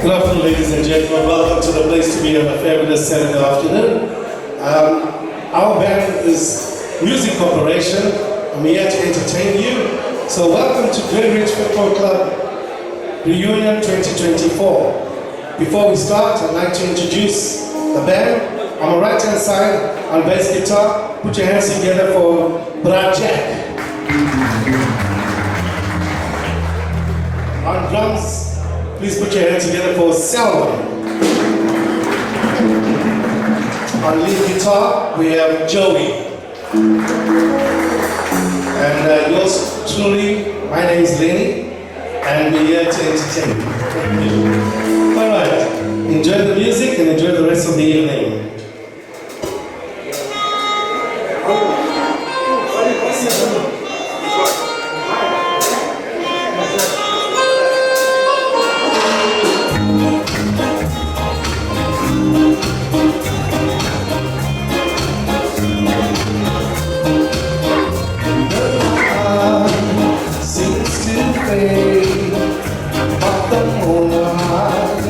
Good afternoon, ladies and gentlemen. Welcome to the place to be on a fabulous Saturday afternoon. Our band is Music Corporation, and we're here to entertain you. So welcome to Glenridge Football Club Reunion 2024. Before we start, I'd like to introduce the band. On the right-hand side, on bass guitar, put your hands together for Brad Jack. On drums, please put your hands together for Selma. On lead guitar, we have Joey. And yours truly, my name is Lenny, and we're here to entertain you. Thank you. All right, enjoy the music and enjoy the rest of the evening. But the moonlight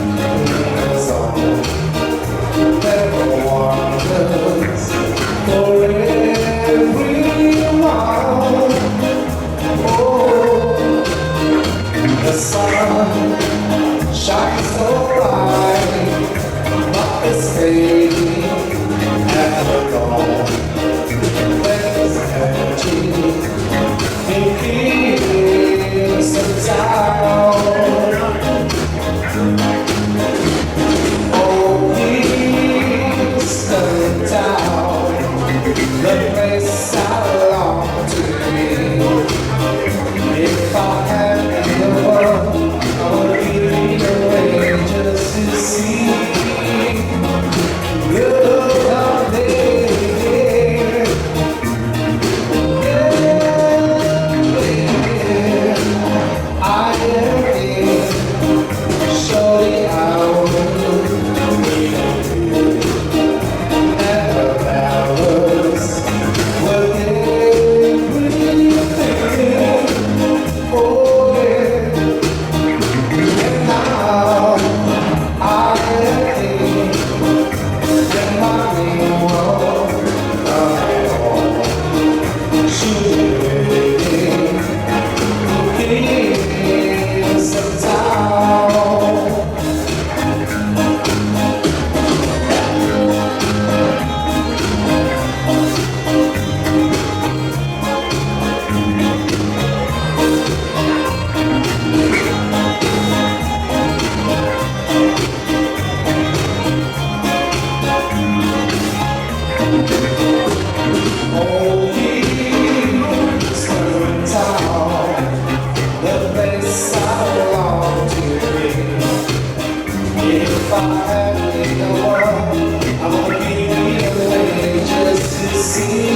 If I had the world, I would give you away just to see.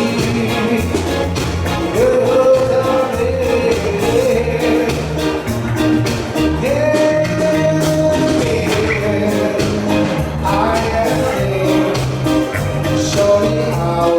Good darling, yeah, I am showing how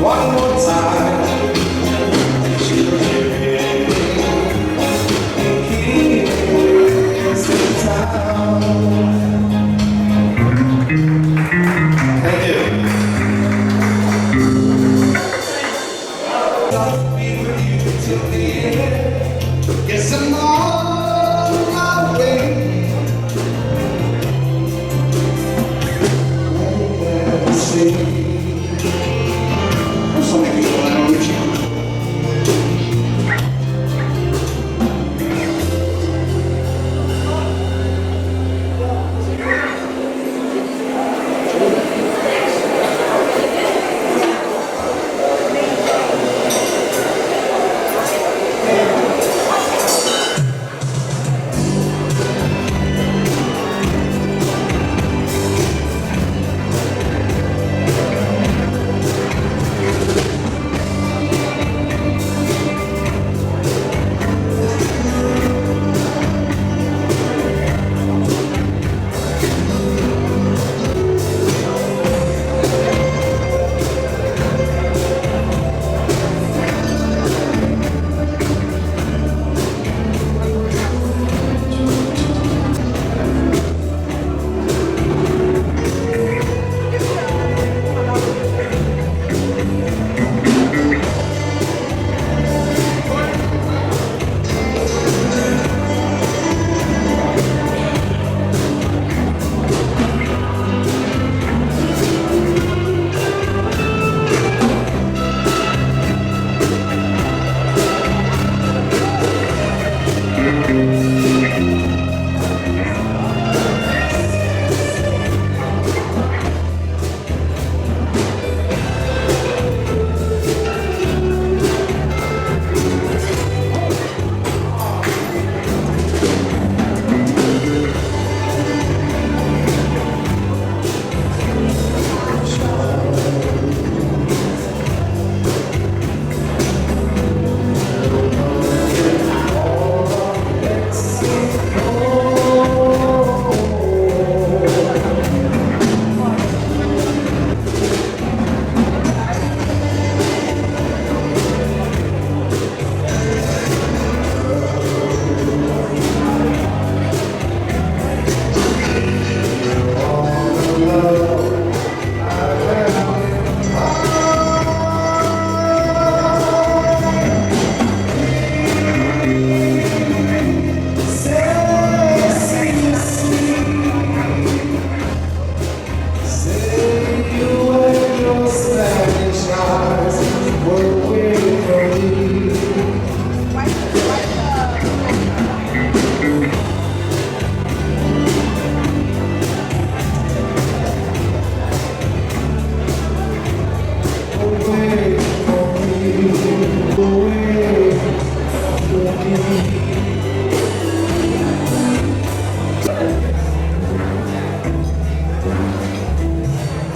one more time, she'll give me kiss in town. Thank you. I'll be with you till the end. Yes, I'm on my way. Let's see. There's so many people I know Richie.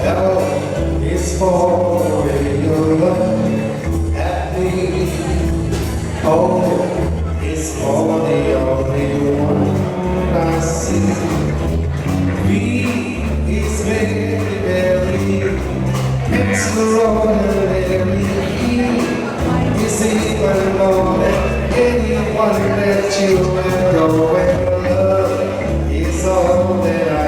L is for the way you look at me. O is for the only one I see. V is very, very extraordinary. E is even more than anyone that you adore and love is all that I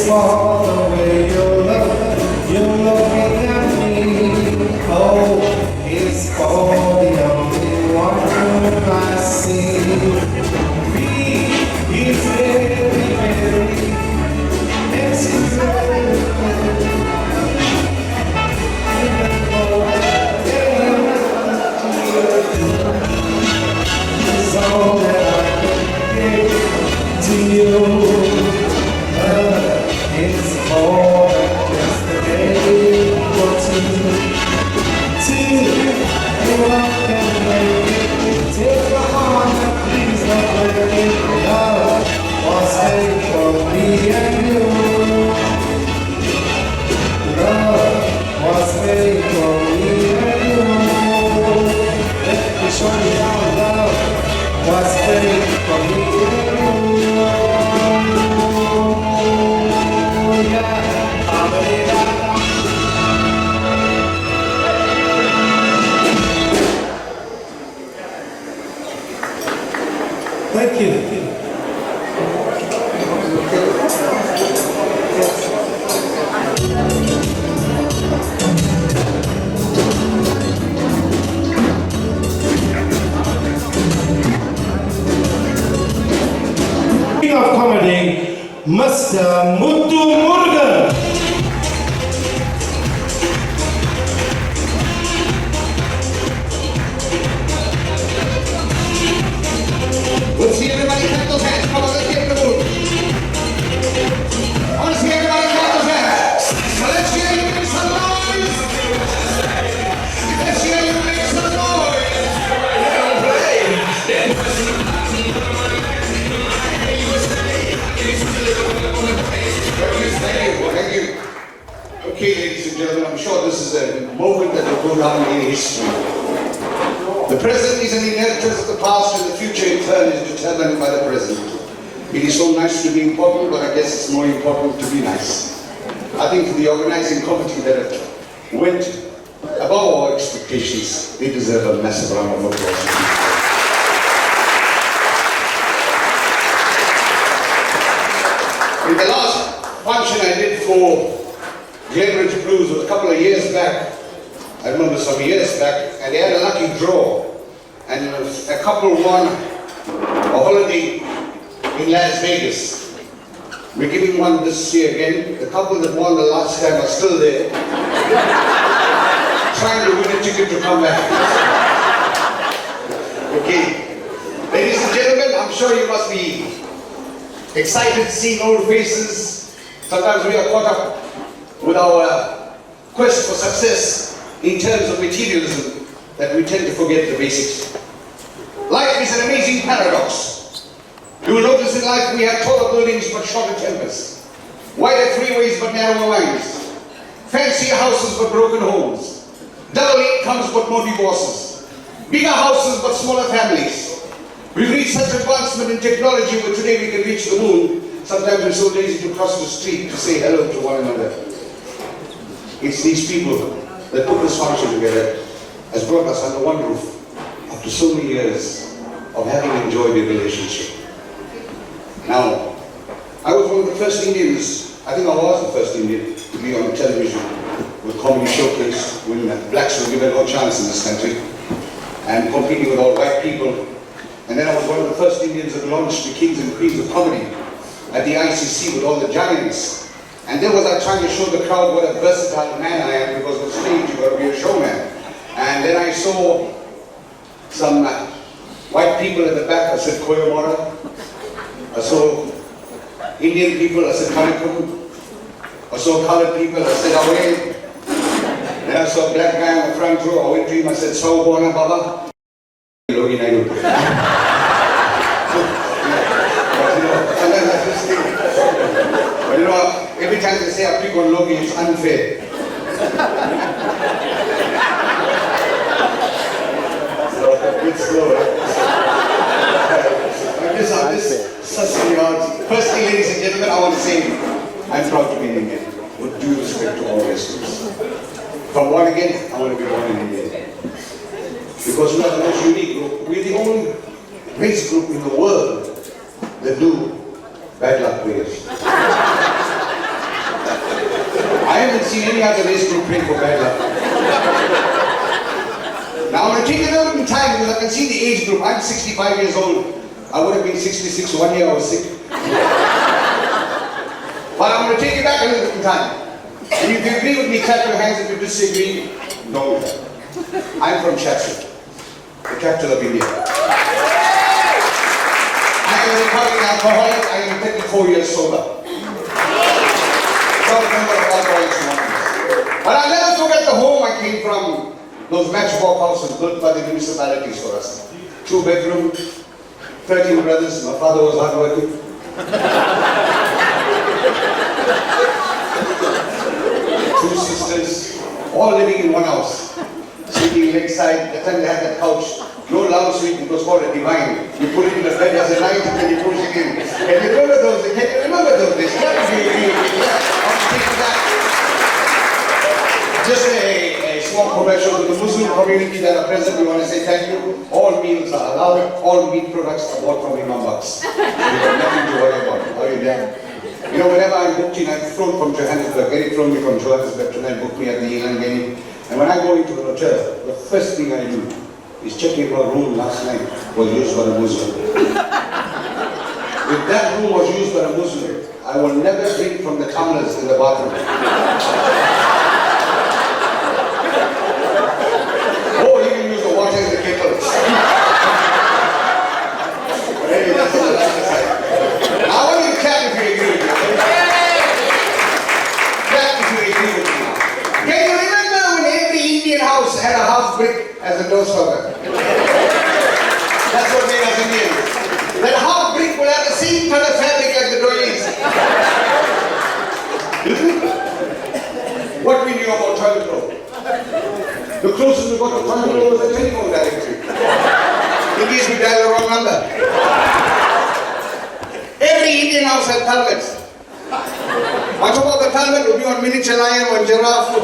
It's for the way you're looking at me. Oh, it's for the only one I see. Me is very, very it's all that I can give to you. It's more than just a day or two. You can make it. Take my heart and please don't break it. Love was made for me and you. Love was made for me and you. Let me show you how love was made for me and you. Yeah. Thank you. King of Comedy, Mr. Muthu Murugan. Let's see everybody clap those hands. Come on, let's get in the mood. I want to see everybody clap those hands. So let's hear you make some noise. Let's hear you make some noise. Thank you. Okay, ladies and gentlemen, I'm sure this is a moment that will go down in history. The present is an inheritance of the past, and the future in turn is determined by the present. It is so nice to be important, but I guess it's more important to be nice. I think for the organizing committee that went above our expectations, they deserve a massive round of applause. In the last function I did for Glenridge Blues was a couple of years back. I remember some years back, and they had a lucky draw, and a couple won a holiday in Las Vegas. We're giving one this year again. The couple that won the last time are still there, trying to win a ticket to come back. Okay, ladies and gentlemen, I'm sure you must be excited seeing old faces. Sometimes we are caught up with our quest for success in terms of materialism that we tend to forget the basics. Life is an amazing paradox. You will notice in life we have taller buildings but shorter tempers, wider freeways but narrower lines, fancier houses but broken homes, double incomes but more divorces, bigger houses but smaller families. We've reached such advancement in technology where today we can reach the moon. Sometimes we're so lazy to cross the street to say hello to one another. It's these people that put this function together has brought us under one roof after so many years of having enjoyed a relationship. Now, I was one of the first Indians, I think I was the first Indian to be on television with Comedy Showcase when blacks were given no chance in this country and competing with all white people. And then I was one of the first Indians that launched the Kings and Queens of Comedy at the ICC with all the giants. And there was I trying to show the crowd what a versatile man I am, because on stage you've got to be a showman. And then I saw some white people at the back, I said Koyamora. I saw Indian people, I said Kanakum. I saw colored people, I said Away. Then I saw a black guy on the front row, I went to him, I said Sawubona Baba. Logi Naidu. But you know, every time they say I pick on Logi, it's unfair. So, a bit slow, I'm just sussing out. Firstly, ladies and gentlemen, I want to say I'm proud to be an Indian, with due respect to all Westerners. If I'm born again, I want to be born in India. Because we are the most unique group. We're the only race group in the world that do bad luck prayers. haven't seen any other race group drink for bad luck. Now I'm going to take it out in time because I can see the age group. I'm 65 years old. I would have been 66 1 year I was sick. But I'm going to take it back a little bit in time. And if you agree with me, clap your hands. If you disagree, no. I'm from Chatsworth, the capital of India. I am a recovering alcoholic. I am 34 years sober. But I'll never forget the home I came from. Those matchbox houses built by the municipalities for us. 2 bedroom, 13 brothers. My father was hardworking. 2 sisters, all living in one house. Sleeping lakeside. That time they had that couch. No loud sleep. It was called a divine. You put it in the bed as a night and then you push it in. Can you remember those days? Can you remember those days? Just a small commercial to the Muslim community that are present. We want to say thank you. All meals are allowed. All meat products are bought from Imam Bucks. You have nothing to worry about. Are you there? You know, whenever I'm booked in, I'm flown from Johannesburg. Gary flew me from Johannesburg tonight, booked me at the Elan Genie. And when I go into the hotel, the first thing I do is check if our room last night was used by a Muslim. If that room was used by a Muslim, I will never drink from the tumblers in the bathroom. Oh, you can use the water in the kettle. Anyway, that's on the left side. I want you to clap if you agree with me. Clap if you agree with me. Can you remember when every Indian house had a half brick as a doorstopper? That's what made us Indians. That half brick will have the same color fabric like the doilies. What we knew about toilet roll? The closest we got to toilet roll was a telephone directory. In case we dial the wrong number. Every Indian house had helmets. On top of the helmet would be one miniature lion, one giraffe.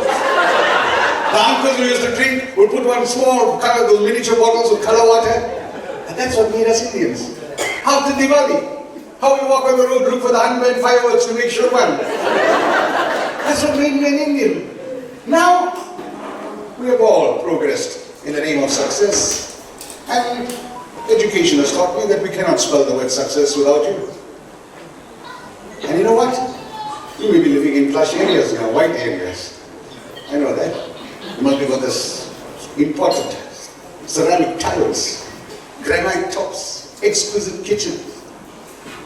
The uncles who used to drink would put one small color, those miniature bottles with color water. And that's what made us Indians. After Diwali, how we walk on the road, look for the unburned fireworks to make sure one. That's what made me an Indian. Now, we have all progressed in the name of success. And education has taught me that we cannot spell the word success without you. And you know what? You may be living in plush areas now, white areas. I know that. You must be got this important ceramic tiles, granite tops, exquisite kitchen.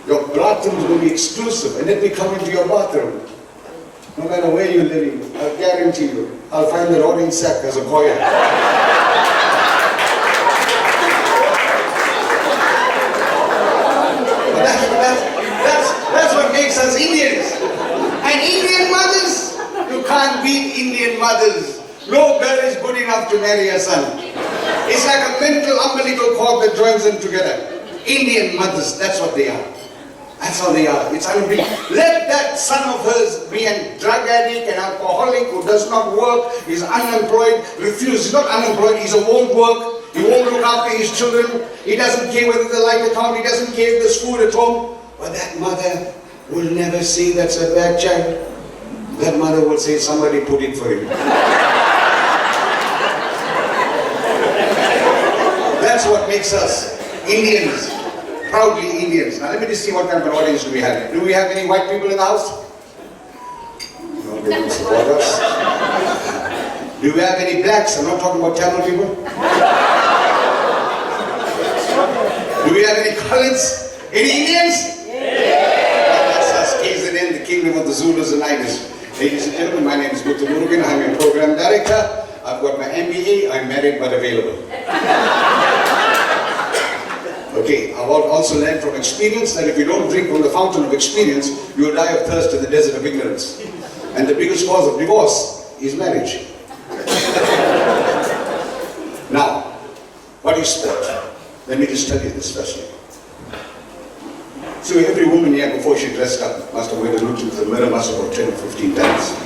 Your bathrooms will be exclusive, and let me come into your bathroom. No matter where you're living, I guarantee you, I'll find the orange sack as a coil. That's what makes us Indians. And Indian mothers, you can't beat Indian mothers. No girl is good enough to marry a son. It's like a mental umbilical cord that joins them together. Indian mothers, that's what they are. That's how they are. It's unreal. Let that son of hers be a drug addict, an alcoholic who does not work, is unemployed, refuses. He's not unemployed, he won't work, he won't look after his children, he doesn't care whether the light account, he doesn't care if there's food at home. But that mother will never say that's a bad child. That mother will say somebody put it for him. That's what makes us Indians. Proudly Indians. Now let me just see what kind of an audience do we have. Do we have any white people in the house? No, they don't support us. Do we have any blacks? I'm not talking about Tamil people. Do we have any Khaleds? Any Indians? That's us, KZN, the Kingdom of the Zulus and Ibis. Ladies and gentlemen, my name is Gupta Murugan. I'm your program director. I've got my MBA. I'm married but available. Okay, I've also learned from experience that if you don't drink from the fountain of experience, you will die of thirst in the desert of ignorance. And the biggest cause of divorce is marriage. Now, what is sport? Let me just tell you this firstly. So every woman here, before she dressed up, must have went and looked into the mirror, must have about 10 or 15 times.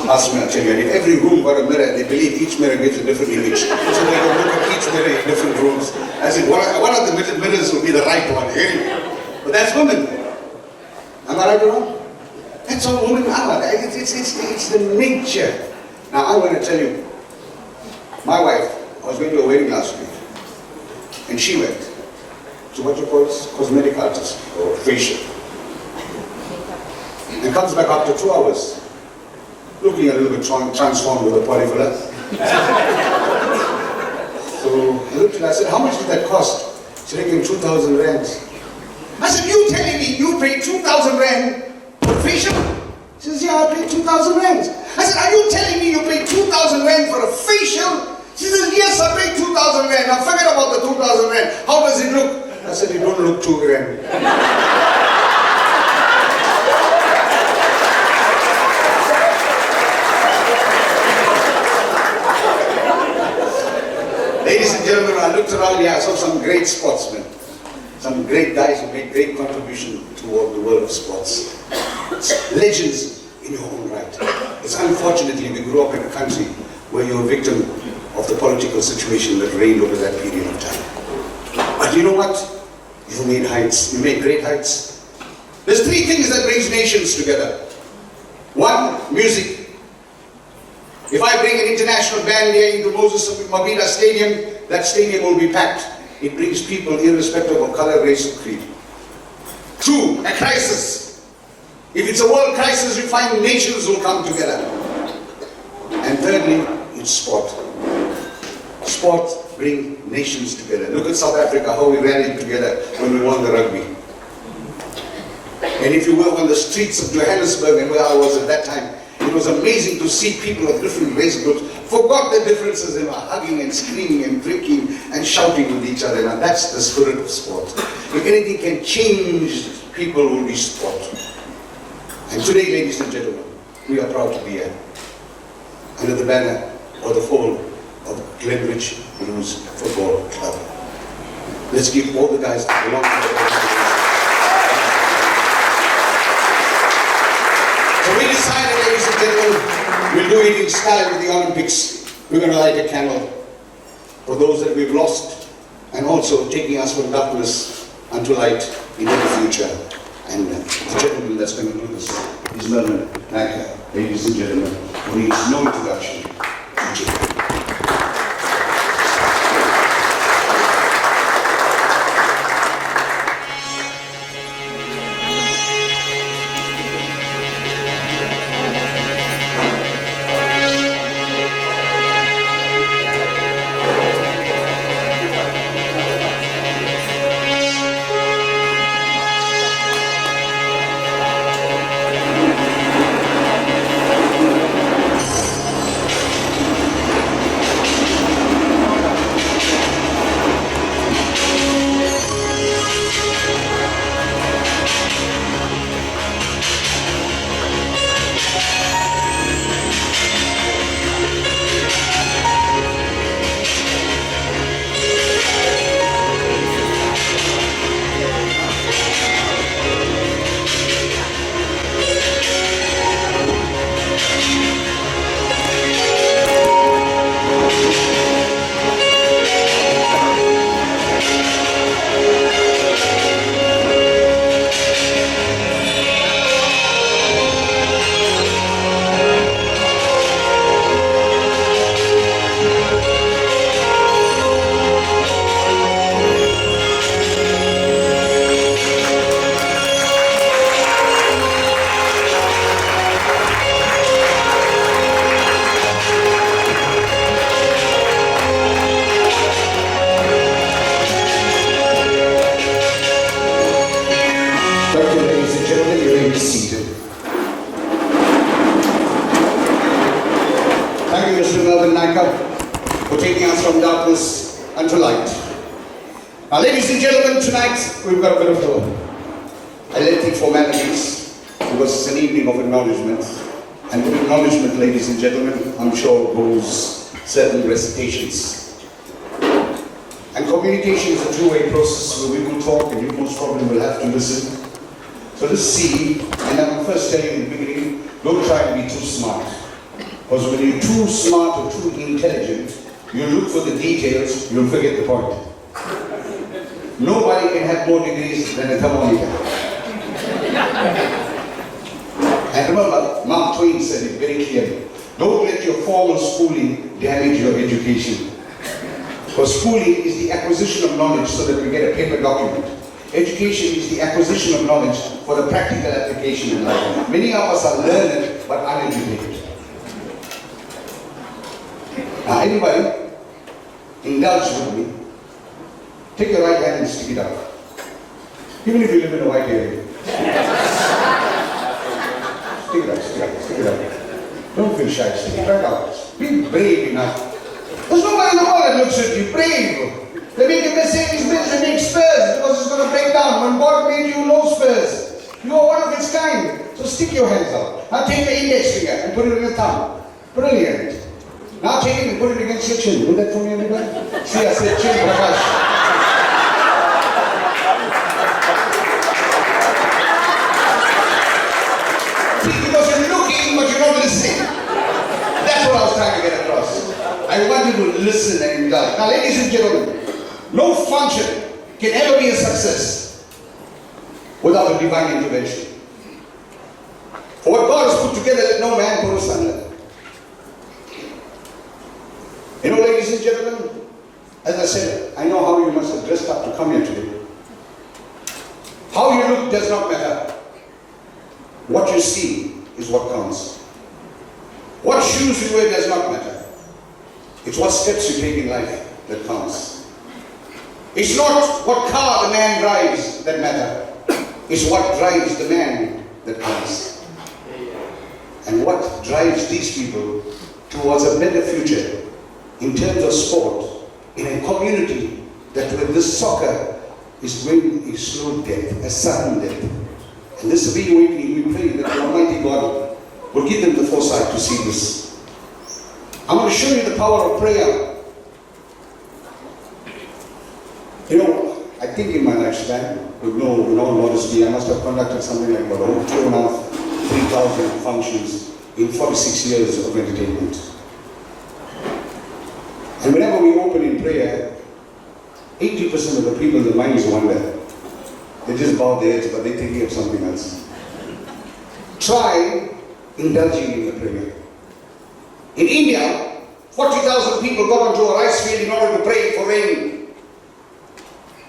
Ask me, I'll tell you, and if every room got a mirror, they believe each mirror gives a different image. So they will look at each mirror in different rooms. As in, one of the mirrors will be the right one, anyway. But that's women. Am I right or wrong? That's how women are. It's the nature. Now I'm going to tell you, my wife, I was going to a wedding last week, and she went to what you call cosmetic artist or facial, and comes back after 2 hours, looking a little bit transformed with a polyfiller. So I looked at her, I said, how much did that cost? She reckon 2,000 rands. I said, you telling me you paid 2,000 rand for a facial? She says, yeah, I paid 2,000 rands. I said, are you telling me you paid 2,000 rand for a facial? She says, yes, I paid 2,000 rand. Now forget about the 2,000 rand. How does it look? I said, it don't look too grand. Ladies and gentlemen, I looked around here, I saw some great sportsmen. Some great guys who made great contribution toward the world of sports. Legends in your own right. It's unfortunately we grew up in a country where you're a victim of the political situation that reigned over that period of time. But you know what? You made heights. You made great heights. There's three things that brings nations together. One, music. If I bring an international band here into Moses Mabhida Stadium, that stadium will be packed. It brings people irrespective of color, race, or creed. Two, a crisis. If it's a world crisis, you find nations will come together. And thirdly, it's sport. Sport brings nations together. Look at South Africa, how we rallied together when we won the rugby. And if you were on the streets of Johannesburg and where I was at that time, it was amazing to see people of different race groups forgot the differences. They were hugging and screaming and drinking and shouting with each other. Now that's the spirit of sport. If anything can change people, will be sport. And today, ladies and gentlemen, we are proud to be here under the banner or the fold of Glenridge Blues Football Club. Let's give all the guys that belong to the organization. So we decided, ladies and gentlemen, we'll do it in style with the Olympics. We're going to light a candle for those that we've lost and also taking us from darkness unto light into the future. And the gentleman that's going to do this is Merlin Naka. Ladies and gentlemen, who needs no introduction. DJ. For taking us from darkness unto light. Now, ladies and gentlemen, tonight we've got a bit of a lengthy formalities because it's an evening of acknowledgement. And with acknowledgement, ladies and gentlemen, I'm sure goes certain recitations. And communication is a two-way process where we will talk and you most probably will have to listen. So let's see, and I'm first telling you in the beginning, don't try to be too smart. Because when you're too smart or too intelligent, you look for the details, you'll forget the point. Nobody can have more degrees than a thermometer. And Gandhi said it very clearly. Don't let your formal schooling damage your education. Because schooling is the acquisition of knowledge so that we get a paper document. Education is the acquisition of knowledge for the practical application in life. Many of us are learned but uneducated. Now anybody, indulge with me. Take your right hand and stick it out. Even if you live in a white area. Stick it out, stick it out, stick it out. Don't feel shy, stick it right out. Be brave enough. There's nobody in the world that looks at you. Brave. They make a Mercedes Benz, they make spares because it's going to break down. When God made you, no spares. You are one of its kind. So stick your hands out. Now take the index finger and put it in your thumb. Brilliant. Now take it and put it against your chin. Do that for me, everybody? See, I said chin, Prakash. Because you're looking, but you're not listening. That's what I was trying to get across. I want you to listen and indulge. Now, ladies and gentlemen, no function can ever be a success without a divine intervention. For what God has put together, let no man put asunder. You know, ladies and gentlemen, as I said, I know how you must have dressed up to come here today. How you look does not matter. What you see is what counts. What shoes you wear does not matter. It's what steps you take in life that counts. It's not what car the man drives that matter. It's what drives the man that counts. And what drives these people towards a better future in terms of sport, in a community that with this soccer is going a slow death, a sudden death. And this reawakening, we pray that the Almighty God will give them the foresight to see this. I'm going to show you the power of prayer. You know, I think in my lifespan, with all modesty, I must have conducted something like about 2,500, 3,000 functions in 46 years of entertainment. And whenever we open in prayer, 80% of the people, their minds wander. They just bow their heads, but they're thinking of something else. Try indulging in the prayer. In India, 40,000 people got onto a rice field in order to pray for rain.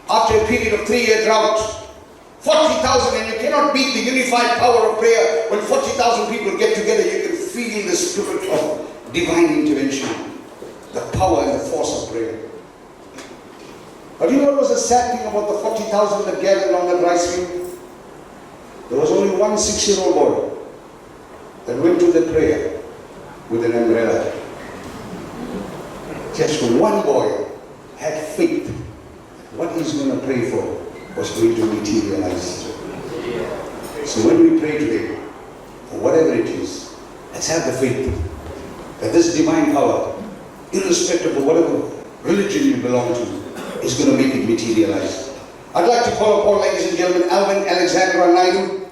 After a period of 3-year drought, 40,000, and you cannot beat the unified power of prayer. When 40,000 people get together, you can feel the spirit of divine intervention, the power and the force of prayer. But you know what was the sad thing about the 40,000 that gathered on that rice field? There was only one 6-year-old boy that went to the prayer with an umbrella. Just one boy had faith. What he's going to pray for was going to materialize. So when we pray today, for whatever it is, let's have the faith that this divine power, irrespective of whatever religion you belong to, is going to make it materialize. I'd like to call upon, ladies and gentlemen, Alvin Alexander Naidu,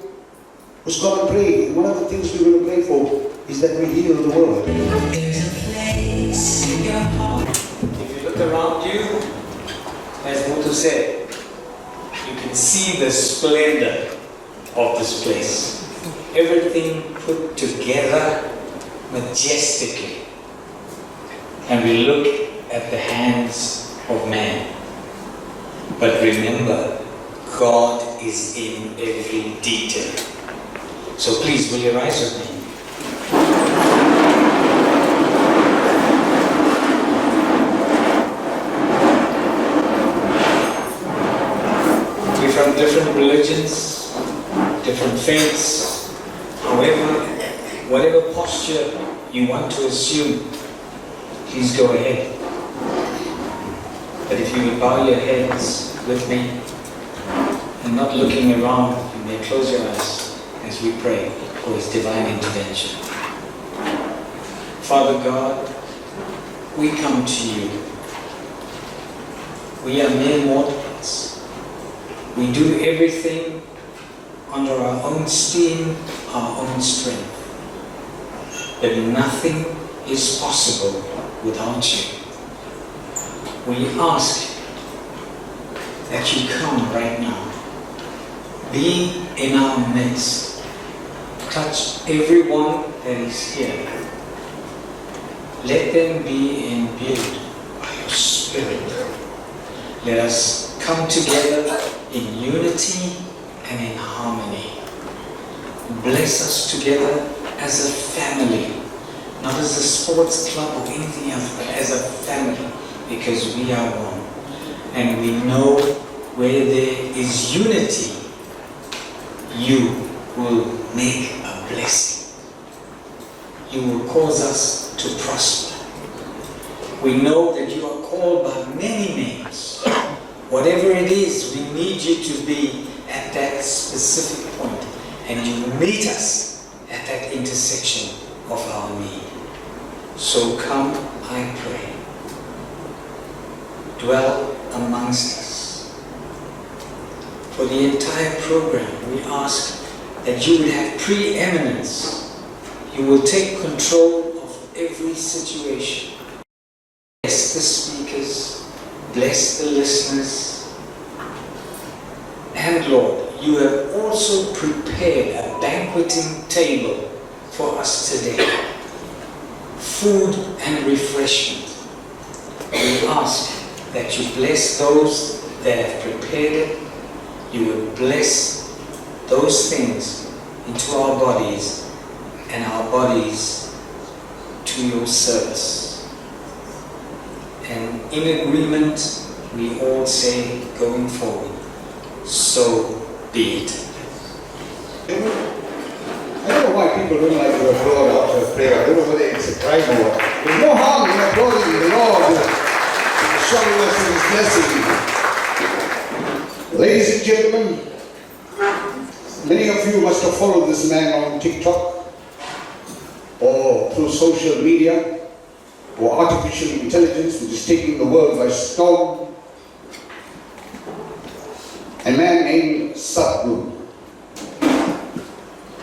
who's going to pray. And one of the things we're going to pray for is that we heal the world. There's a place in your heart. If you look around you, as Muthu said, you can see the splendor of this place. Everything put together majestically. And we look at the hands of man. But remember, God is in every detail. So please, will you rise with me? We're from different religions, different faiths. However, whatever posture you want to assume, please go ahead. But if you would bow your heads with me and not looking around, you may close your eyes as we pray for His divine intervention. Father God, we come to you. We are mere mortals. We do everything under our own steam, our own strength. But nothing is possible without you. We ask that you come right now, be in our midst, touch everyone that is here. Let them be imbued by your Spirit. Let us come together in unity and in harmony. Bless us together as a family, not as a sports club or anything else, but as a family, because we are one. And we know where there is unity, you will make a blessing. You will cause us to prosper. We know that you are called by many names. Whatever it is, we need you to be at that specific point, and you meet us at that intersection of our need. So come, I pray. Dwell amongst us. For the entire program, we ask that you will have preeminence. You will take control of every situation. Bless the speakers, bless the listeners. And Lord, you have also prepared a banqueting table for us today. Food and refreshment. We ask that you bless those that have prepared it. You will bless those things into our bodies and our bodies to your service. And in agreement, we all say going forward, so be it. I don't know why people don't like to applaud after a prayer. I don't know whether it's a crime or what. There's no harm in applauding the Lord showing us His blessing. Ladies and gentlemen, many of you must have followed this man on TikTok or through social media or artificial intelligence, which is taking the world by storm. A man named Sadhguru.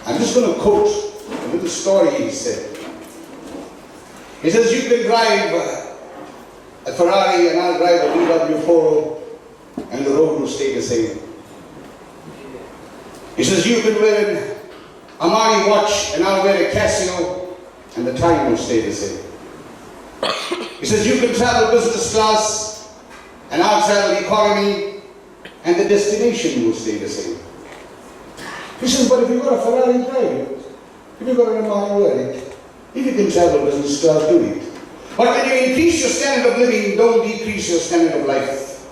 I'm just going to quote a little story he said. He says, you can drive a Ferrari and I'll drive a VW Polo and the road will stay the same. He says, you can wear an Armani watch and I'll wear a Casio and the time will stay the same. He says, you can travel business class and I'll travel economy and the destination will stay the same. He says, but if you've got a Ferrari, drive it. If you've got an Armani, wear it. If you can travel business class, do it. But when you increase your standard of living, don't decrease your standard of life.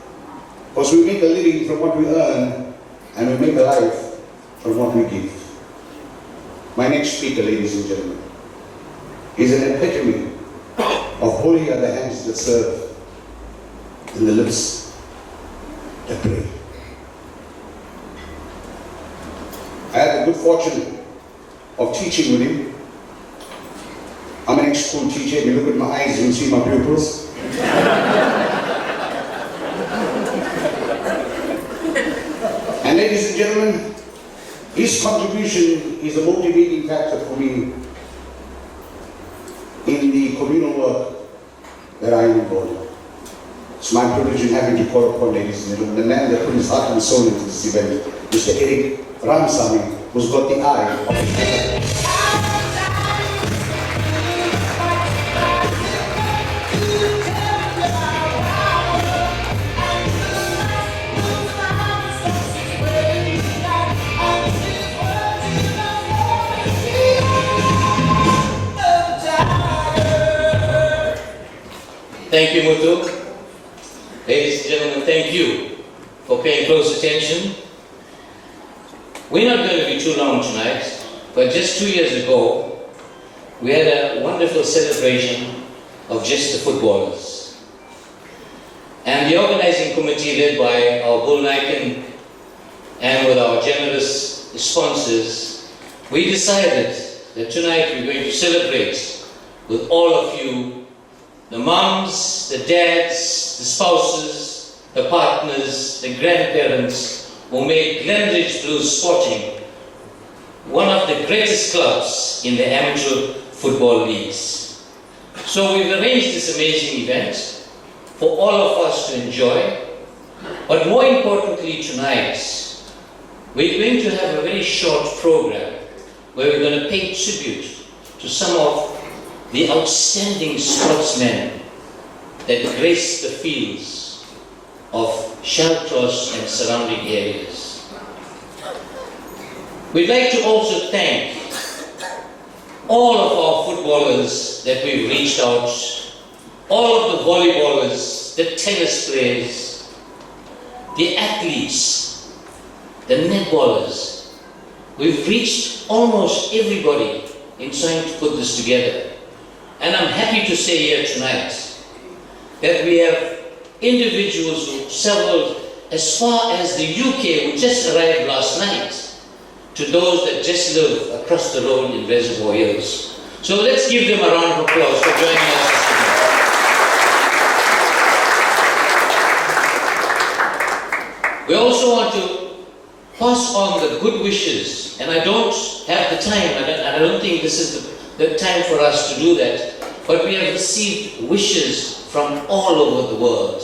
Because we make a living from what we earn, and we make a life from what we give. My next speaker, ladies and gentlemen, is an epitome of holy are the hands that serve and the lips that pray. I had the good fortune of teaching with him. I'm an ex-school teacher. If you look at my eyes, you can see my pupils. And ladies and gentlemen, his contribution is a motivating factor for me in the communal work that I am involved in. It's my privilege in having to call upon, ladies and gentlemen, the man that put his heart and soul into this event, Mr. Eric Ramsamy, who's got the eye of the Thank you, Muthu. Ladies and gentlemen, thank you for paying close attention. We're not going to be too long tonight, but just 2 years ago, we had a wonderful celebration of just the footballers. And the organizing committee, led by our Bull Niken and with our generous sponsors, we decided that tonight we're going to celebrate with all of you, the moms, the dads, the spouses, the partners, the grandparents, who made Glenridge Blues Sporting one of the greatest clubs in the amateur football leagues. So we've arranged this amazing event for all of us to enjoy, but more importantly tonight, we're going to have a very short program where we're going to pay tribute to some of the outstanding sportsmen that grace the fields of Shallcross and surrounding areas. We'd like to also thank all of our footballers that we've reached out, all of the volleyballers, the tennis players, the athletes, the netballers. We've reached almost everybody in trying to put this together. And I'm happy to say here tonight that we have individuals who traveled as far as the UK, who just arrived last night, to those that just live across the road in Reservoir Hills. So let's give them a round of applause for joining us this evening. We also want to pass on the good wishes, and I don't have the time, I don't think this is the time for us to do that, but we have received wishes from all over the world.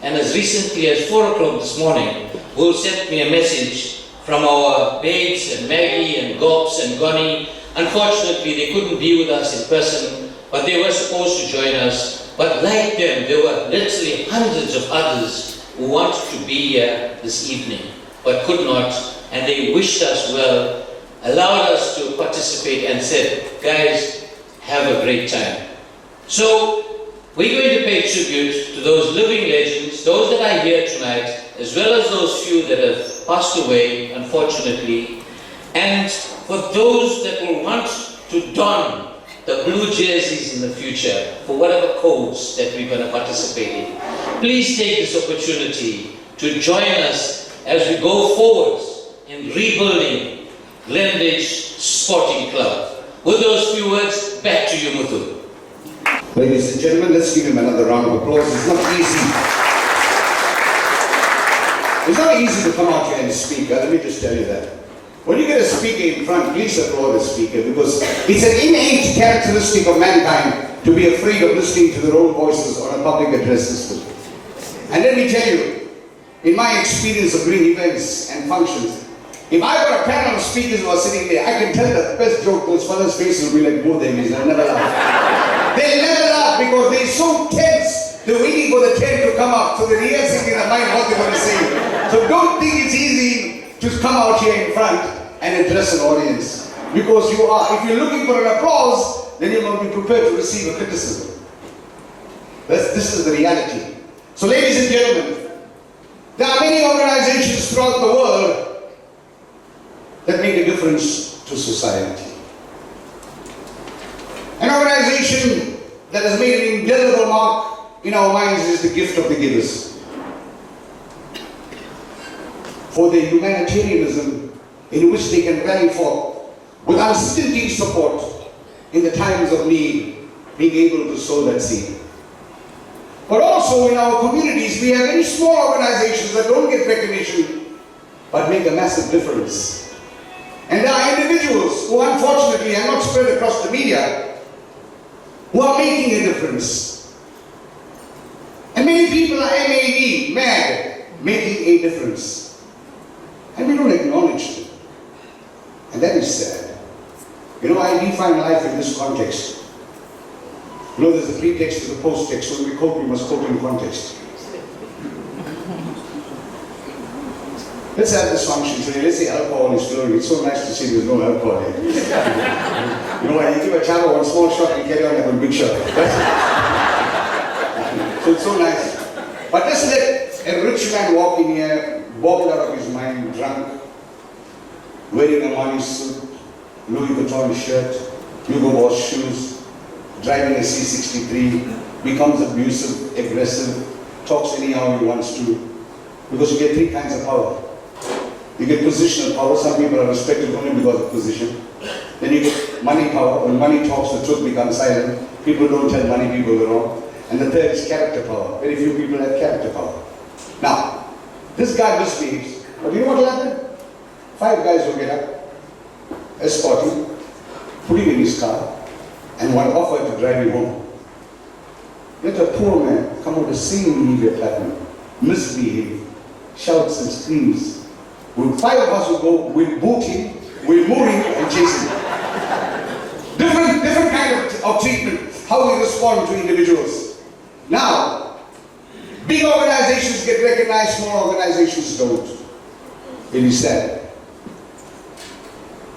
And as recently as 4 o'clock this morning, Will sent me a message from our babes and Maggie and Gops and Gonnie. Unfortunately, they couldn't be with us in person, but they were supposed to join us. But like them, there were literally hundreds of others who wanted to be here this evening, but could not, and they wished us well, allowed us to participate and said, guys, have a great time. So, we're going to pay tribute to those living legends, those that are here tonight, as well as those few that have passed away, unfortunately, and for those that will want to don the blue jerseys in the future, for whatever codes that we're going to participate in. Please take this opportunity to join us as we go forward in rebuilding Glenridge Sporting Club. With those few words, back to you, Muthu. Ladies and gentlemen, let's give him another round of applause. It's not easy. It's not easy to come out here and speak. Let me just tell you that. When you get a speaker in front, please applaud the speaker, because it's an innate characteristic of mankind to be afraid of listening to their own voices on a public address system. And let me tell you, in my experience of doing events and functions, if I got a panel of speakers who are sitting there, I can tell the best joke, those fellas' faces will be like both enemies. They'll never laugh. They'll never laugh because they're so tense. They're waiting for the 10 to come up, so they're rehearsing in their mind what they're going to say. So don't think it's easy to come out here in front and address an audience. Because you are, if you're looking for an applause, then you're going to be prepared to receive a criticism. This is the reality. So ladies and gentlemen, there are many organizations throughout the world that make a difference to society. An organization that has made an indelible mark in our minds is the Gift of the Givers. For their humanitarianism in which they can rally for with unstinting support in the times of need, being able to sow that seed. But also in our communities, we have very small organizations that don't get recognition but make a massive difference. And there are individuals who unfortunately are not spread across the media who are making a difference. And many people are MAD, mad, making a difference. And we don't acknowledge them. And that is sad. You know, I define life in this context. You know, there's a pretext to the post-text, so when we quote, we must quote in context. Let's have this function today. Let's say alcohol is flowing. It's so nice to see there's no alcohol here. You know what? You give a child one small shot and carry on having a big shot. So it's so nice. But just let a rich man walk in here, walk out of his mind, drunk, wearing a money suit, Louis Vuitton shirt, Hugo Boss shoes, driving a C63, becomes abusive, aggressive, talks anyhow he wants to. Because you get three kinds of power. You get positional power. Some people are respected only because of position. Then you get money power. When money talks, the truth becomes silent. People don't tell money people the wrong. And the third is character power. Very few people have character power. Now, this guy misbehaves. But you know what will happen? 5 guys will get up, escort him, put him in his car, and one offer to drive him home. Let a poor man come out the same media platform, misbehave, shouts and screams. 5 of us will go, we'll boot him, we'll move him, and and chasing. Different kind of treatment, how we respond to individuals. Now, big organizations get recognized, small organizations don't. It is sad.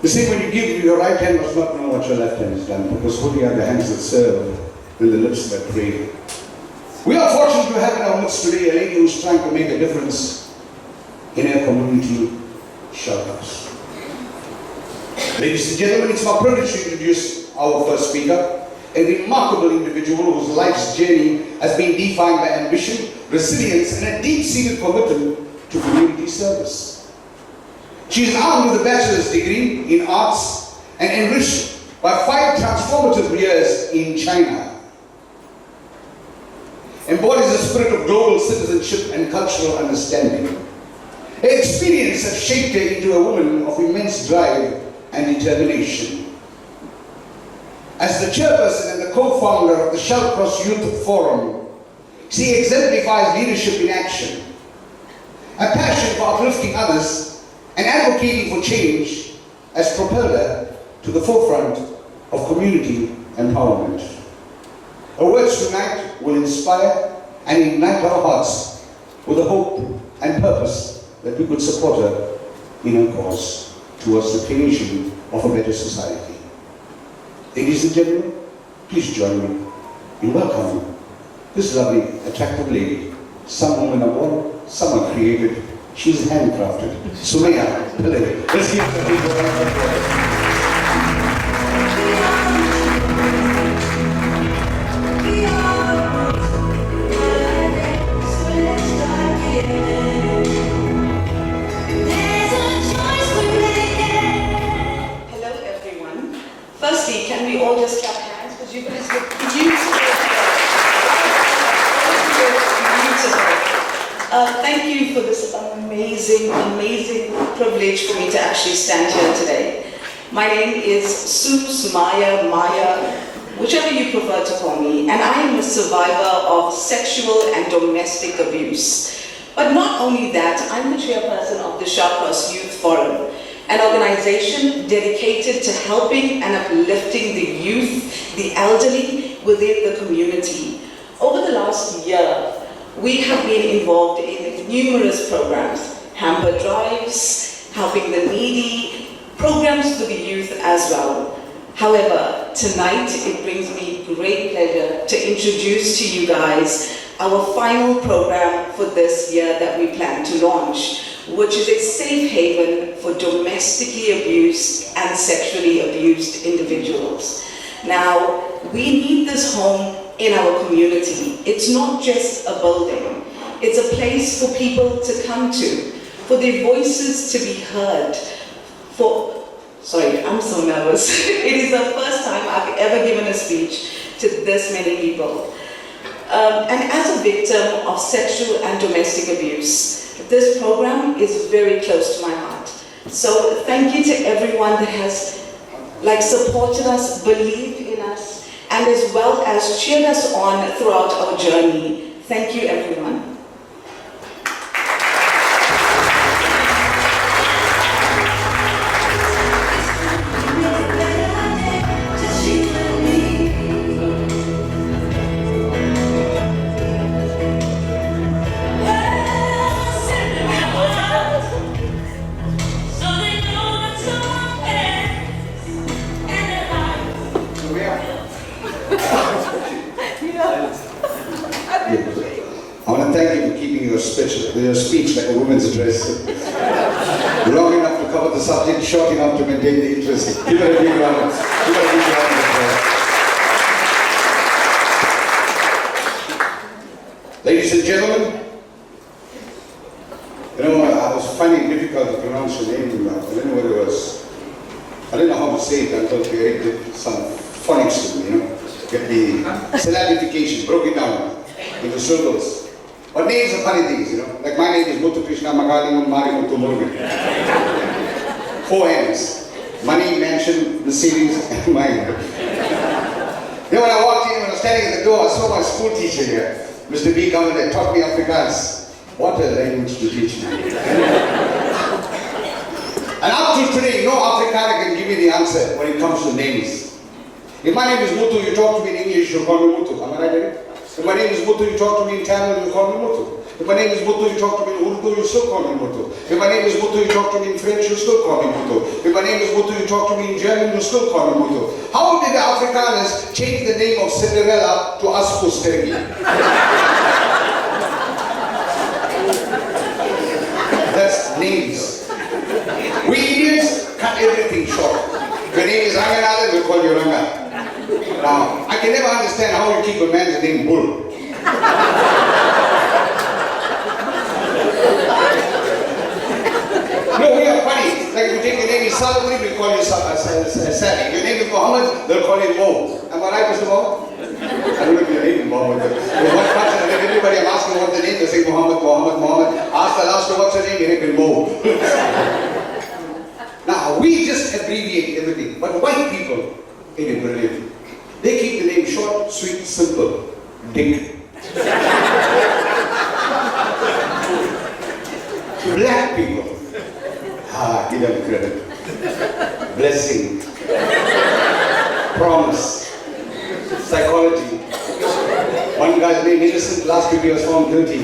The same when you give, your right hand must not know what your left hand has done, because holy are the hands that serve and the lips that pray. We are fortunate to have in our midst today a lady who's trying to make a difference in her community shelters. Ladies and gentlemen, it's my privilege to introduce our first speaker, a remarkable individual whose life's journey has been defined by ambition, resilience, and a deep-seated commitment to community service. She is armed with a bachelor's degree in arts and enriched by 5 transformative years in China. Embodies the spirit of global citizenship and cultural understanding. Her experience has shaped her into a woman of immense drive and determination. As the chairperson and the co-founder of the Shell Cross Youth Forum, she exemplifies leadership in action, a passion for uplifting others and advocating for change has propelled her to the forefront of community empowerment. Her words tonight will inspire and ignite our hearts with the hope and purpose that we could support her in her cause towards the creation of a better society. Ladies and gentlemen, please join me in welcoming this lovely, attractive lady. Some women are born, some are created. She's handcrafted. Sumaya Pillai. Let's give her a big round of applause. Hello everyone. Firstly, can we all just clap hands? Because you guys look beautiful. Thank you for this amazing privilege for me to actually stand here today. My name is Sumaya, Maya, whichever you prefer to call me, and I am a survivor of sexual and domestic abuse. But not only that, I'm the chairperson of the Shell Cross Youth Forum, an organization dedicated to helping and uplifting the youth, the elderly within the community. Over the last year, we have been involved in numerous programs, hamper drives, helping the needy, programs for the youth as well. However, tonight it brings me great pleasure to introduce to you guys our final program for this year that we plan to launch, which is a safe haven for domestically abused and sexually abused individuals. Now, we need this home in our community. It's not just a building. It's a place for people to come to, for their voices to be heard. Sorry, I'm so nervous. It is the first time I've ever given a speech to this many people. And as a victim of sexual and domestic abuse, this program is very close to my heart. So thank you to everyone that has supported us, believed in us, and as well as cheered us on throughout our journey. Thank you, everyone. I want to thank you for keeping your speech like a woman's address. Long enough to cover the subject, short enough to maintain the interest. Give her a big round. Give her a big round of applause. Ladies and gentlemen, I was finding it difficult to pronounce your name. I didn't know what it was. I didn't know how to say it until I did some phonics to me, Get the syllabification, broke it down into syllables. But names are funny things, Like my name is Muthu Krishna Magalingam Mari Muthu Murugan. 4 M's. Money, mansion, Mercedes, and mine. Then when I walked in, when I was standing at the door, I saw my school teacher here, Mr. B, coming and taught me Afrikaans. What a language to teach me. And up to today, no Afrikaner can give me the answer answer when it comes to names. If my name is Muthu, you talk to me in English, you call me Muthu. Am I right, Eric? If my name is Muthu, you talk to me in Tamil, you call me Muthu. If my name is Muthu, you talk to me in Urdu, you still call me Muthu. If my name is Muthu, you talk to me in French, you still call me Muthu. If my name is Muthu, you talk to me in German, you still call me Muthu. How did the Afrikaners change the name of Cinderella to Aspustergi? That's names. We Indians cut everything short. Your name is Ranganathan, we'll call you Ranga. Now, I can never understand how you keep a man's name Bull. No, we are funny. Like if you take your name is Salman, we'll call you Sally. Your name is Muhammad, they'll call you Mo. Am I right, Mr. Mo? I don't know if your name is Muhammad. But one person, everybody I'm asking what the name, they say Muhammad, Muhammad, Muhammad. Ask the last one, what's your name? Your name is Mo. Now, we just abbreviate everything. But white people, it is brilliant. They keep the name short, sweet, simple. Dick. Black people, give them credit. Blessing, promise, psychology. One guy's name innocent, last week he was found guilty.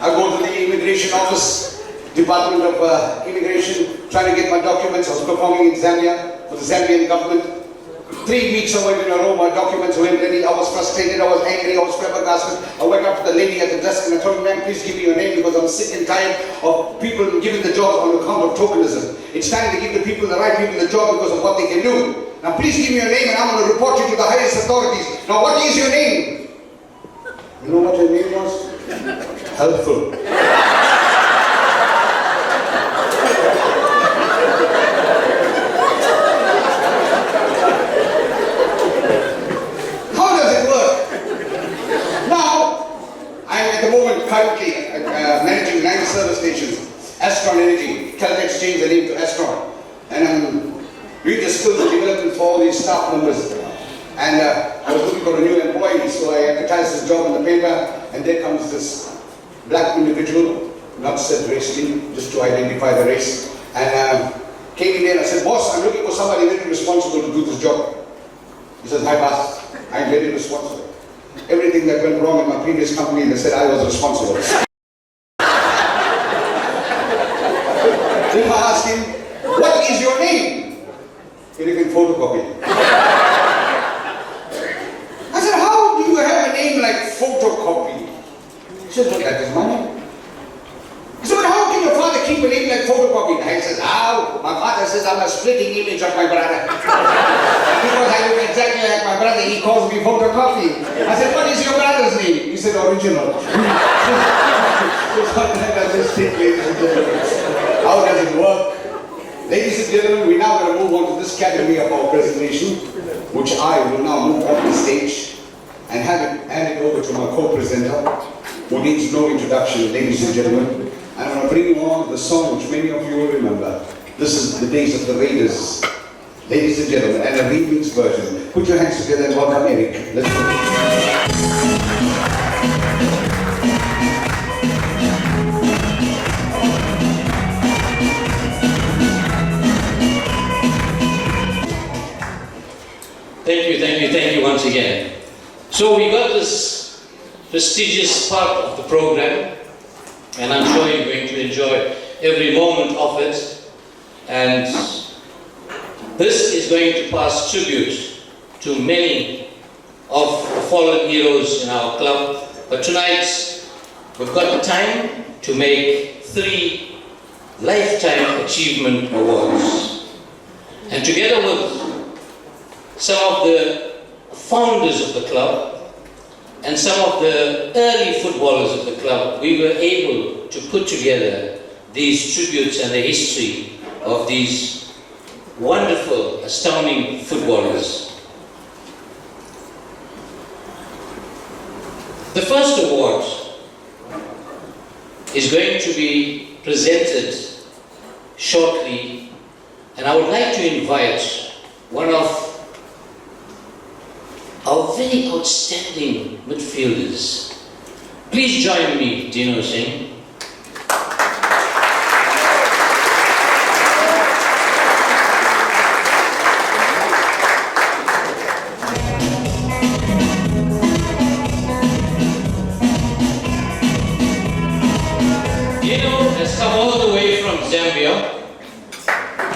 I go to the immigration office, Department of Immigration, trying to get my documents. I was performing in Zambia for the Zambian government. 3 weeks I went in a row, my documents weren't ready. I was frustrated, I was angry, I was flabbergasted. I went up to the lady at the desk and I told her, ma'am, please give me your name because I'm sick and tired of people giving the jobs on account of tokenism. It's time to give the people, the right people, the job because of what they can do. Now please give me your name and I'm going to report you to the highest authorities. Now what is your name? You know what your name was? Helpful. Currently managing 9 service stations, Astron Energy, Caltex changed the name to Astron, and I'm doing the skills and development for all these staff members. And I was looking for a new employee, so I advertised this job in the paper, and there comes this black individual, not said race team, just to identify the race, and came in there and I said, boss, I'm looking for somebody very responsible to do this job. He says, hi boss, I'm very responsible. Everything that went wrong in my previous company, they said I was responsible. If I asked him, what is your name? He can photocopy. I said, how do you have a name like photocopy? He said, well, that is my name. I said, but how can your father keep a name like photocopy? I said, how? My father says I'm a splitting image of my brother. Because I look exactly like my brother, he calls me photocopy. I said, what is your brother's name? He said, original. How does it work? Ladies and gentlemen, we now going to move on to this category of our presentation, which I will now move off the stage and hand it over to my co-presenter, who needs no introduction, ladies and gentlemen. And I'm going to bring you on the song which many of you will remember. This is The Days of the Raiders. Ladies and gentlemen, and a remix version. Put your hands together and welcome Eric. Let's go. Thank you once again. So we got this prestigious part of the program, and I'm sure you're going to enjoy every moment of it. And this is going to pass tribute to many of the fallen heroes in our club. But tonight, we've got the time to make 3 Lifetime Achievement Awards. And together with some of the founders of the club and some of the early footballers of the club, we were able to put together these tributes and the history of these wonderful, astounding footballers. The first award is going to be presented shortly, and I would like to invite one of our very outstanding midfielders. Please join me, Dino Singh.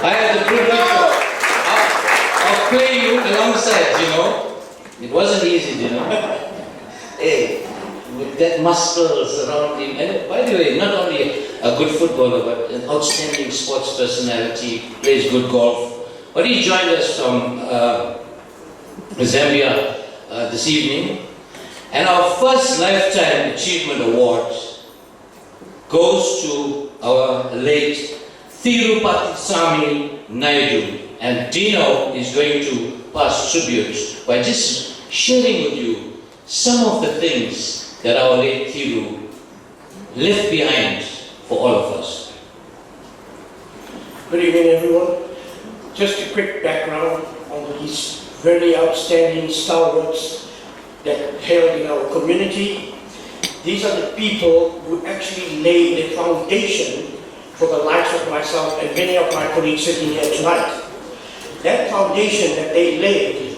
I had the privilege of playing alongside, you know. It wasn't easy, you know. Hey, with that muscles around him. And by the way, not only a good footballer, but an outstanding sports personality, plays good golf. But he joined us from Zambia this evening. And our first Lifetime Achievement Award goes to our late Thirupatisamy Naidu. And Dino is going to pass tribute by just sharing with you some of the things that our late Thiru left behind for all of us. Good evening, everyone. Just a quick background on these very outstanding stalwarts that held in our community. These are the people who actually laid the foundation for the likes of myself and many of my colleagues sitting here tonight. That foundation that they laid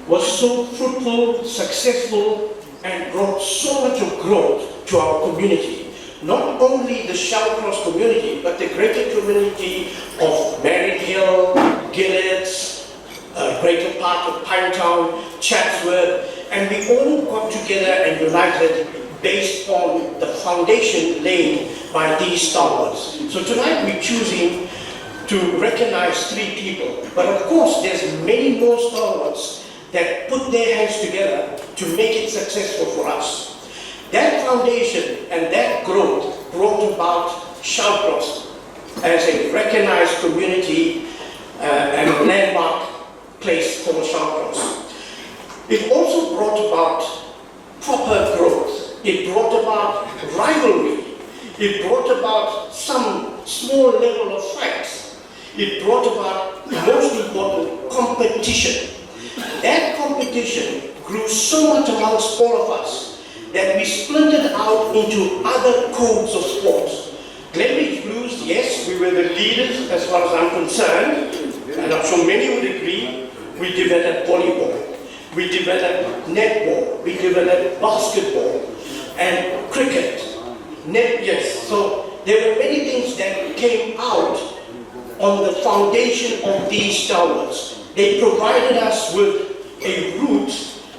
was so fruitful, successful, and brought so much of growth to our community. Not only the Shallcross community, but the greater community of Merritt Hill, Gillett, greater part of Pinetown, Chatsworth, and we all got together and united based on the foundation laid by these stalwarts. So tonight we're choosing to recognize 3 people, but of course there's many more stalwarts that put their hands together to make it successful for us. That foundation and that growth brought about Shallcross as a recognized community and a landmark place for Shallcross. It also brought about proper growth. It brought about rivalry. It brought about some small level of fights. It brought about, most important, competition. That competition grew so much amongst all of us that we splintered out into other codes of sports. Glenridge Blues, yes, we were the leaders as far as I'm concerned, and I'm sure many would agree. We developed volleyball, we developed netball, we developed basketball, and cricket. Yes, so there were many things that came out on the foundation of these stalwarts. They provided us with a root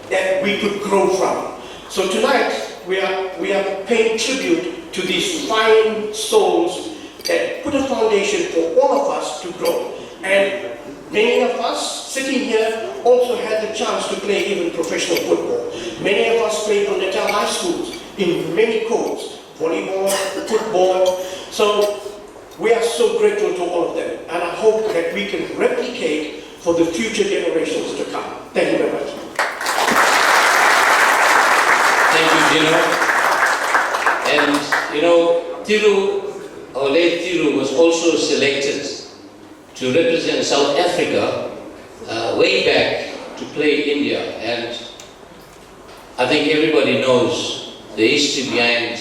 that we could grow from. So tonight we are paying tribute to these fine souls that put a foundation for all of us to grow. And many of us sitting here also had the chance to play even professional football. Many of us played on Natal high schools in many codes, volleyball, football. So we are so grateful to all of them, and I hope that we can replicate for the future generations to come. Thank you very much. Thank you, Dino. And you know, Thiru, our late Thiru, was also selected to represent South Africa way back to play India. And I think everybody knows the history behind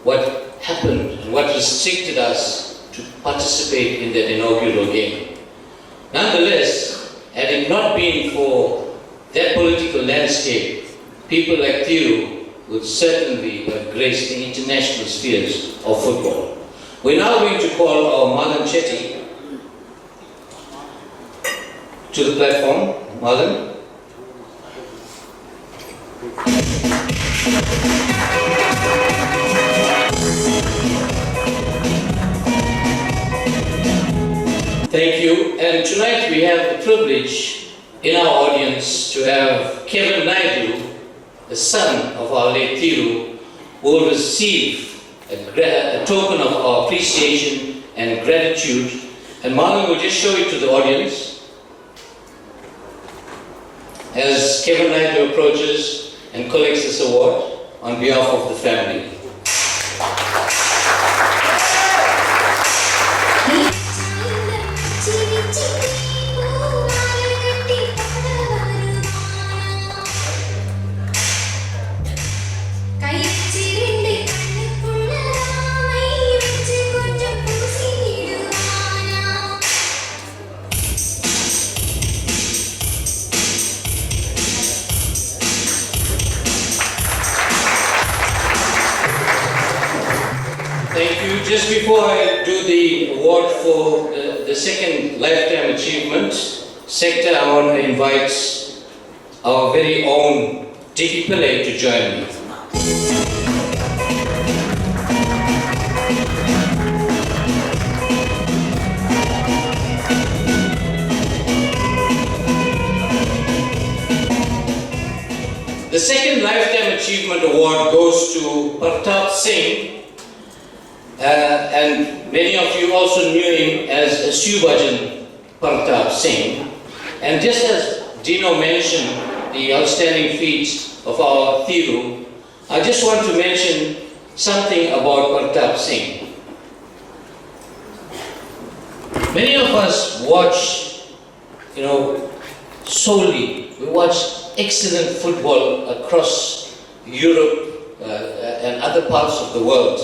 what happened and what restricted us to participate in that inaugural game. Nonetheless, had it not been for that political landscape, people like Thiru would certainly have graced the international spheres of football. We're now going to call our Malan Chetty to the platform. Malan. Thank you. And tonight we have the privilege in our audience to have Kevin Naidu, the son of our late Thiru, who will receive a token of our appreciation and gratitude. And Marlon will just show it to the audience as Kevin Naidu approaches and collects this award on behalf of the family. Just before I do the award for the second Lifetime Achievement sector, I want to invite our very own Dickie Pillay to join me. The second Lifetime Achievement Award goes to Pratap Singh, and many of you also knew him as Subhajan Pratap Singh. And just as Dino mentioned the outstanding feats of our Thiru, I just want to mention something about Pratap Singh. Many of us watch, solely, we watch excellent football across Europe and other parts of the world.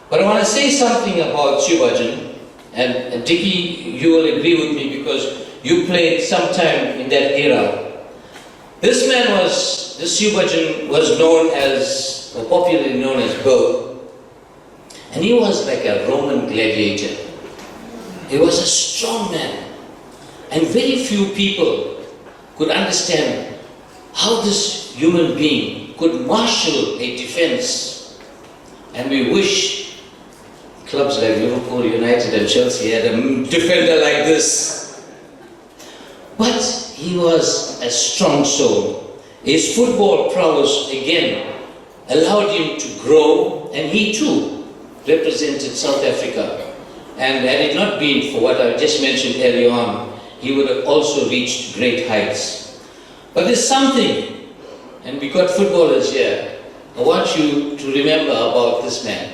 But I want to say something about Subhajan, and Dickie, you will agree with me because you played sometime in that era. This Subhajan was known as, or popularly known as Bill, and he was like a Roman gladiator. He was a strong man, and very few people could understand how this human being could marshal a defense. And we wish clubs like Liverpool, United and Chelsea had a defender like this. But he was a strong soul. His football prowess again allowed him to grow, and he too represented South Africa. And had it not been for what I just mentioned earlier on, he would have also reached great heights. But there's something, and we got footballers here, I want you to remember about this man.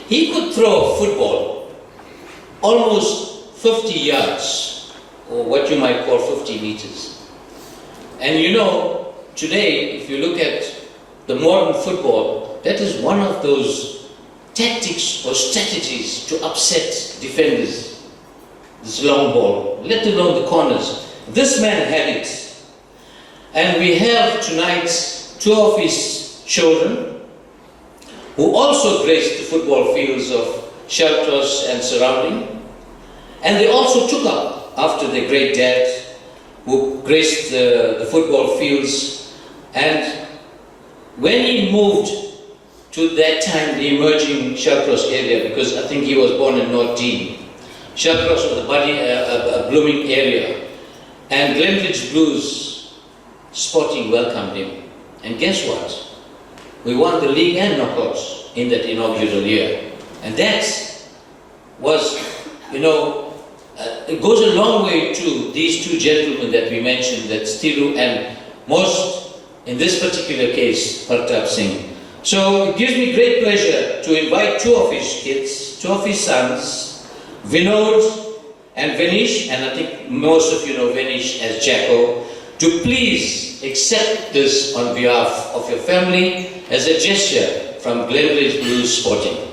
He could throw a football almost 50 yards, or what you might call 50 meters. And today, if you look at the modern football, that is one of those tactics or strategies to upset defenders. This long ball, let alone the corners. This man had it. And we have tonight two of his children who also graced the football fields of Shelters and surrounding. And they also took up after their great dad who graced the football fields. And when he moved to that time, the emerging Shelters area, because I think he was born in North Dean. Shelters was a blooming area. And Glenridge Blues Sporting welcomed him. And guess what? We won the league and knockouts in that inaugural year. And that was, it goes a long way to these two gentlemen that we mentioned, that's Thiru and most, in this particular case, Pratap Singh. So it gives me great pleasure to invite two of his kids, two of his sons, Vinod and Venish, and I think most of you know Venish as Jacko, to please accept this on behalf of your family as a gesture from Glenridge Blues Sporting.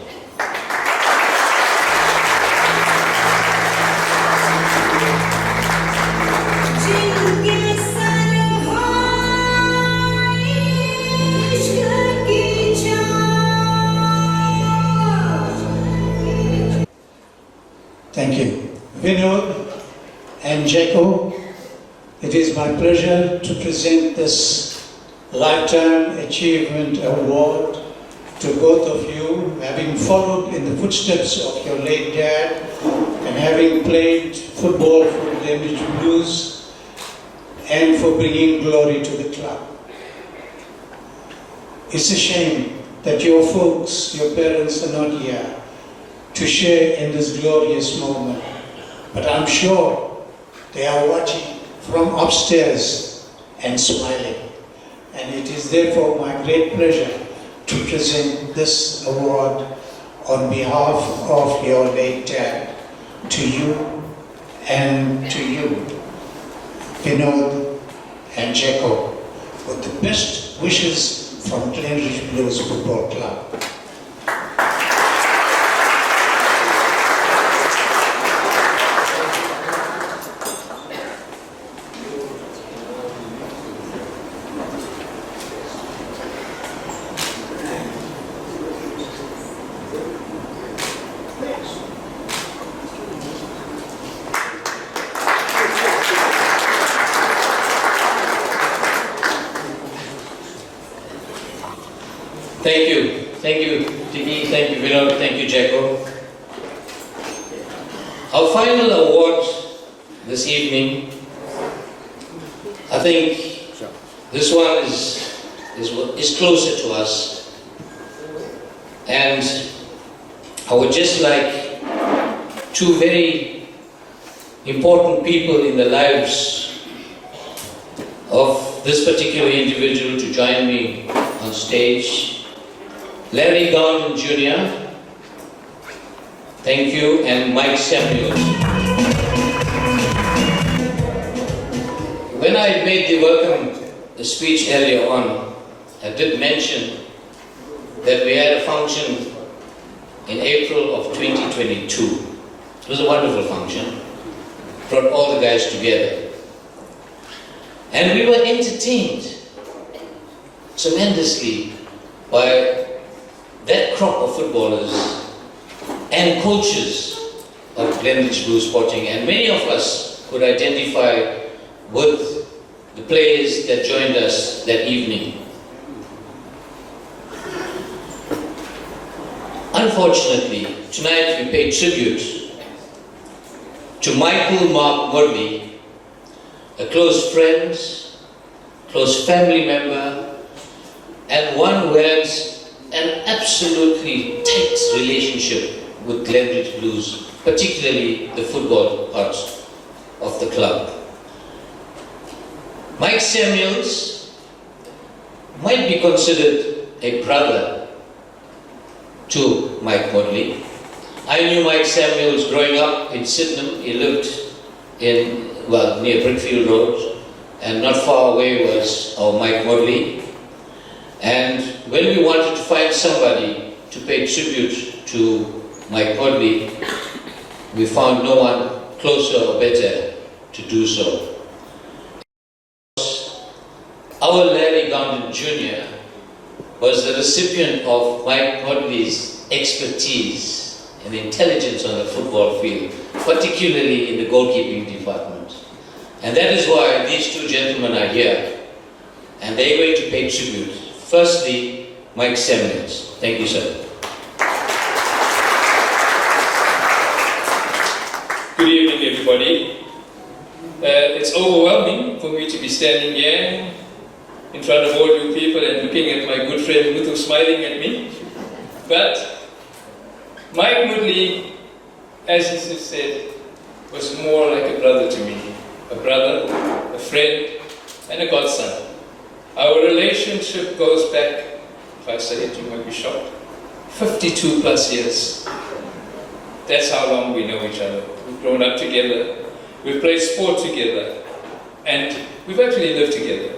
Thank you. Vinod and Jacko, it is my pleasure to present this Lifetime Achievement Award to both of you, having followed in the footsteps of your late dad and having played football for the Glenridge Blues and for bringing glory to the club. It's a shame that your folks, your parents are not here to share in this glorious moment. But I'm sure they are watching from upstairs and smiling. And it is therefore my great pleasure to present this award on behalf of your late dad to you and to you, Vinod and Jacko, with the best wishes from Glenridge Blues Football Club. Thank you, Tiki. Thank you, Vinod. Thank you, Jacko. Our final award this evening, I think this one is closer to us. And I would just like two very important people in the lives of this particular individual to join me on stage. Larry Gowden Jr., thank you, and Mike Samuels. When I made the welcome speech earlier on, I did mention that we had a function in April of 2022. It was a wonderful function, brought all the guys together. And we were entertained tremendously by that crop of footballers and coaches of Glenridge Blues Sporting, and many of us could identify with the players that joined us that evening. Unfortunately, tonight we pay tribute to Michael Mark Murley, a close friend, close family member, and one who has an absolutely tight relationship with Glenridge Blues, particularly the football part of the club. Mike Samuels might be considered a brother to Mike Murley. I knew Mike Samuels growing up in Sydenham. He lived near Brickfield Road, and not far away was our Mike Murley. And when we wanted to find somebody to pay tribute to Mike Murley, we found no one closer or better to do so. Our Larry Gowden Jr. was the recipient of Mike Murley's expertise and intelligence on the football field, particularly in the goalkeeping department. And that is why these two gentlemen are here, and they're going to pay tribute. Firstly, Mike Samuels. Thank you, sir. Good evening, everybody. It's overwhelming for me to be standing here in front of all you people and looking at my good friend Muthu smiling at me. But Mike Murley, as he said, was more like a brother to me. A brother, a friend, and a godson. Our relationship goes back, if I say it, you might be shocked, 52 plus years. That's how long we know each other. We've grown up together, we've played sport together, and we've actually lived together.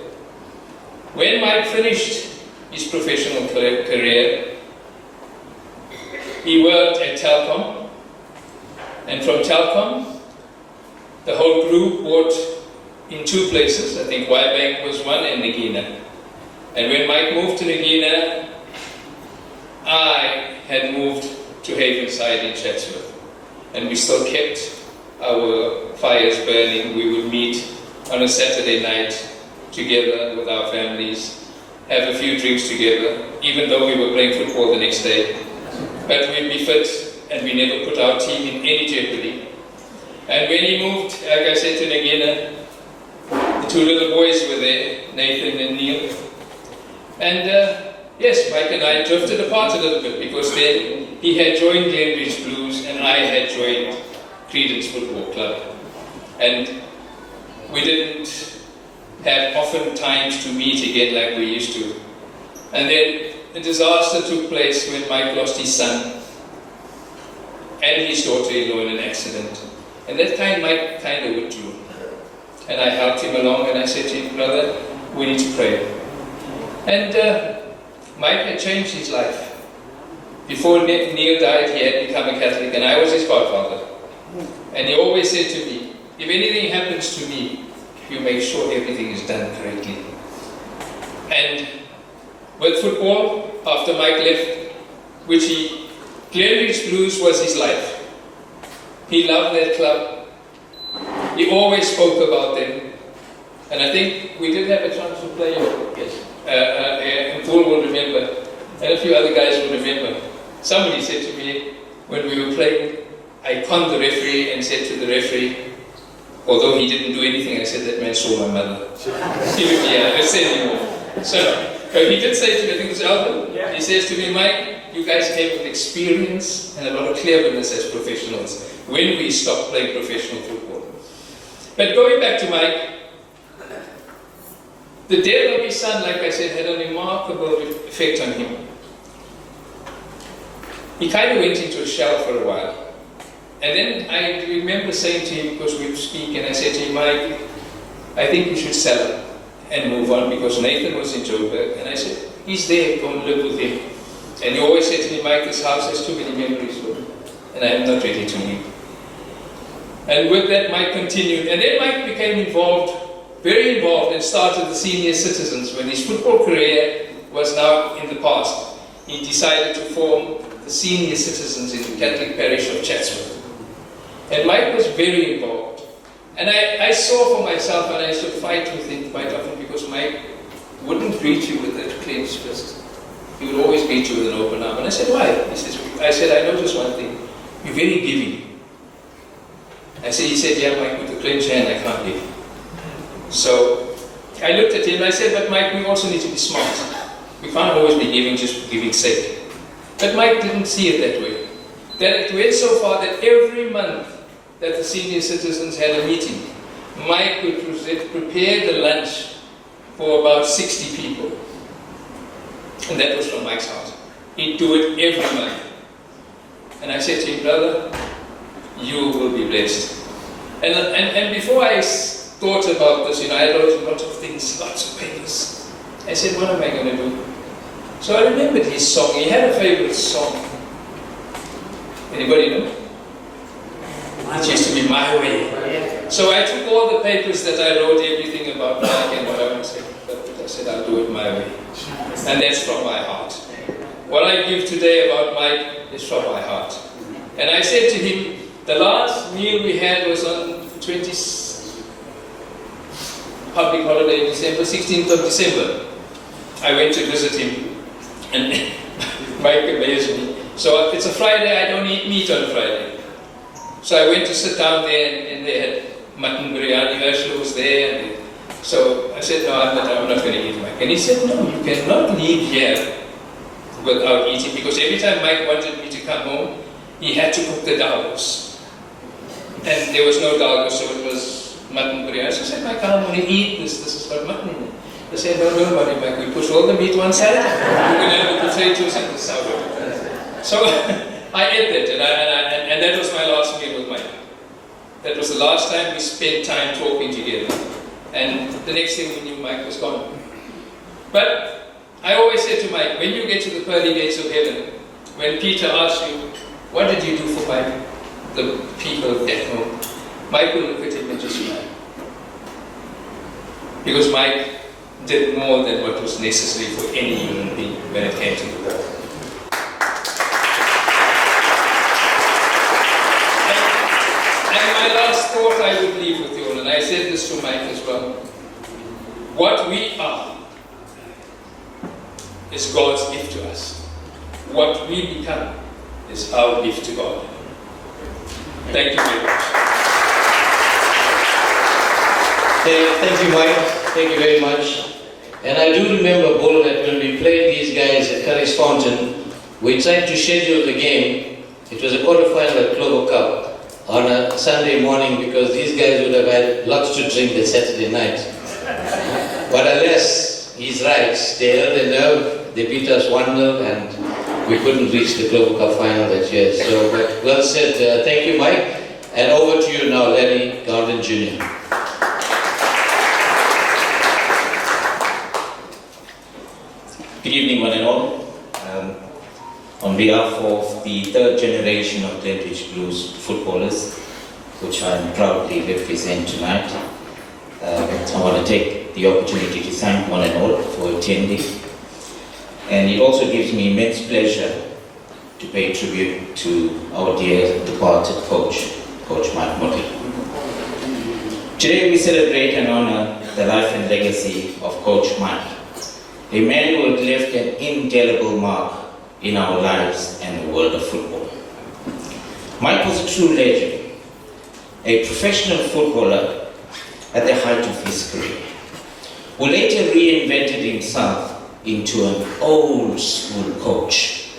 When Mike finished his professional career, he worked at Telkom, and from Telkom, the whole group worked in two places. I think Bank was one, and Nagina. And when Mike moved to Nagina, I had moved to Havenside in Chatsworth, and we still kept our fires burning. We would meet on a Saturday night together with our families, have a few drinks together, even though we were playing football the next day. But we'd be fit, and we never put our team in any jeopardy. And when he moved, like I said, to Nagina, the two little boys were there, Nathan and Neil. And yes, Mike and I drifted apart a little bit, because then he had joined Glenridge Blues and I had joined Credence Football Club. And we didn't have often times to meet again like we used to. And then a disaster took place when Mike lost his son and his daughter-in-law in an accident. And that Mike kind of withdrew. And I helped him along, and I said to him, brother, we need to pray. And Mike had changed his life. Before Neil died, he had become a Catholic, and I was his godfather. And he always said to me, if anything happens to me, you make sure everything is done correctly. And with football, after Mike left, Glenridge Blues was his life. He loved that club. He always spoke about them. And I think we did have a chance to play, yes. And Paul will remember, And a few other guys will remember. Somebody said to me, when we were playing, I conned the referee and said to the referee, although he didn't do anything, I said, that man saw my mother. He would be let's say anymore. So he did say to me, I think it was Alvin, he says to me, Mike, you guys came with experience and a lot of cleverness as professionals when we stopped playing professional football. But going back to Mike, the death of his son, like I said, had a remarkable effect on him. He kind of went into a shell for a while. And then I remember saying to him, because we would speak, and I said to him, Mike, I think you should sell it and move on, because Nathan was in Joburg. And I said, he's there, go and live with him. And he always said to me, Mike, this house has too many memories for me, and I am not ready to leave. And with that, Mike continued. And then Mike became involved, very involved, and started the senior citizens. When his football career was now in the past, he decided to form the senior citizens in the Catholic parish of Chatsworth. And Mike was very involved. And I saw for myself, and I used to fight with him quite often, because Mike wouldn't greet you with that clenched fist. He would always greet you with an open arm. And I said, why? I said, I noticed one thing. You're very giving. He said, yeah, Mike, with the clenched hand, I can't give. So I looked at him and I said, but Mike, we also need to be smart. We can't always be giving just for giving's sake. But Mike didn't see it that way. That it went so far that every month that the senior citizens had a meeting, Mike would prepare the lunch for about 60 people. And that was from Mike's house. He'd do it every month. And I said to him, brother, you will be blessed. And before I thought about this, I wrote a lot of things, lots of papers. I said, what am I going to do? So I remembered his song. He had a favorite song. Anybody know? It used to be My Way. So I took all the papers that I wrote, everything about Mike and what I want to say, but I said, I'll do it my way. And that's from my heart. What I give today about Mike is from my heart. And I said to him, the last meal we had was on 20th public holiday in December, 16th of December. I went to visit him. And Mike amazed me. So it's a Friday, I don't eat meat on a Friday. So I went to sit down there and they had mutton biryani, Ursula was there. And so I said, no, I'm not going to eat, Mike. And he said, no, you cannot leave here without eating, because every time Mike wanted me to come home, he had to cook the dalgos. And there was no dalgos, so it was mutton biryani. So I said, Mike, I don't want to eat this has got mutton in it. They said, don't worry about it, Mike, we push all the meat one side, we're going to have the potatoes and the sourdough. So I ate that, and that was my last meal with Mike. That was the last time we spent time talking together. And the next thing we knew, Mike was gone. But I always said to Mike, when you get to the pearly gates of heaven, when Peter asks you, what did you do for the people of that home? Mike will look at him and just smile. Because Mike did more than what was necessary for any human being when it came to the world. And my last thought I would leave with you all, and I said this to Mike as well. What we are is God's gift to us. What we become is our gift to God. Thank you very much. Thank you, Mike. Thank you very much. And I do remember, Bolo, that when we played these guys at Curry's Fountain, we tried to schedule the game. It was a quarter-final at Clover Cup on a Sunday morning, because these guys would have had lots to drink that Saturday night. But alas, he's right. They held their nerve, they beat us 1-0, and we couldn't reach the Clover Cup final that year. So, but well said. Thank you, Mike. And over to you now, Larry Garden Jr. Good evening, one and all. On behalf of the third generation of Glenridge Blues footballers, which I proudly represent tonight, I want to take the opportunity to thank one and all for attending. And it also gives me immense pleasure to pay tribute to our dear departed coach, Coach Mike Motley. Today we celebrate and honor the life and legacy of Coach Mike. a man who had left an indelible mark in our lives and the world of football. Mike was a true legend, a professional footballer at the height of his career, who later reinvented himself into an old school coach,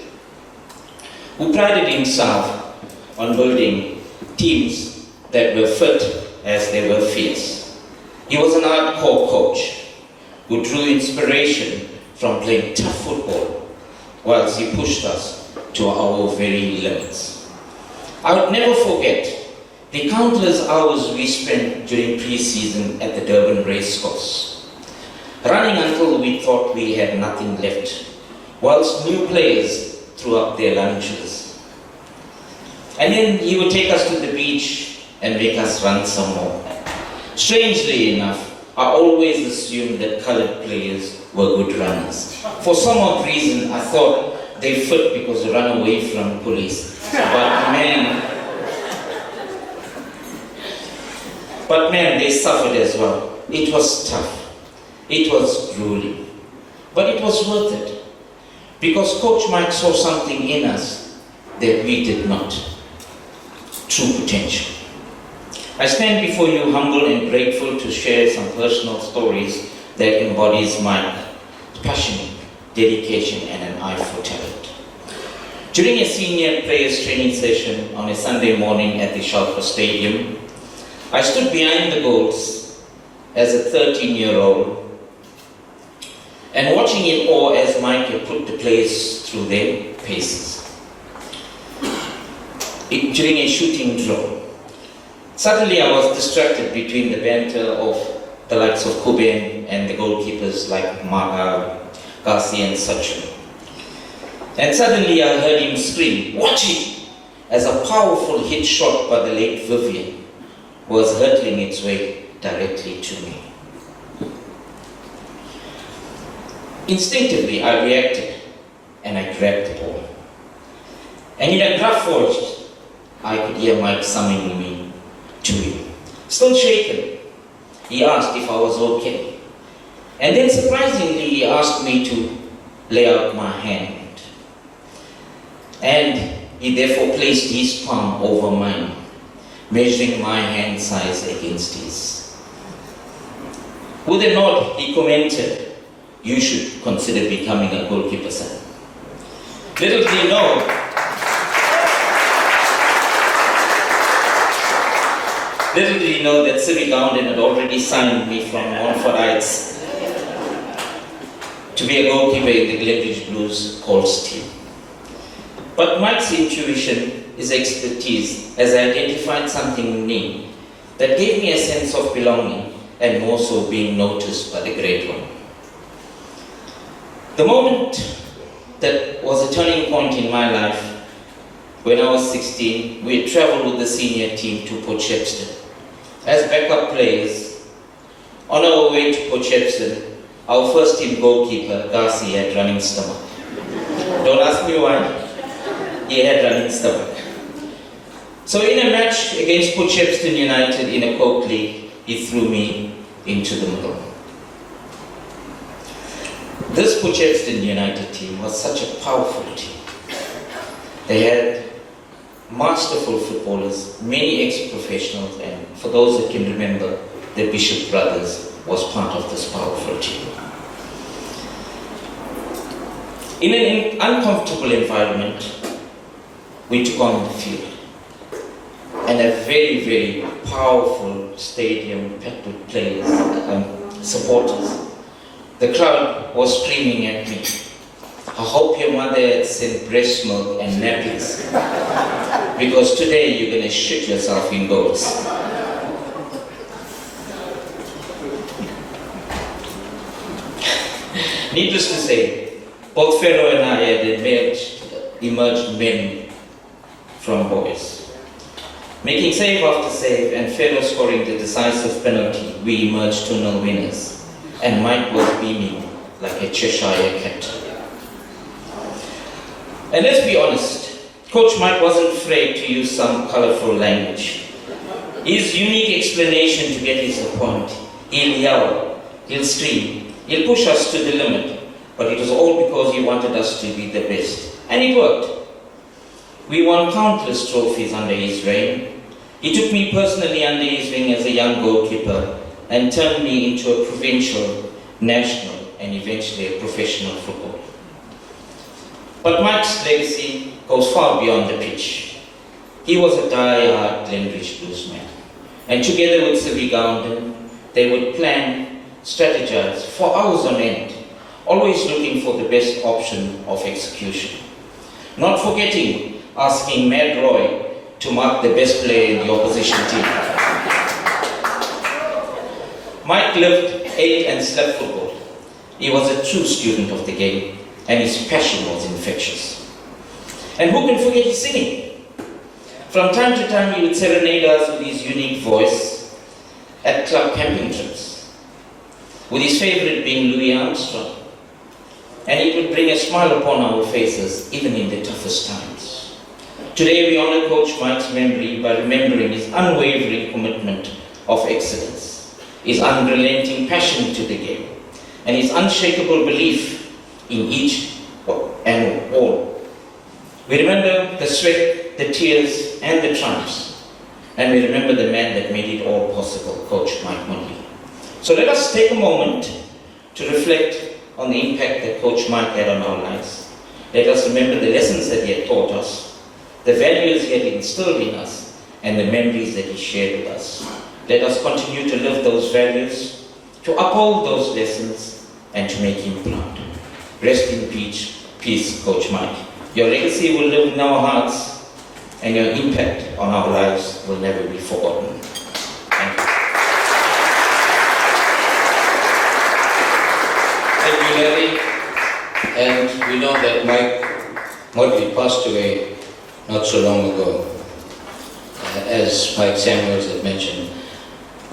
who prided himself on building teams that were fit as they were fierce. He was an hardcore coach who drew inspiration from playing tough football whilst he pushed us to our very limits. I would never forget the countless hours we spent during pre-season at the Durban racecourse, running until we thought we had nothing left, whilst new players threw up their lunches. And then he would take us to the beach and make us run some more. Strangely enough, I always assumed that colored players were good runners. For some odd reason, I thought they fit because they ran away from police. But man, they suffered as well. It was tough. It was grueling. But it was worth it. Because Coach Mike saw something in us that we did not. True potential. I stand before you humble and grateful to share some personal stories that embodies Mike's passion, dedication, and an eye for talent. During a senior players training session on a Sunday morning at the Schalke Stadium, I stood behind the goals as a 13-year-old and watching in awe as Mike had put the players through their paces. During a shooting drill, suddenly I was distracted between the banter of the likes of Kuben and the goalkeepers like Garcia and Sachin. And suddenly I heard him scream, "Watch it!" as a powerful hit shot by the late Vivian was hurtling its way directly to me. Instinctively, I reacted and I grabbed the ball. And in a gruff voice, I could hear Mike summoning me to him. Still shaken, he asked if I was okay. And then surprisingly, he asked me to lay out my hand. And he therefore placed his palm over mine, measuring my hand size against his. With a nod, he commented, "You should consider becoming a goalkeeper, son." Little did he know, that Siri Gowden had already signed me from Montfortites to be a goalkeeper in the Glenridge Blues calls team. But Mike's intuition, his expertise, has identified something in me that gave me a sense of belonging and more so being noticed by the Great One. The moment that was a turning point in my life, when I was 16, we had traveled with the senior team to Port Shepstone. As backup players, on our way to Port Shepstone, our first team goalkeeper, Garcia, had running stomach. Don't ask me why. He had running stomach. So in a match against Port Shepstone United in a Coke League, he threw me into the middle. This Port Shepstone United team was such a powerful team. They had masterful footballers, many ex-professionals, and for those that can remember, the Bishop brothers was part of this powerful team. In an uncomfortable environment, we took on the field. And a very, very powerful stadium packed with players and supporters. The crowd was screaming at me, "I hope your mother had sent breast milk and nappies, because today you're going to shit yourself in goals." Needless to say, both Pharaoh and I had emerged men from boys. Making save after save and Pharaoh scoring the decisive penalty, we emerged 2-0 winners. And Mike was beaming like a Cheshire cat. And let's be honest, Coach Mike wasn't afraid to use some colorful language. His unique explanation to get his point, he'll yell, he'll scream, he'll push us to the limit, but it was all because he wanted us to be the best. And it worked. We won countless trophies under his reign. He took me personally under his wing as a young goalkeeper and turned me into a provincial, national, and eventually a professional footballer. But Mike's legacy goes far beyond the pitch. He was a die-hard Glenridge bluesman. And together with Sylvie Gounden, they would plan, strategize for hours on end, always looking for the best option of execution. Not forgetting asking Mad Roy to mark the best player in the opposition team. Mike lived, ate and slept football. He was a true student of the game, and his passion was infectious. And who can forget his singing? From time to time he would serenade us with his unique voice at club camping trips, with his favorite being Louis Armstrong. And it would bring a smile upon our faces, even in the toughest times. Today we honor Coach Mike's memory by remembering his unwavering commitment of excellence, his unrelenting passion to the game, and his unshakable belief in each and all. We remember the sweat, the tears, and the triumphs, and we remember the man that made it all possible, Coach Mike Mundley. So let us take a moment to reflect on the impact that Coach Mike had on our lives. Let us remember the lessons that he had taught us, the values he had instilled in us, and the memories that he shared with us. Let us continue to live those values, to uphold those lessons, and to make him proud. Rest in peace, Coach Mike. Your legacy will live in our hearts, and your impact on our lives will never be forgotten. Thank you. Thank you, Larry. And we know that Mike Mundley passed away not so long ago, as Mike Samuels had mentioned.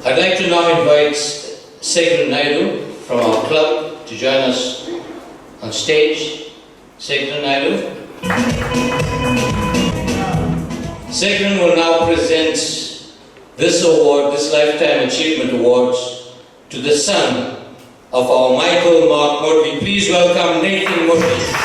I'd like to now invite Segren Naidu from our club to join us on stage. Segren Naidu. Segren will now present this award, this Lifetime Achievement Award, to the son of our Michael Mark Mundley. Please welcome Nathan Mundley.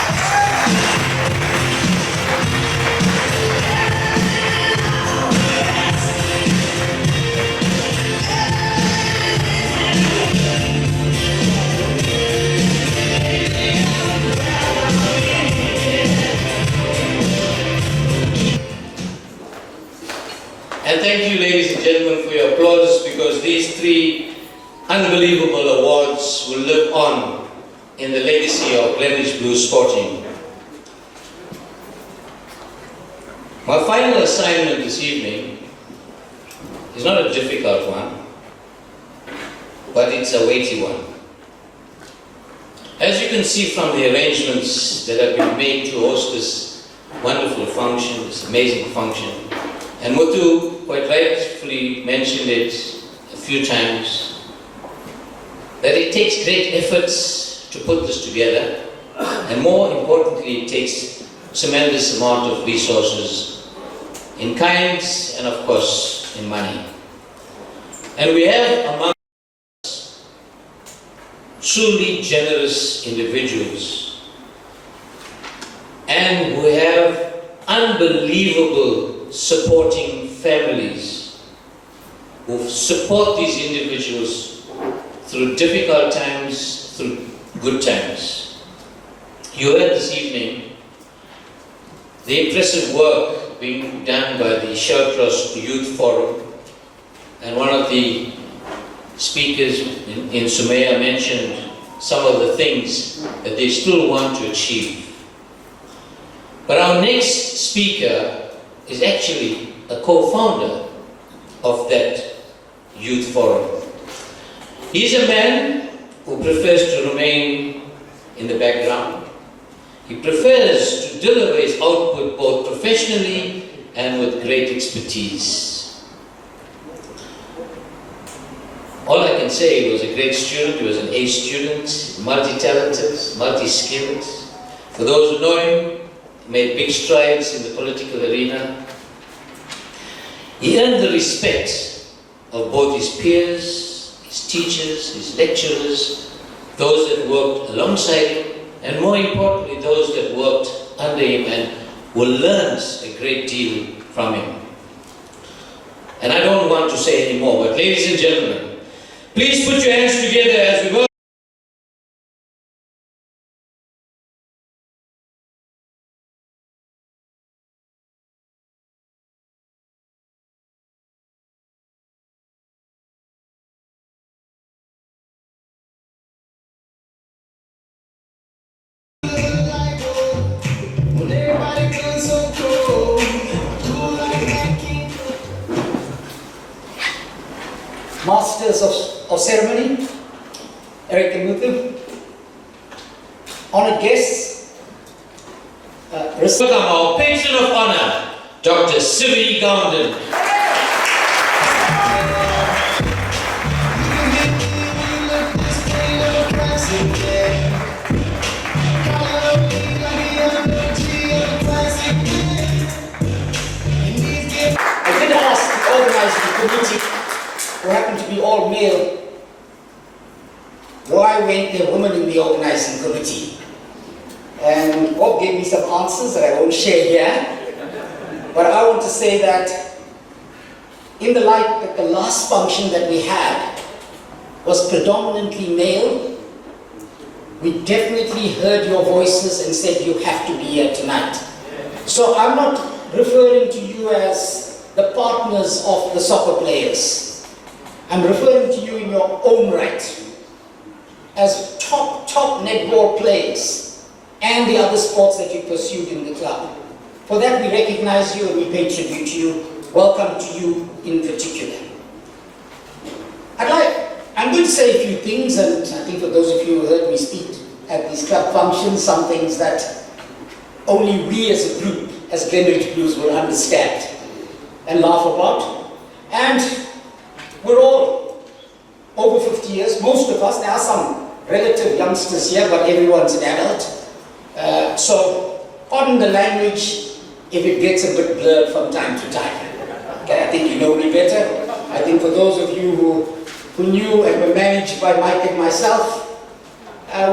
And thank you, ladies and gentlemen, for your applause, because these three unbelievable awards will live on in the legacy of Glenridge Blues Sporting. My final assignment this evening is not a difficult one, but it's a weighty one. As you can see from the arrangements that have been made to host this wonderful function, this amazing function, and Muthu quite rightfully mentioned it a few times, that it takes great efforts to put this together, and more importantly, it takes tremendous amount of resources in kind and of course in money. And we have among us truly generous individuals, and we have unbelievable supporting families who support these individuals through difficult times, through good times. You heard this evening the impressive work being done by the Shellcross Youth Forum, and one of the speakers in Sumaya mentioned some of the things that they still want to achieve. But our next speaker is actually a co-founder of that youth forum. He's a man who prefers to remain in the background. He prefers to deliver his output both professionally and with great expertise. All I can say, he was a great student, he was an A student, multi-talented, multi-skilled. For those who know him, he made big strides in the political arena. He earned the respect of both his peers, his teachers, his lecturers, those that worked alongside him, and more importantly, those that worked under him and who learned a great deal from him. And I don't want to say any more, but ladies and gentlemen, please put your hands together as we welcome. Masters of Ceremony, Eric and Muthu, honored guests, Welcome our patron of honor, Dr. Sivi Gandhan. I did ask the organizing committee, who happened to be all male, why weren't there women in the organizing committee? And Bob gave me some answers that I won't share here. But I want to say that in the light that the last function that we had was predominantly male, we definitely heard your voices and said you have to be here tonight. So I'm not referring to you as the partners of the soccer players. I'm referring to you in your own right as top netball players and the other sports that you pursued in the club. For that we recognize you and we pay tribute to you. Welcome to you in particular. I'm going to say a few things, and I think for those of you who heard me speak at these club functions, some things that only we as a group, as Glenridge Blues, will understand and laugh about. And we're all over 50 years, most of us. There are some relative youngsters here, but everyone's an adult. So, pardon the language if it gets a bit blurred from time to time. Okay, I think you know me better. I think for those of you who knew and were managed by Mike and myself,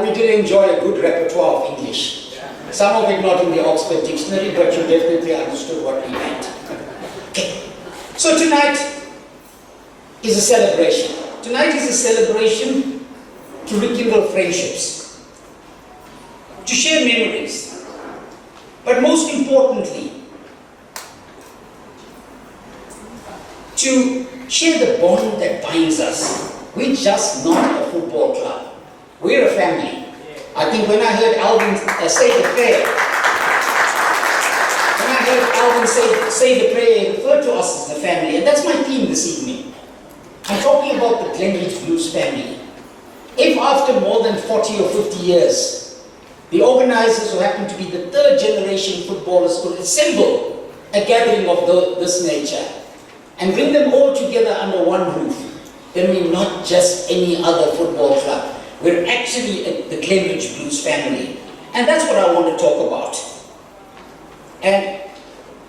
we did enjoy a good repertoire of English. Some of it not in the Oxford Dictionary, but you definitely understood what we meant. Okay, so tonight is a celebration. Tonight is a celebration to rekindle friendships, to share memories, but most importantly, to share the bond that binds us. We're just not a football club. We're a family. I think when I heard Alvin say the prayer, say the prayer, he referred to us as the family, and that's my theme this evening. I'm talking about the Glenridge Blues family. If after more than 40 or 50 years, the organizers who happen to be the third generation footballers could assemble a gathering of this nature and bring them all together under one roof, then we're not just any other football club. We're actually the Glenridge Blues family. And that's what I want to talk about. And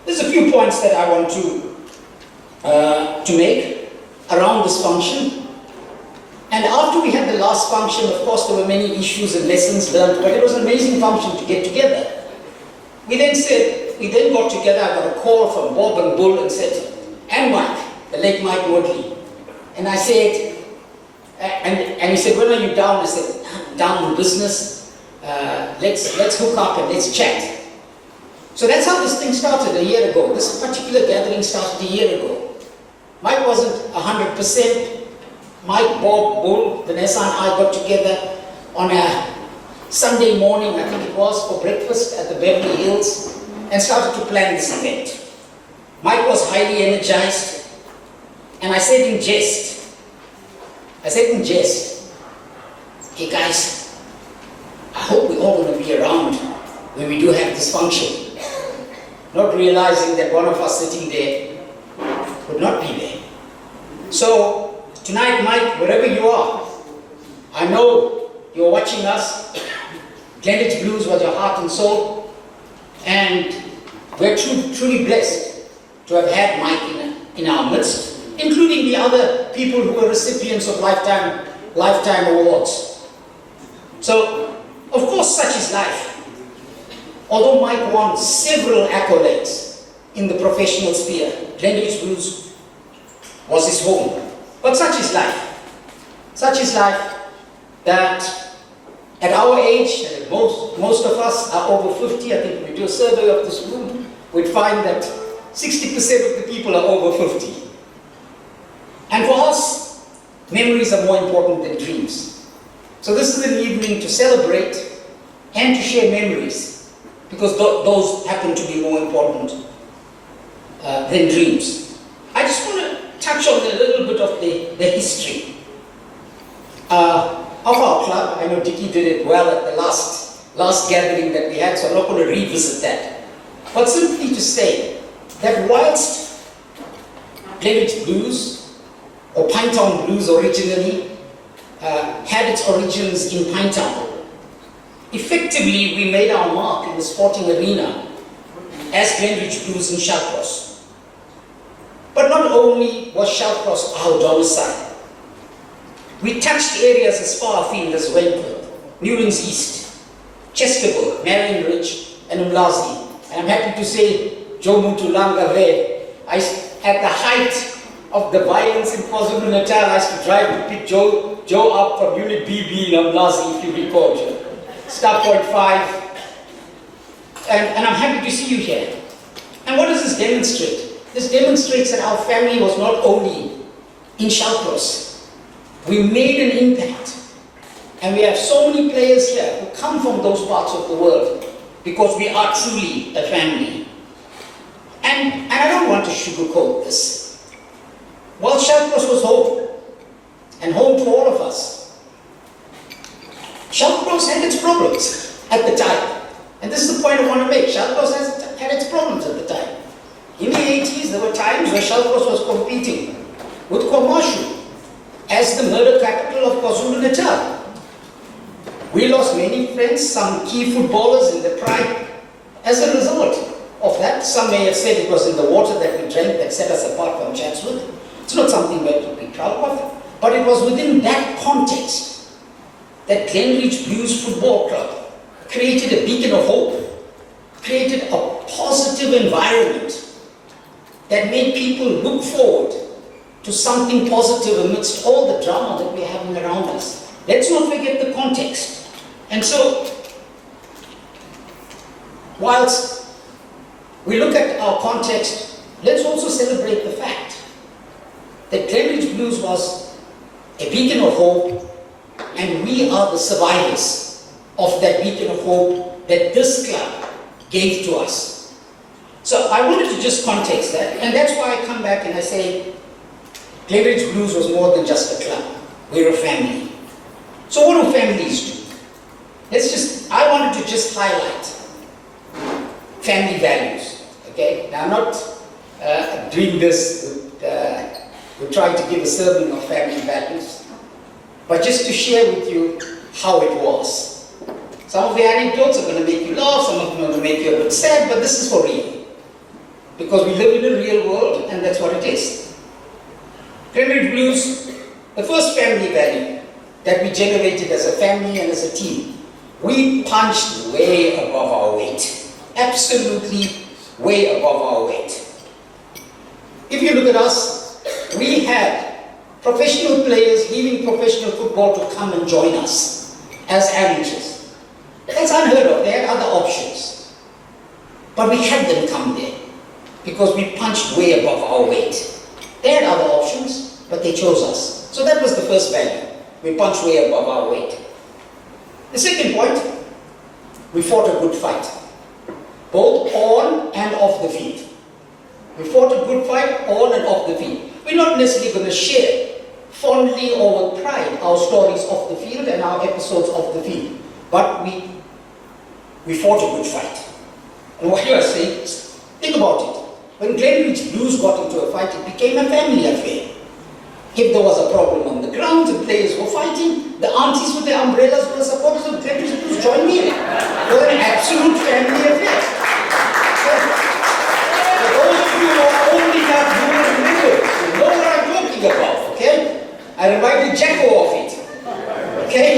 there's a few points that I want to make around this function. And after we had the last function, of course, there were many issues and lessons learned, but it was an amazing function to get together. We then got together. I got a call from Bob and Bull and said, and Mike, the late Mike Woodley. And I said, and he said, when are you down? I said, I'm down in business. Let's hook up and let's chat. So that's how this thing started a year ago. This particular gathering started a year ago. Mike wasn't 100%. Mike, Bob, Bull, Vanessa and I got together on a Sunday morning, I think it was, for breakfast at the Beverly Hills and started to plan this event. Mike was highly energized, and I said in jest, hey guys, I hope we're all going to be around when we do have this function. Not realizing that one of us sitting there would not be there. So tonight, Mike, wherever you are, I know you're watching us. Glenridge Blues was your heart and soul, and we're truly blessed to have had Mike in our midst, including the other people who were recipients of lifetime awards. So Of course, such is life. Although Mike won several accolades in the professional sphere, Glenridge Blues was his home. But such is life. Such is life that at our age, and most of us are over 50, I think if we do a survey of this room, we'd find that 60% of the people are over 50. And for us, memories are more important than dreams. So this is an evening to celebrate and to share memories, because those happen to be more important than dreams. I just want to touch on a little bit of the history of our club. I know Dickie did it well at the last gathering that we had, so I'm not going to revisit that. But simply to say that whilst Glenridge Blues, or Pinetown Blues originally, had its origins in Pinetown, effectively we made our mark in the sporting arena as Glenridge Blues in Shallcross. But not only was Shallcross our domicile, we touched areas as far afield as Wentworth, Newlands East, Chesterville, Marion Ridge, and Umlazi. And I'm happy to say, Joe Mutulanga there, at the height of the violence in KwaZulu-Natal, I used to drive to pick Joe up from Unit BB in Umlazi, if you recall, Joe. Star point 5. And I'm happy to see you here. And what does this demonstrate? This demonstrates that our family was not only in Shallcross. We made an impact. And we have so many players here who come from those parts of the world because we are truly a family. And I don't want to sugarcoat this. While Shallcross was home, and home to all of us, Shallcross had its problems at the time. And this is the point I want to make. Shallcross had its problems at the time. In the 80s, there were times where Shallcross was competing with KwaMashu as the murder capital of KwaZulu-Natal. We lost many friends, some key footballers in the prime. As a result of that, some may have said it was in the water that we drank that set us apart from Chatsworth. It's not something we're to be proud of, but it was within that context that Glenridge Blues Football Club created a beacon of hope, created a positive environment that made people look forward to something positive amidst all the drama that we're having around us. Let's not forget the context. And so, whilst we look at our context, let's also celebrate the fact that Glenridge Blues was a beacon of hope, and we are the survivors of that beacon of hope that this club gave to us. So I wanted to just context that, and that's why I come back and I say, Glenridge Blues was more than just a club. We're a family. So what do families do? I wanted to just highlight family values, okay? Now I'm not doing this with trying to give a sermon of family values, but just to share with you how it was. Some of the anecdotes are going to make you laugh, some of them are going to make you a bit sad, but this is for real. Because we live in a real world, and that's what it is. Glenridge Blues, the first family value that we generated as a family and as a team, we punched way above our weight. Absolutely way above our weight. If you look at us, we had professional players leaving professional football to come and join us as amateurs. That's unheard of. They had other options. But we had them come there because we punched way above our weight. They had other options, but they chose us. So that was the first value. We punched way above our weight. The second point, we fought a good fight, both on and off the field. We fought a good fight on and off the field. We're not necessarily going to share fondly or with pride our stories off the field and our episodes off the field, but we fought a good fight. And what you are saying is, think about it. When Glenridge Blues got into a fight, it became a family affair. If there was a problem on the ground and players were fighting, the aunties with their umbrellas were supporters of Glenridge Blues joined me in it. It was an absolute family affair. So, for those of you who are old enough, you will remember, you know what I'm talking about, okay? I reminded Jacko of it, okay?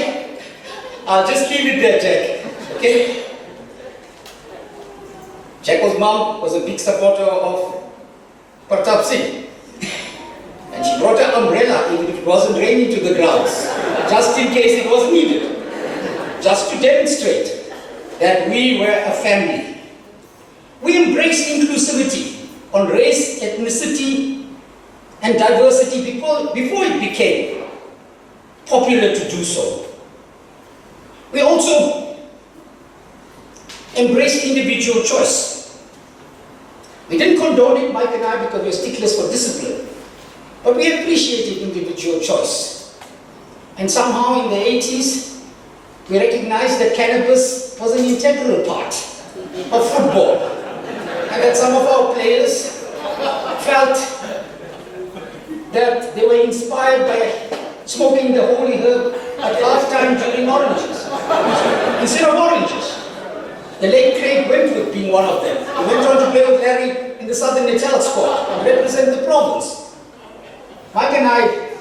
I'll just leave it there, Jack. Okay? Jacko's mom was a big supporter of Pratap Singh. And she brought her umbrella even if it wasn't raining to the grounds, just in case it was needed. Just to demonstrate that we were a family. We embraced inclusivity on race, ethnicity, and diversity before it became popular to do so. We also embraced individual choice. We didn't condone it, Mike and I, because we're sticklers for discipline, but we appreciated individual choice. And somehow in the 80s, we recognized that cannabis was an integral part of football, and that some of our players felt that they were inspired by smoking the holy herb at halftime during oranges, instead of oranges. The late Craig Wentworth being one of them. He went on to play with Larry in the Southern Natal squad and represent the province. Mike and I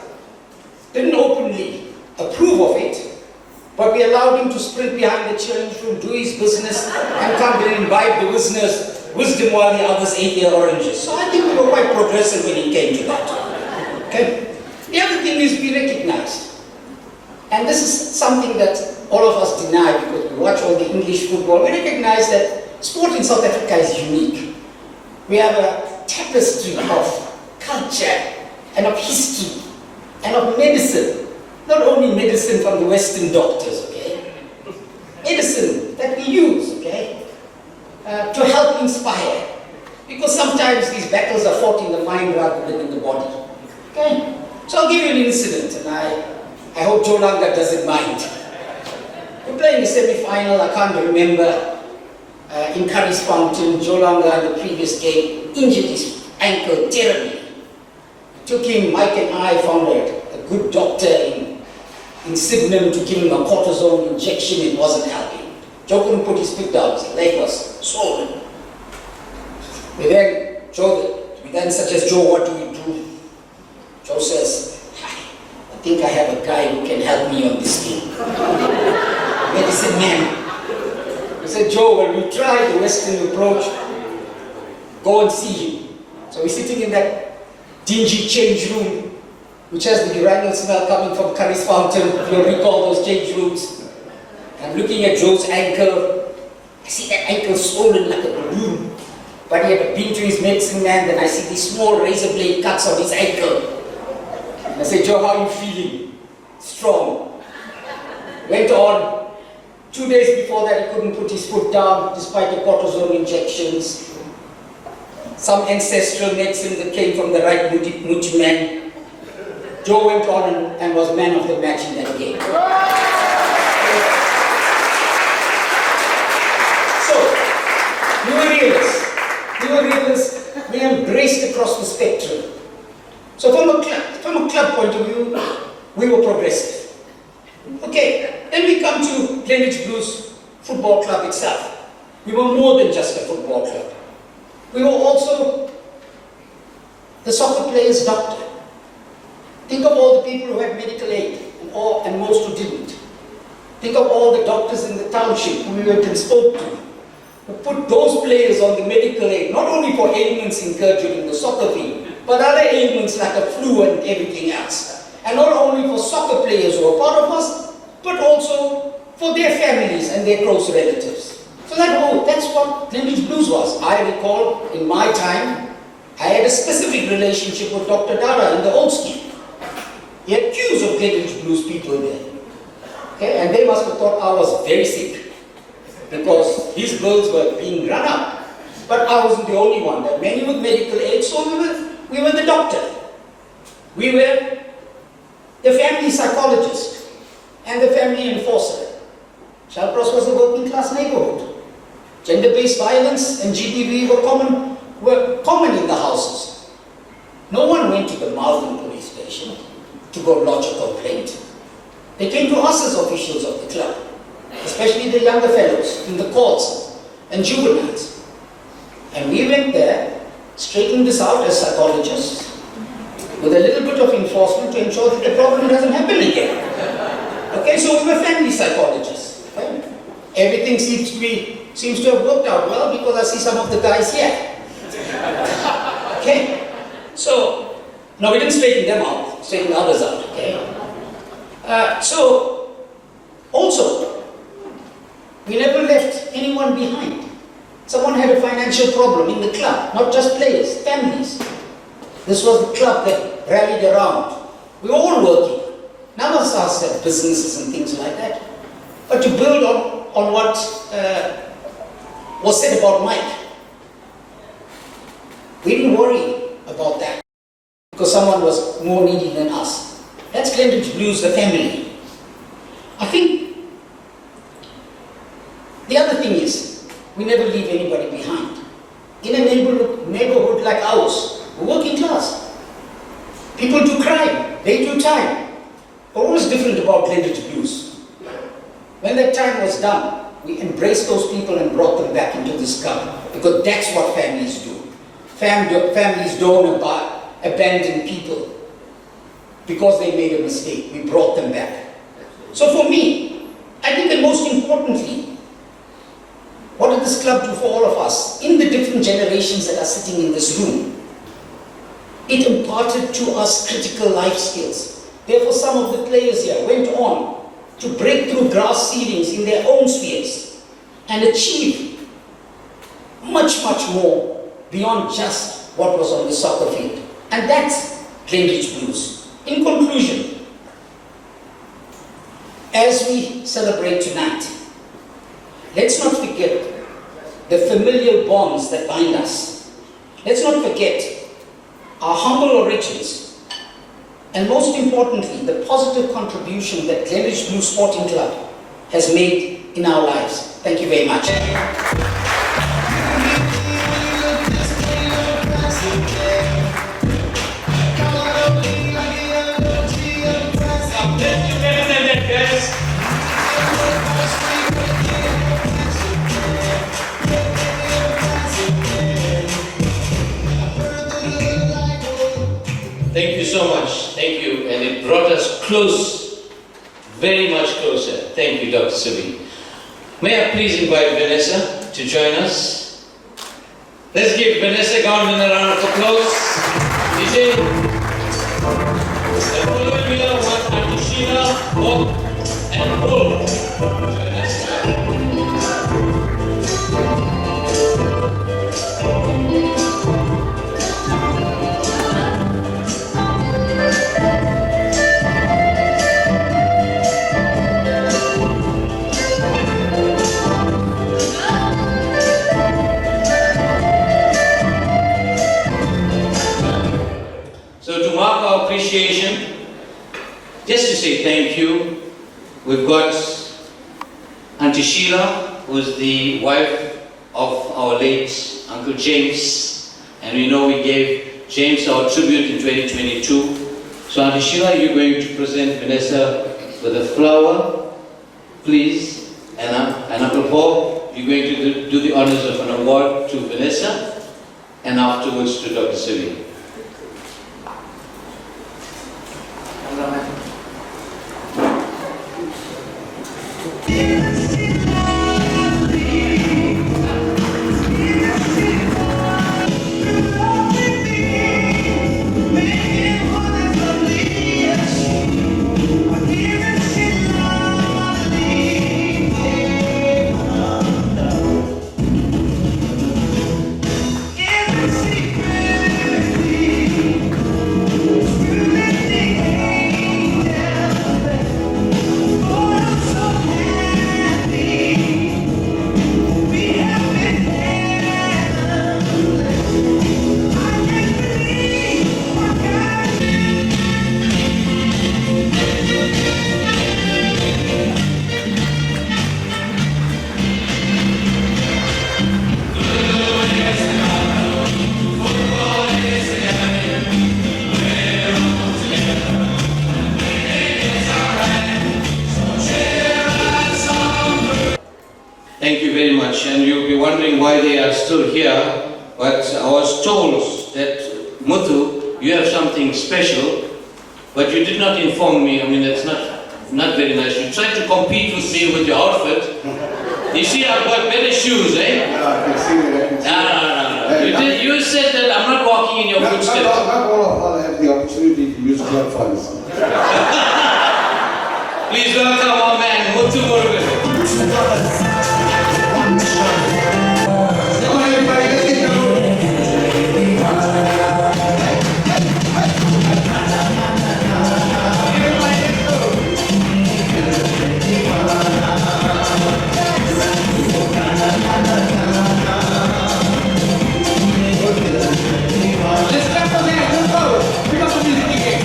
didn't openly approve of it, but we allowed him to sprint behind the change room, do his business, and come and imbibe the wisdom while the others ate their oranges. So I think we were quite progressive when it came to that. Okay? The other thing is we recognized, and this is something that all of us deny because we watch all the English football, we recognize that sport in South Africa is unique. We have a tapestry of culture and of history and of medicine. Not only medicine from the Western doctors, okay? Medicine that we use, okay? To help inspire. Because sometimes these battles are fought in the mind rather than in the body. Okay? So I'll give you an incident, and I hope Joe Langa doesn't mind. We're playing the semi-final, I can't remember, in Curry's Fountain. Joe Langa in the previous game injured his ankle terribly. Took him, Mike and I found a good doctor in Sydenham to give him a cortisone injection. It wasn't helping. Joe couldn't put his foot down, his leg was swollen. We then suggest, Joe, what do we do? Joe says, I think I have a guy who can help me on this thing. Medicine man. We said, Joe, well, we tried the Western approach. Go and see him. So we're sitting in that dingy change room, which has the urinal smell coming from Curry's Fountain. If you'll recall those change rooms. I'm looking at Joe's ankle. I see that ankle swollen like a balloon. But he had been to his medicine man, then I see these small razor blade cuts on his ankle. And I said, Joe, how are you feeling? Strong. Went on. 2 days before that, he couldn't put his foot down despite the cortisone injections. Some ancestral medicine that came from the right Muti man. Joe went on and was man of the match in that game. So, we were realists. We embraced across the spectrum. So from a club point of view, we were progressive. Okay, then we come to Glenridge Blues Football Club itself. We were more than just a football club. We were also the soccer player's doctor. Think of all the people who had medical aid and most who didn't. Think of all the doctors in the township who we went and spoke to, who put those players on the medical aid, not only for ailments incurred during the soccer thing, but other ailments like a flu and everything else. And not only for soccer players who are part of us, but also for their families and their close relatives. So that's what Glenridge Blues was. I recall in my time, I had a specific relationship with Dr. Dara in the old scheme. He had queues of Glenridge Blues people there. Okay? And they must have thought I was very sick because his bills were being run up. But I wasn't the only one. There were many with medical aid, so we were the doctor. We were the family psychologist and the family enforcer. Chalpros was a working class neighborhood. Gender-based violence and GBV were common in the houses. No one went to the Malvern police station to go lodge a complaint. They came to us as officials of the club, especially the younger fellows in the courts and juveniles. And we went there, straightened this out as psychologists, with a little bit of enforcement to ensure that the problem doesn't happen again. Okay, so we were family psychologists. Right? Everything seems to have worked out well because I see some of the guys here. Okay, so now we didn't straighten them out, straighten others out. Okay, so also we never left anyone behind. Someone had a financial problem in the club, not just players, families. This was the club that rallied around. We were all working. None of us had businesses and things like that. But to build on what was said about Mike, we didn't worry about that because someone was more needy than us. That's Glenridge Blues, the family. I think the other thing is, we never leave anybody behind. In a neighborhood like ours, we're working class. People do crime, they do time. But what was different about Glenridge Blues? When that time was done, we embraced those people and brought them back into this club. Because that's what families do. Families don't abandon people because they made a mistake. We brought them back. So for me, I think that most importantly, what did this club do for all of us? In the different generations that are sitting in this room, it imparted to us critical life skills. Therefore, some of the players here went on to break through glass ceilings in their own spheres and achieve much, much more beyond just what was on the soccer field. And that's Glenridge Blues. In conclusion, as we celebrate tonight, let's not forget the familial bonds that bind us. Let's not forget our humble origins, and most importantly, the positive contribution that Glenridge Blues Sporting Club has made in our lives. Thank you very much. Thank you so much. Thank you. And it brought us close, very much closer. Thank you, Dr. Sibi. May I please invite Vanessa to join us? Let's give Vanessa Gordon a round of applause. DJ. The following winner was Anishina, Bob, and Bull. Join us. Appreciation, just to say thank you, we've got Auntie Sheila, who's the wife of our late Uncle James, and we know we gave James our tribute in 2022. So Auntie Sheila, you're going to present Vanessa with a flower, please, and Uncle Bob, you're going to do the honors of an award to Vanessa, and afterwards to Dr. Sibi. Thank you very much, and you'll be wondering why they are still here, but I was told that, Muthu, you have something special, but you did not inform me. I mean, it's not Not very nice. You tried to compete with me with your outfit. You see, I've got better shoes, eh? No, I can see that. No. You said that I'm not walking in your footsteps. Not all of us have the opportunity to use club funds. Please welcome our man, Muthu Murugan. Come on, everybody, let's get going. Let's clap those hands, let's go. Pick up the music again.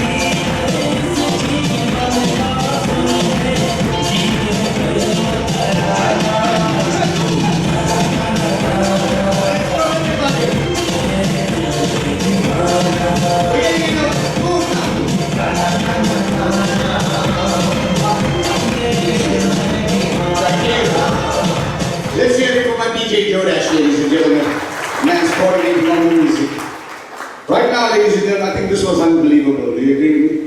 Let's hear it for my DJ Jodash, ladies and gentlemen. Man's coordinating on the music. Right now, ladies and gentlemen, I think this was unbelievable. Do you agree with me?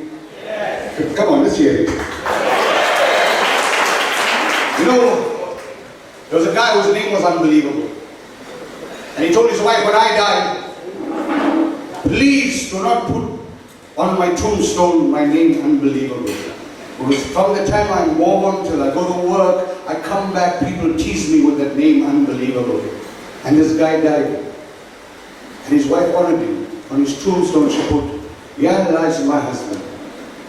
Yeah. Come on, let's hear it. You know, there was a guy whose name was Unbelievable. And he told his wife, when I die, please do not put on my tombstone my name Unbelievable. Because from the time I'm born till I go to work, I come back, people tease me with that name Unbelievable. And this guy died. And his wife honored him. On his tombstone she put, here lies my husband,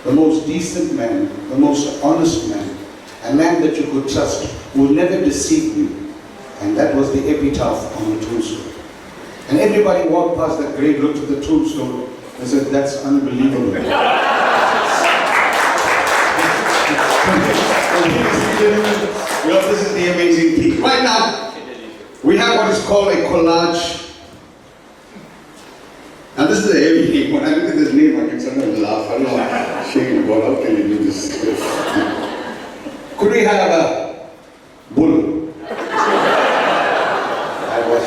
the most decent man, the most honest man, a man that you could trust, who will never deceive you. And that was the epitaph on the tombstone. And everybody walked past that grave, looked at the tombstone, and said, that's unbelievable. This is the amazing thing. Right now, we have what is called a collage. Now this is a heavy name. When I look at this name, I can sometimes laugh. I don't know how shame about how can you do this? Could we have a bull? I was.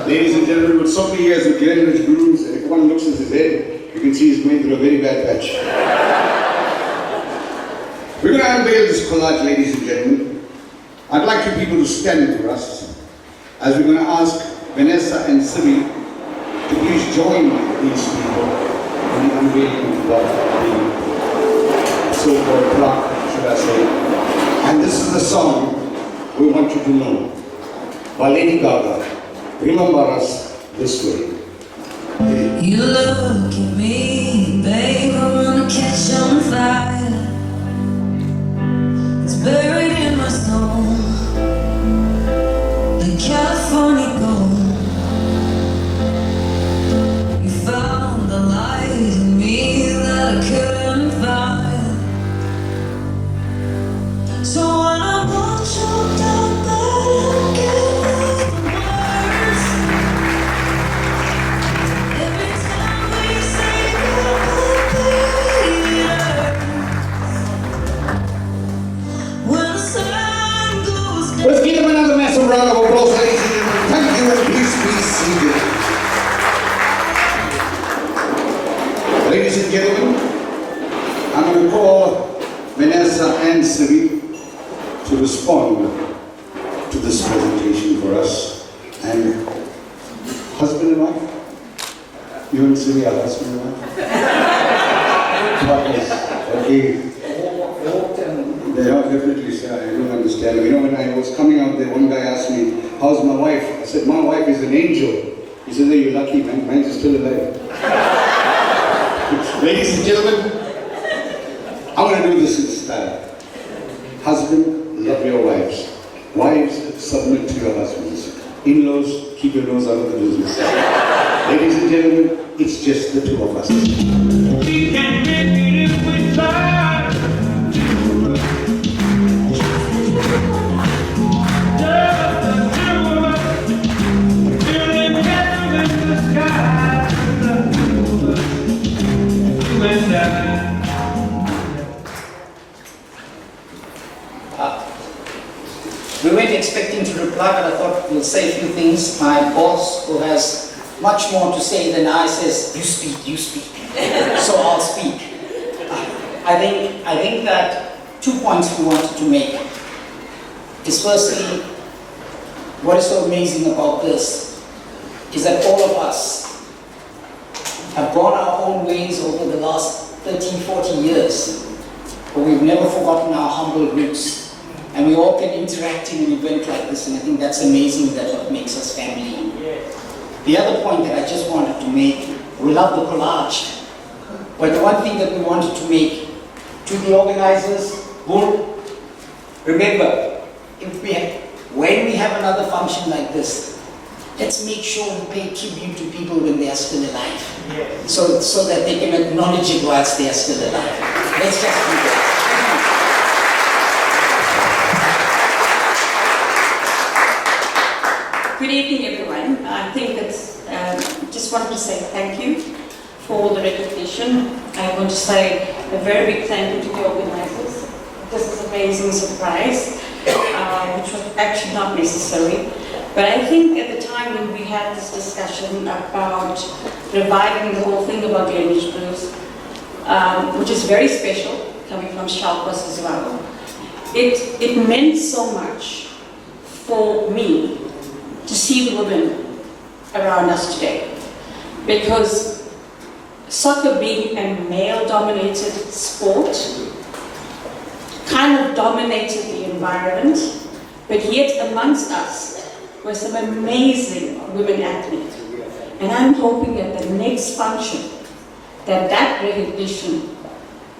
Ladies and gentlemen, with so many years with Glenridge grooms, and if one looks at his head, you can see he's going through a very bad patch. We're going to unveil this collage, ladies and gentlemen. I'd like you people to stand for us as we're going to ask Vanessa and Sibi to please join these people in the unveiling of the so-called plaque, should I say. And this is the song we want you to know. By Lady Gaga, Remember Us This Way. You look at me, babe, I wanna catch on fire. It's buried in my soul, like California gold. You found the light in me that I couldn't find. So when I watch you down there, I get the words. Every time we say goodbye, when the sun goes down. Let's give them another massive round of applause, ladies and gentlemen. Thank you, and please be seated. Ladies and gentlemen, I'm going to call Vanessa and Sibi to respond to this presentation for us. And husband and wife? You and Sibi are husband and wife? Partners. Okay. They are definitely, sir. I don't understand. You know, when I was coming out there, one guy asked me, how's my wife? I said, my wife is an angel. He said, hey, you're lucky, man. Mine is still alive. Ladies and gentlemen, I'm going to do this in style. Husband, love your wives. Wives, submit to your husbands. In-laws, keep your nose out of the business. Ladies and gentlemen, it's just the two of us. We can make it if we try. We weren't expecting to reply, but I thought we'll say a few things. My boss, who has much more to say than I, says, you speak. So I'll speak. I think that 2 points we wanted to make. Is firstly, what is so amazing about this is that all of us have gone our own ways over the last 30, 40 years, but we've never forgotten our humble roots. And we all can interact in an event like this, and I think that's amazing. That's what makes us family. The other point that I just wanted to make, we love the collage, but the one thing that we wanted to make to the organizers, remember, when we have another function like this, let's make sure we pay tribute to people when they are still alive, so that they can acknowledge it whilst they are still alive. Let's just do that. Good evening, everyone. I think that's, just wanted to say thank you for the recognition. I want to say a very big thank you to the organizers. This is an amazing surprise, which was actually not necessary. But I think at the time when we had this discussion about reviving the whole thing about Glenridge Blues, which is very special, coming from Shalkwas as well, it meant so much for me to see the women around us today. Because soccer being a male-dominated sport kind of dominated the environment, but yet amongst us were some amazing women athletes. And I'm hoping at the next function that recognition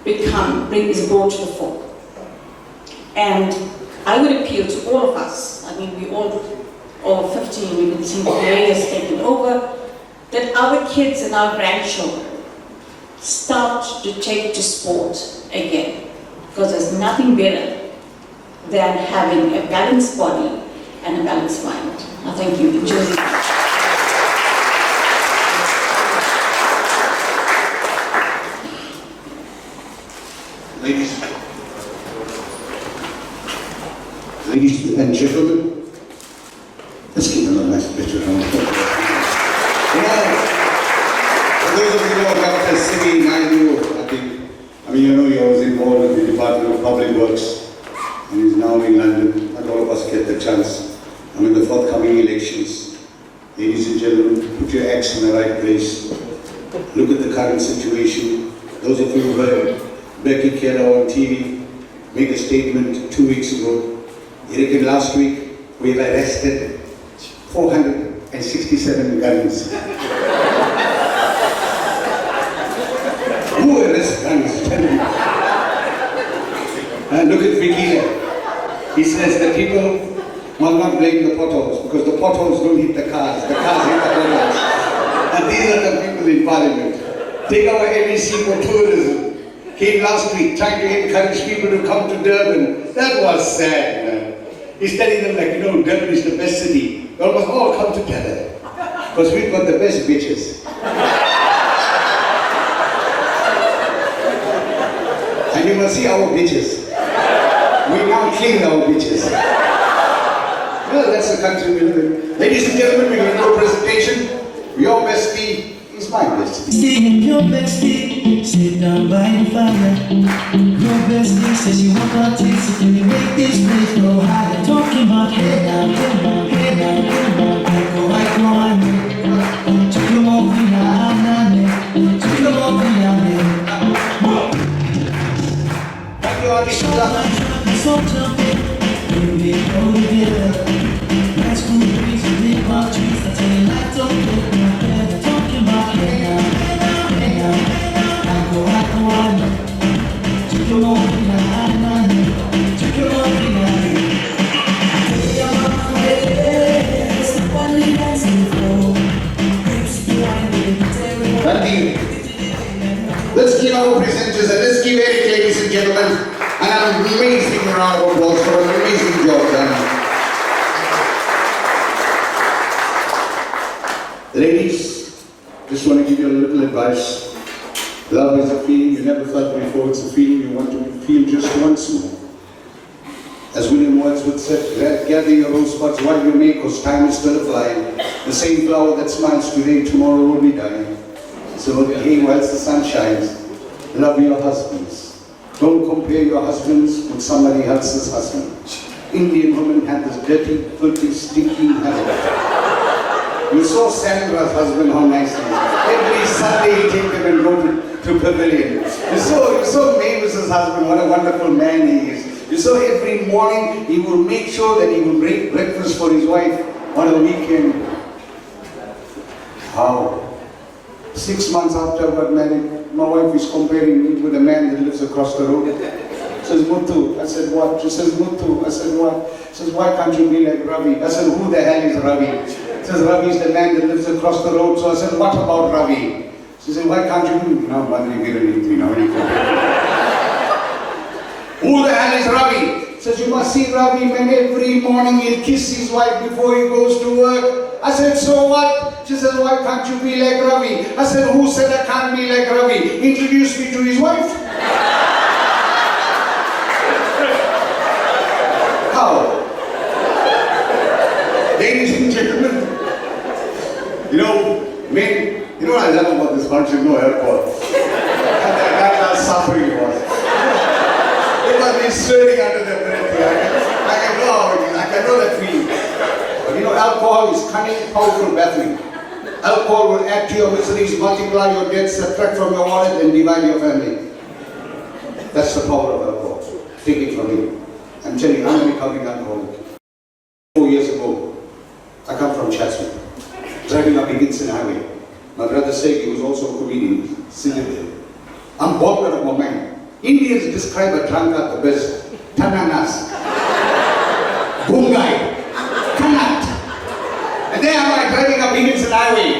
is brought to the fore. And I would appeal to all of us, I mean we all 15, we can see the day has taken over, that our kids and our grandchildren start to take to sport again. Because there's nothing better than having a balanced body and a balanced mind. I thank you. Enjoy the match. Ladies and gentlemen, let's give them a nice picture round of applause. For those of you who know Dr. Simi Naidu, I mean, you know, he was involved with the Department of Public Works, and he's now in London. Not all of us get the chance. I mean, the forthcoming elections. Ladies and gentlemen, put your eggs in the right place. Look at the current situation. Those of you who heard Becky Keller on TV make a statement 2 weeks ago. You reckon last week we've arrested 467 guns. Who arrests guns? And look at Vicky there. He says the people will not blame the potholes because the potholes don't hit the cars hit the potholes. And these are the people in Parliament. Take our MEC for tourism. Came last week trying to encourage people to come to Durban. That was sad, man. He's telling them like, you know, Durban is the best city. We almost all come together because we've got the best bitches. And you must see our bitches. We now clean our bitches. Well, that's the country we live in. Ladies and gentlemen, we're going to do a presentation. Your bestie is my bestie. Seeing your bestie, sit down by the fire. Your bestie says you want our taste, can you make this place go higher? Talking about head down, head down, head down, head down. I go, I'm to come over now, to come over now. Thank you, audition. So jumping, we go together. That's cool, breeze, big palm trees, I tell you like don't look my head. Talking about head down, head down, head down, head down. I go, I'm to come over now, to come over now. Thank you. Let's give our presenters and let's give Eric, ladies and gentlemen, an amazing round of applause for an amazing job done. Ladies, just want to give you a little advice. Love is a feeling you never felt before. It's a feeling you want to feel just once more. As William Wordsworth said, gather your rosebuds while you may, cause time is still flying. The same flower that smiles today, tomorrow will be dying. So hey, whilst the sun shines, love your husbands. Don't compare your husbands with somebody else's husband. Indian women have this dirty, filthy, stinky habit. You saw Sandra's husband, how nice he is. Every Sunday he take him and go to pavilion. You saw Mavis's husband, what a wonderful man he is. You saw every morning he will make sure that he will make breakfast for his wife on a weekend. How? 6 months after I got married, my wife is comparing me with a man that lives across the road. Says, Muthu. I said, what? She says, Muthu. I said, what? She says, why can't you be like Ravi? I said, who the hell is Ravi? She says, Ravi is the man that lives across the road. So I said, what about Ravi? She said, why can't you do? No, Madri, we don't need to, who the hell is Ravi? Says, you must see Ravi, man, every morning he'll kiss his wife before he goes to work. I said, so what? She says, why can't you be like Ravi? I said, who said I can't be like Ravi? Introduce me to his wife. How? Ladies and gentlemen, you know what I love about this country? No alcohol. And that how suffering it was. They must be swearing under their breath. I can know how it is. I can know that feeling. But alcohol is cunning, powerful, battling. Alcohol will add to your miseries, multiply your debts, subtract from your wallet, and divide your family. That's the power of alcohol. Take it from me. I'm telling you, I'm a recovering alcoholic. 4 years ago, I come from Chatsworth, driving up Higginson Highway. My brother said he was also a comedian, sitting there. I'm bothered of my mind. Indians describe a drunkard the best. Tananas, Bungai, Kanat. And there am I driving up Higginson Highway.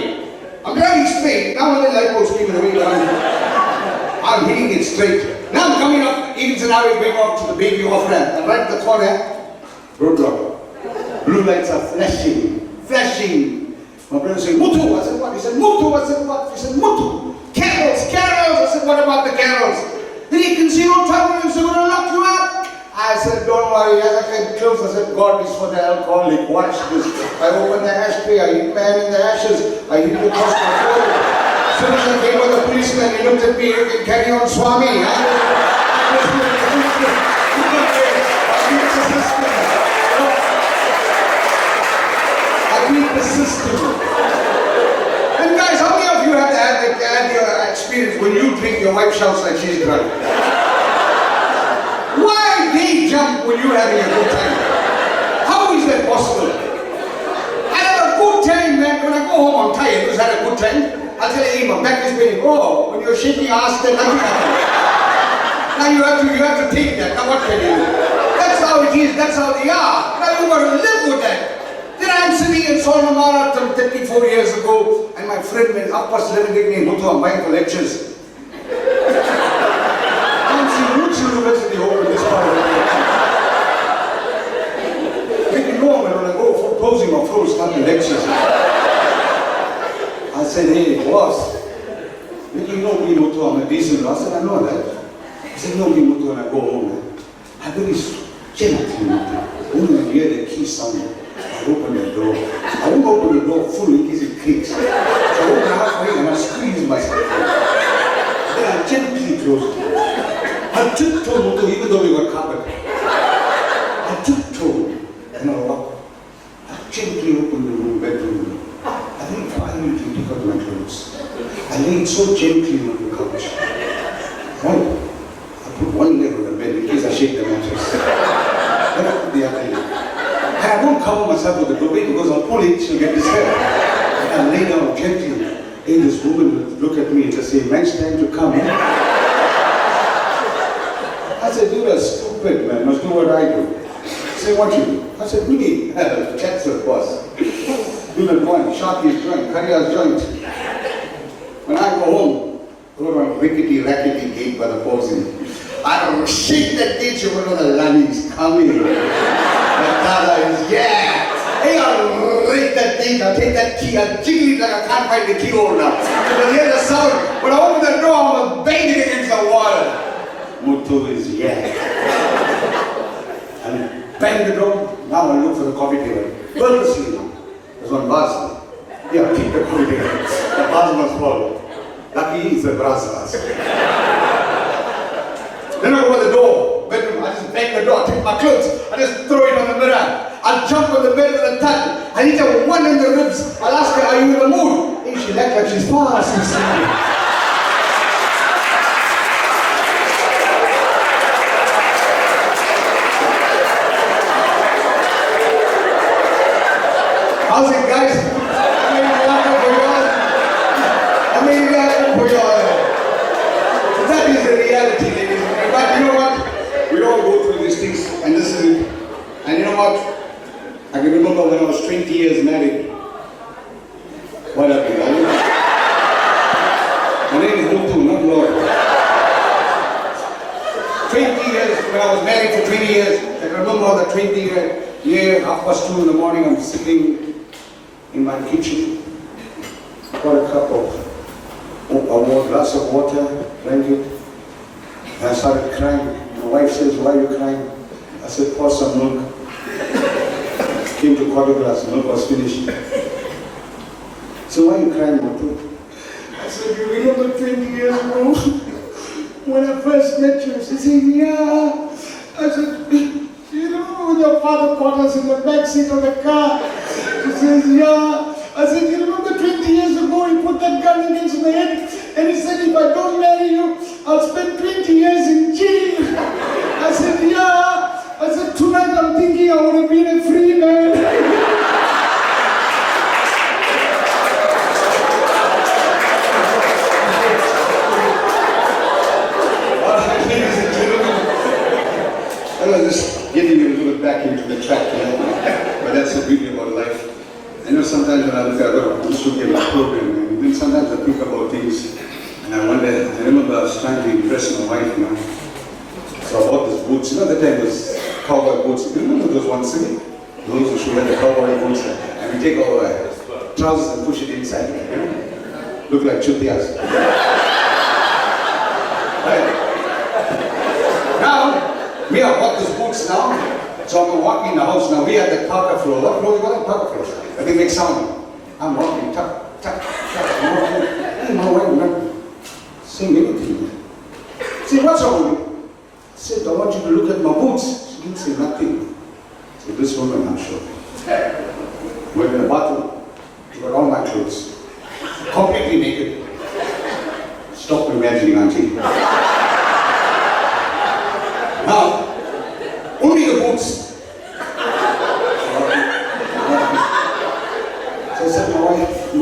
I'm driving straight. Now when the light post came away, I'm hitting it straight. Now I'm coming up Higginson Highway, going off to the baby off ramp. And right at the corner, roadblock. Blue lights are flashing, flashing. My brother said, Muthu. I said, what? He said, Muthu. I said, what? He said, Muthu. Carols, carols. I said, what about the carols? Then he can see no trouble. He said, we're going to lock you up. I said, don't worry. As I came close, I said, God is for the alcoholic. Watch this. I opened the ashtray. I hit man in the ashes. I hit the across my forehead. As soon as I came with the policeman, he looked at me. You can carry on, Swami. Persistent. And guys, how many of you have had your experience when you drink, your wife shouts like she's drunk? Why they jump when you're having a good time? How is that possible? I have a good time, man. When I go home, I'm tired. You had a good time? I'll tell you, my back is paining. Oh, when you're shaking your ass, then nothing happens. Now you have to take that. Now what can you do? That's how it is. That's how they are. Now you got to live with that. Then I'm sitting in Solomara 34 years ago, and my friend went up past 11 gave me Muthu, I'm buying for lectures. I'm saying, which university opened this part of the world? Make it normal when I go for closing or floor, start the lectures. I said, hey, boss, you know me, Muthu, I'm a decent. I said, I know that. I said, no, me, Muthu, when I go home, man. I'm very gentle, Muthu. When you hear the key sound, I open the door. I won't open the door full in case it creaks. So I open halfway and I squeeze myself. Then I gently close it. I tiptoe, Muthu, even though we got carpet. I tiptoe and I walk. I gently open the room, bedroom. I think 5 minutes to take out my clothes. I lay it so gently on the couch. Right? I put one leg on the bed in case I shake the mattress. Then I put the other leg. And I don't cover myself with the duvet because I'll pull it, she'll get disturbed. And I lay down gently. And this woman would look at me and just say, next time to come. I said, you are stupid, man. Must do what I do. Say, what you do? I said, me. Chatsworth boss. Unit 1, Sharky's joint, Karya's joint. When I go home, go to a rickety, rackety gate by the posing. I don't shake that gate, you will know the Lani is coming. My Dada is, yeah. Hey, I'll rake that thing, I'll take that key, I'll jiggle it like I can't find the key holder. Because I hear the sound. When I open the door, I'm banging against the wall. Muthu is, yeah. And bang the door, now I'll look for the coffee table. Purposely now. There's one vase. Yeah, keep the coffee table. The vase must follow. Lucky it's a brass vase. Then I go the door, take my clothes, I just throw it on the mirror. I'll jump on the bed with a tug. I hit her one in the ribs. I'll ask her, are you in the mood? Hey, she'll act like she's fast asleep. How's it, guys? I made it happen for y'all. I made it happen for y'all. That is the reality, ladies and gentlemen. But you know what? We all go through these things, and this is it. And you know what? I can remember when I was 20 years married. What happened, darling? My name is Muthu, not Lord. 20 years, when I was married for 20 years, I can remember on the 20th year, 2:30 in the morning, I'm sitting in my kitchen, got a cup of a glass of water, drank it, and I started crying. My wife says, why are you crying? I said, pour some milk. Came to quarter glass, milk was finished. So why are you crying, Muthu? I said, you remember 20 years ago, when I first met you? She said, yeah. I said, you know, when your father caught us in the back seat of the car? She says, yeah. I said, you remember 20 years ago, he put that gun against my head, and he said, if I don't marry you, I'll spend 20 years in jail. I said, yeah. I said, tonight I'm thinking I would have been a free man. Ladies and gentlemen, I was just getting a little bit back into the track, you know? But that's the beauty about life. I know sometimes when I look at I'm just looking at my program, and then sometimes I think about things, and I wonder, I remember I was trying to impress my wife, you know? So I bought these boots, you know, that time was cowboy boots. You remember those ones, see? Those who should have the cowboy boots, and we take our trousers and push it inside, you know? Look like chutias. Right. Now, we have bought these boots now. So I'm walking in the house now. We have the parka floor. What floor you call it? Parka floor. But they make sound. I'm walking, tuck, tuck, tuck. I'm walking. Hey, my wife not saying anything. Say, what's wrong with you? I said, I want you to look at my boots. She didn't say nothing. So this woman, I'm sure. Went in the bathroom. She got all my clothes. Completely naked. Stop imagining, auntie. Now, only the boots. So I said, my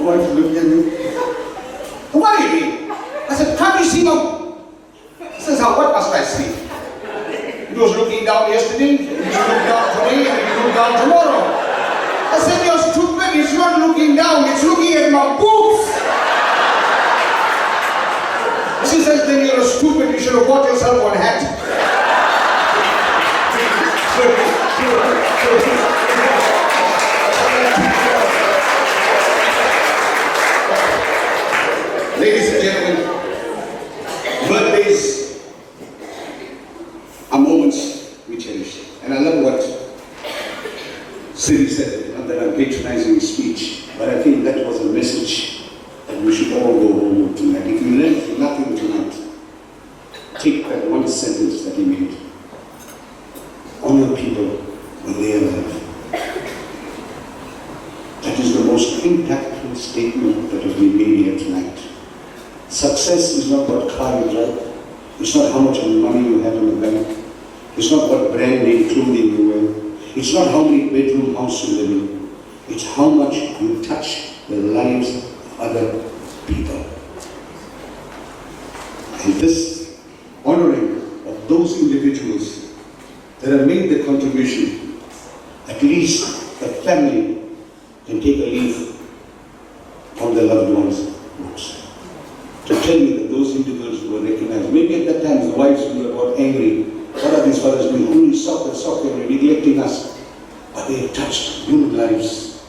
wife looked at me. What do you mean? I said, can't you see them? She says, what must I see? He was looking down yesterday, he should look down today, and he look down tomorrow. I said, you're stupid, it's not looking down, it's looking at my boots. She says, then you're stupid, you should have bought yourself one hat. Ladies and gentlemen, birthdays are moments we cherish. And I love what Siri said, not that I'm patronizing his speech, but I think that was a message that we should all go home with tonight. If you learned nothing tonight, take that one sentence that he made. Honor people when they are alive. That is the most impactful statement that has been made here tonight. Success is not what car you drive. It's not how much money you have in the bank. It's not what brand name clothing you wear. It's not how many bedroom house you live in. It's how much you touch the lives of other people. And this honoring of those individuals that have made the contribution, at least the family can take a leaf from their loved ones' books. To tell you that those individuals were recognized. Maybe at that time the wives were about angry. What are these fathers doing? Only soccer, neglecting us. But they have touched human lives.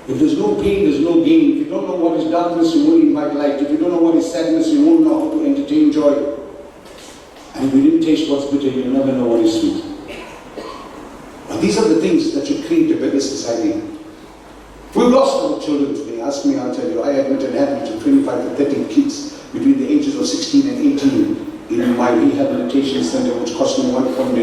If there's no pain, there's no gain. If you don't know what is darkness, you won't invite light. If you don't know what is sadness, you won't know how to entertain joy. And if you didn't taste what's bitter, you'll never know what is sweet. But these are the things that should create a better society. We've lost our children today. Ask me, I'll tell you. I admit an average of 25 to 30 kids between the ages of 16 and 18 in my rehabilitation center, which cost me 1.1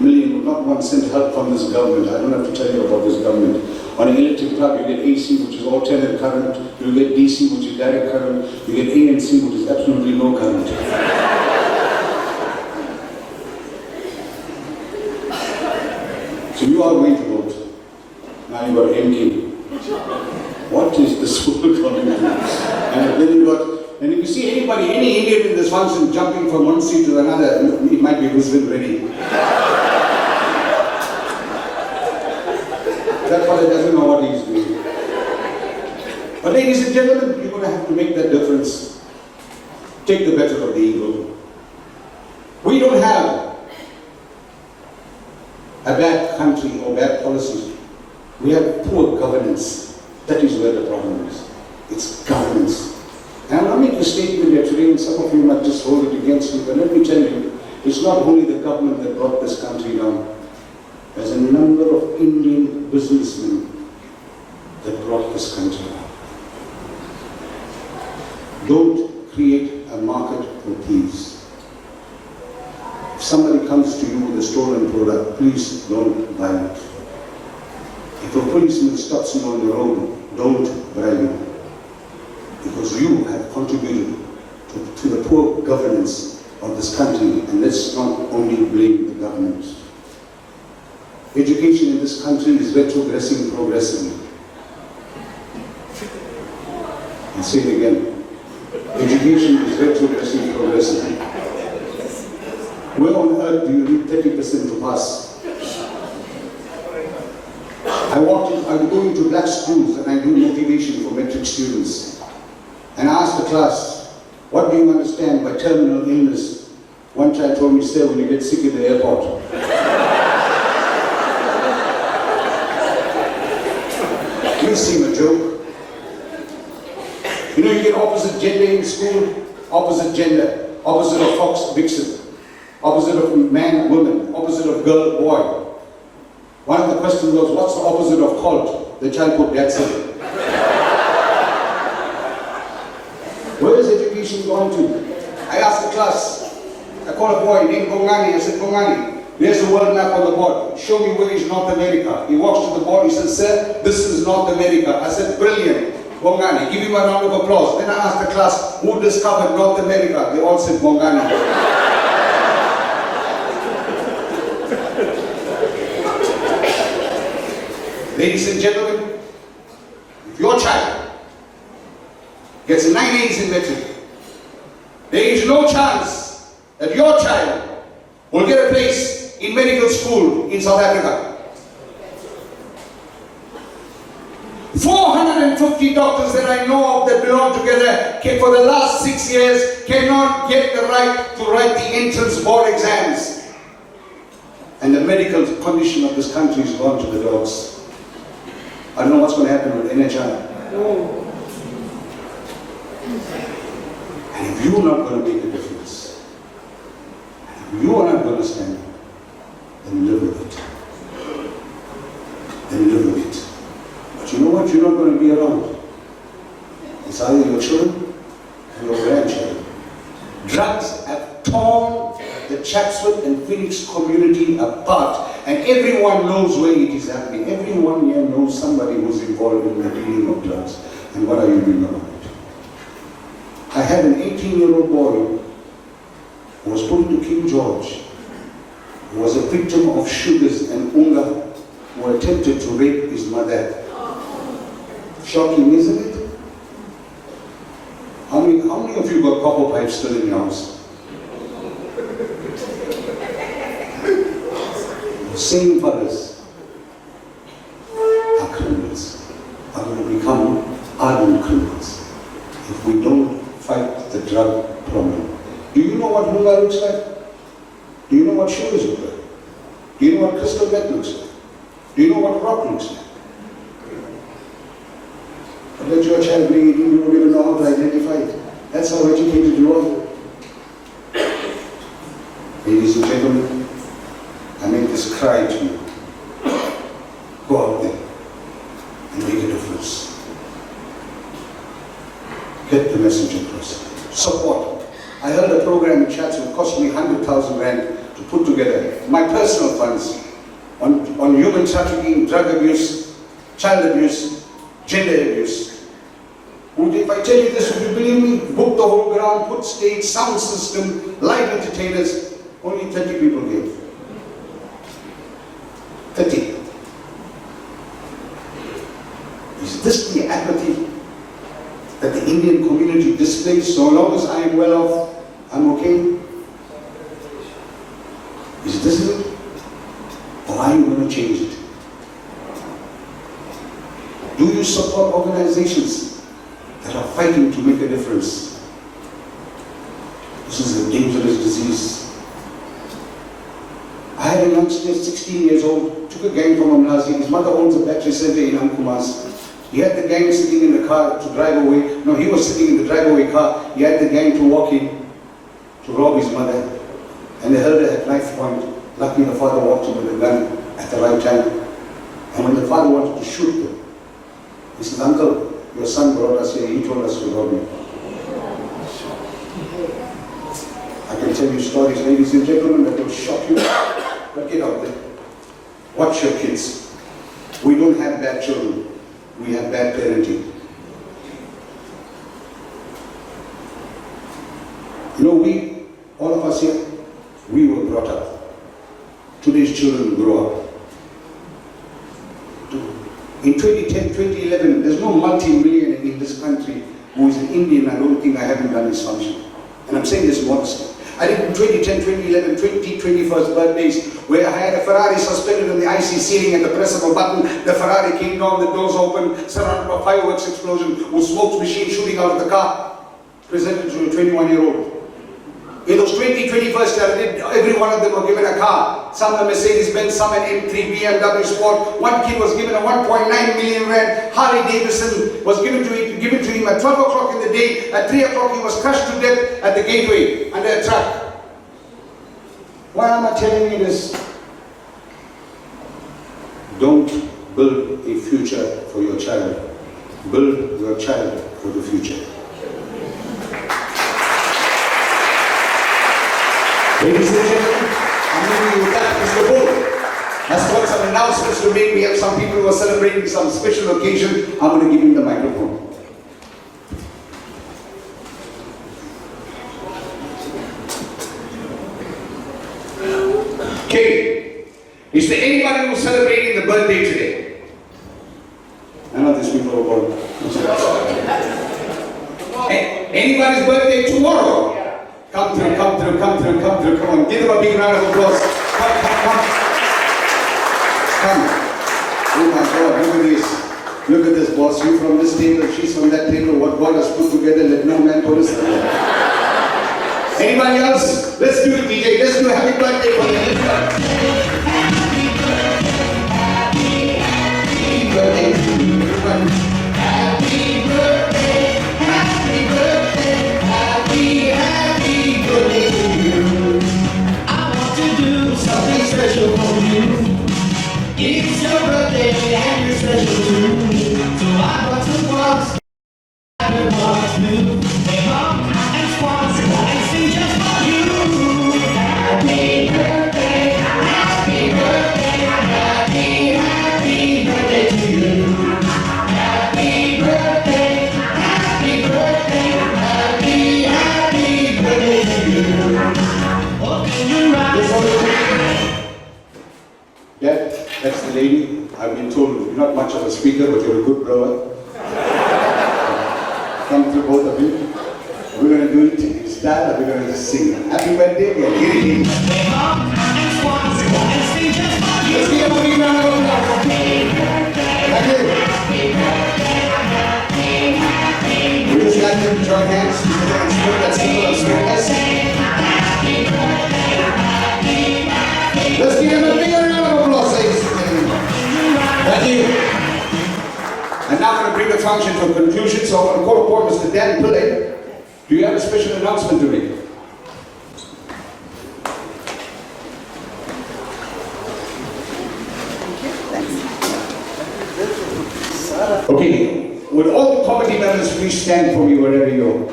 million, not 1 cent help from this government. I don't have to tell you about this government. On an electric plug, you get AC, which is alternate current. You get DC, which is direct current. You get ANC, which is absolutely no current. So you are going to vote. Now you got MK. What is this fool coming to? And then you got, and if you see anybody, any Indian in this function jumping from one seat to another, it might be Muslim ready. That fellow doesn't know what he's doing. But ladies and gentlemen, you're going to have to make that difference. Take the better of the evil. We don't have a bad country or bad policies. We have poor governance. That is where the problem is. It's governance. And I'll make a statement here today, and some of you might just hold it against me, but let me tell you, it's not only the government that brought this country down. There's a number of Indian businessmen that brought this country down. Don't create a market for thieves. If somebody comes to you with a stolen product, please don't buy it. If a policeman stops you on the road, don't bribe him. Because you have contributed to the poor governance of this country, and let's not only blame the government. Education in this country is retrogressing progressively. I'll say it again. Education is retrogressing progressively. Where on earth do you need 30% to pass? I go into black schools and I do motivation for metric students. And I asked the class, what do you understand by terminal illness? One child told me, sir, when you get sick at the airport. You seem a joke. You know, you get opposite gender in school, opposite gender, opposite of fox, vixen, opposite of man, woman, opposite of girl, boy. One of the questions was, what's the opposite of cult? The child put that's it. Where is education going to? I asked the class, I called a boy named Bongani, I said, Bongani, there's the world map on the board. Show me where is North America. He walks to the board, he says, sir, this is North America. I said, brilliant, Bongani, give him a round of applause. Then I asked the class, who discovered North America? They all said, Bongani. Ladies and gentlemen, if your child gets 9 A's in metric, there is no chance that your child will get a place in medical school in South Africa. 450 doctors that I know of that belong together for the last 6 years cannot get the right to write the entrance board exams. And the medical condition of this country is gone to the dogs. I don't know what's going to happen with NHI. And if you're not going to make a difference, and if you are not going to stand up, then live with it. Then live with it. But you know what? You're not going to be around. It's either your children or your grandchildren. Drugs have torn the Chatsworth and Phoenix community apart, and everyone knows where it is happening. Everyone here knows somebody who's involved in the dealing of drugs. And what are you doing about it? I had an 18-year-old boy who was put into King George, who was a victim of sugars and unga, who attempted to rape his mother. Shocking, isn't it? How many of you got copper pipes still in your house? The same fellas are criminals, are going to become ardent criminals if we don't fight the drug problem. Do you know what Munga looks like? Do you know what sugars look like? Do you know what crystal meth looks like? Do you know what rock looks like? But let your child bring it in, you don't even know how to identify it. That's how educated you are. Ladies and gentlemen, I make this cry to you. Go out there and make a difference. Get the message across. Support. I heard a program in Chatsworth, cost me 100,000 rand to put together my personal funds on human trafficking, drug abuse, child abuse, gender abuse. If I tell you this, would you believe me? Book the whole ground, put stage, sound system, live entertainers. Only 30 people gave. 30. Is this the apathy that the Indian community displays? So long as I am well off, I'm okay? Is this it? Or are you going to change it? Do you support organizations that are fighting to make a difference? This is a dangerous disease. I had a youngster, 16 years old, took a gang from Amlazi. His mother owns a battery center in Ankumas. He had the gang sitting in the car to drive away. No, he was sitting in the drive-away car. He had the gang to walk in to rob his mother. And they held her at knife point. Luckily, the father walked in with a gun at the right time. And when the father wanted to shoot them, he said, "Uncle, your son brought us here. He told us to rob you." I can tell you stories, ladies and gentlemen, that will shock you. But get out there. Watch your kids. We don't have bad children. We have bad parenting. You know, all of us here, we were brought up. Today's children grow up. In 2010, 2011, there's no multi-millionaire in this country who is an Indian. I don't think I haven't done this function. And I'm saying this modestly. I did in 2010, 2011, 21st birthdays, where I had a Ferrari suspended on the IC ceiling at the press of a button. The Ferrari came down, the doors open, surrounded by fireworks explosion, with smoke machine shooting out of the car, presented to a 21-year-old. In those 21st, every one of them were given a car. Some a Mercedes-Benz, some an M3 BMW Sport. One kid was given a 1.9 million rand Harley Davidson, was given to him at 12 o'clock in the day. At 3 o'clock he was crushed to death at the gateway under a truck. Why am I telling you this? Don't build a future for your child. Build your child for the future. Ladies and gentlemen, I'm leaving you with that, Mr. Bull. Has got some announcements to make. We have some people who are celebrating some special occasion. I'm going to give him the microphone. Okay. Is there anybody who's celebrating the birthday today? None of these people are born. Anybody's birthday tomorrow? Come through, come through, come through, come through, come on. Give them a big round of applause. Come, come, come. Come. Oh my God, look at this. Look at this, boss. You from this table, she's from that table. What God has put together, let no man put us together. Anybody else? Let's do it, DJ. Let's do a happy birthday for you. Happy birthday to you. Happy birthday, happy birthday, happy birthday to you. I want to do something special for you. It's your birthday and you're special too. So I brought some walks, I want to play home and swans and sing just for you. Happy birthday, happy birthday, happy birthday to you. Happy birthday, happy birthday, happy birthday to you. Open your eyes. Yeah, that's the lady. I've been told you're not much of a speaker, but you're a good blower. Come through, both of you. We're going to do it in style, and we're going to just sing. Happy birthday, and here it is. Let's give a big round of applause. Thank you. We just like them to join hands. That's simple and sweetness. Let's give him a big round of applause, ladies and gentlemen. Thank you. And now I'm going to bring the function to a conclusion, so I'm going to call upon Mr. Dan Pillay. Do you have a special announcement to make? Okay, would all the committee members please stand for me wherever you are?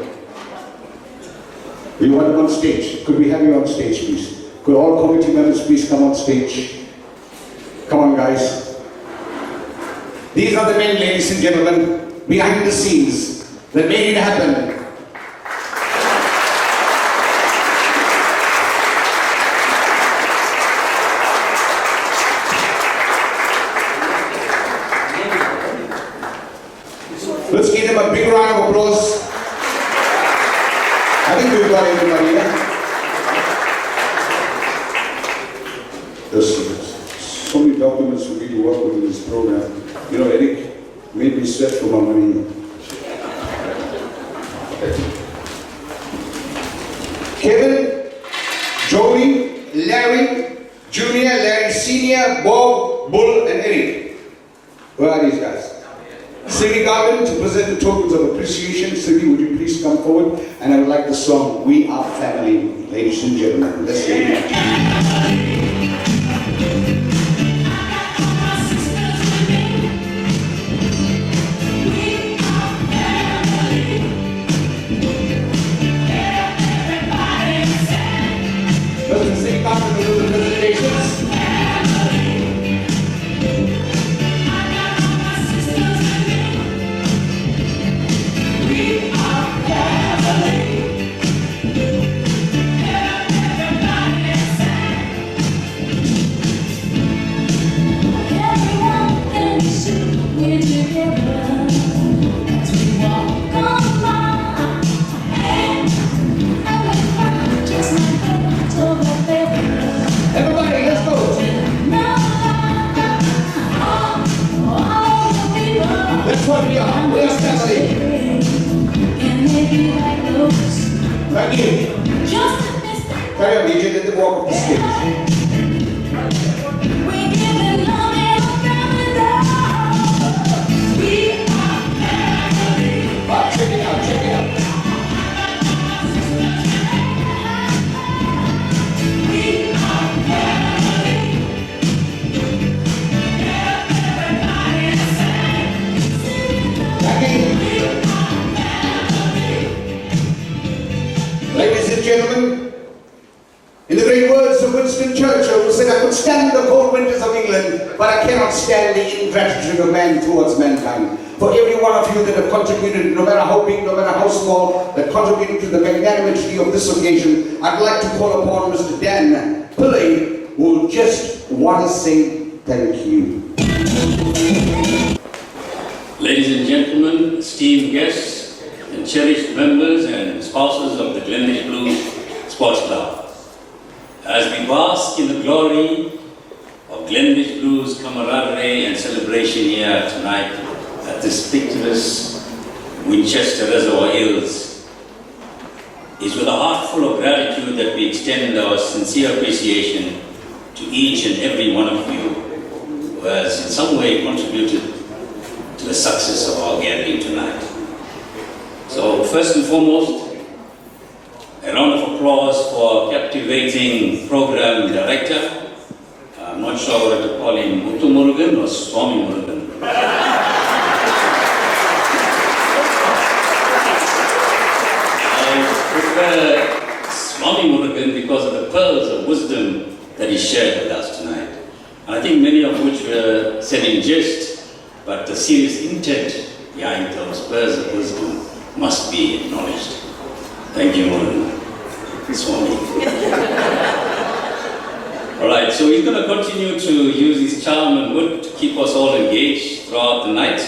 We want them on stage. Could we have you on stage, please? Could all committee members please come on stage? Come on, guys. These are the men, ladies and gentlemen, behind the scenes that made it happen. Let's give them a big round of applause. I think we've got everybody here. There's so many documents for me to work with in this program. You know, Eric made me sweat for my money. Kevin, Joey, Larry, Junior, Larry Senior, Bob, Bull, and Eric. Where are these guys? Cindy Garvin to present the tokens of appreciation. Cindy, would you please come forward? And I would like the song, We Are Family, ladies and gentlemen. Let's hear it. Thank you. Carry on, DJ, let them walk up the stage. Check it out, check it out. Ladies and gentlemen, in the great words of Winston Churchill, who said, I could stand the cold winters of England, but I cannot stand the ingratitude of man towards mankind. For every one of you that have contributed, no matter how big, no matter how small, that contributed to the magnanimity of this occasion, I'd like to call upon Mr. Dan Pillay, who will just want to say thank you. Ladies and gentlemen, esteemed guests, and cherished members and spouses of the Glenridge Blues Sports Club, as we bask in the glory of Glenridge Blues camaraderie and celebration here tonight at this picturesque Winchester Reservoir Hills, is with a heart full of gratitude that we extend our sincere appreciation to each and every one of you who has in some way contributed to the success of our gathering tonight. So first and foremost, a round of applause for our captivating program director. I'm not sure whether to call him Muthu Murugan or Swami Murugan. I prefer Swami Murugan because of the pearls of wisdom that he shared with us tonight. And I think many of which were said in jest, but the serious intent behind those pearls of wisdom must be acknowledged. Thank you, Murugan. Swami. All right, so he's going to continue to use his charm and wit to keep us all engaged throughout the night.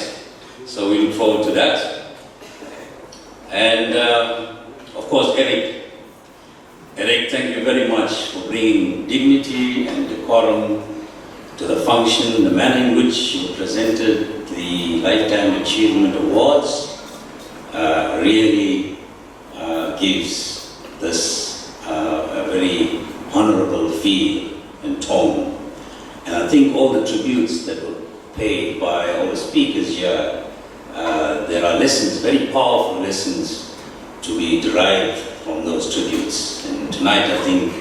So we look forward to that. And of course, Eric. Eric, thank you very much for bringing dignity and decorum to the function, the manner in which you presented the Lifetime Achievement Awards really gives this a very honorable feel and tone. And I think all the tributes that were paid by all the speakers here, there are lessons, very powerful lessons to be derived from those tributes. And tonight I think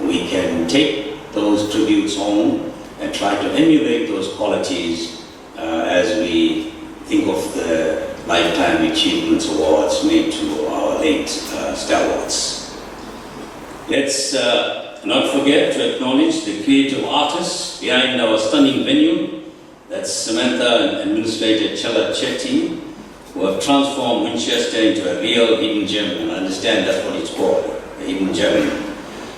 we can take those tributes home and try to emulate those qualities as we think of the Lifetime Achievements Awards made to our late stalwarts. Let's not forget to acknowledge the creative artists behind our stunning venue. That's Samantha and Administrator Chala Chetty, who have transformed Winchester into a real hidden gem, and I understand that's what it's called, a hidden gem.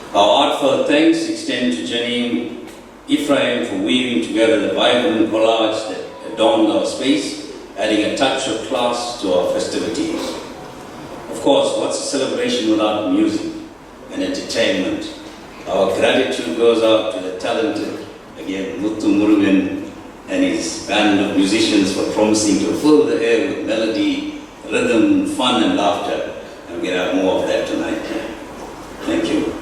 Our heartfelt thanks extend to Janine Ephraim for weaving together the vibrant collage that adorned our space, adding a touch of class to our festivities. Of course, what's a celebration without music and entertainment? Our gratitude goes out to the talented, again, Muthu Murugan and his band of musicians for promising to fill the air with melody, rhythm, fun and laughter. And we're going to have more of that tonight. Thank you.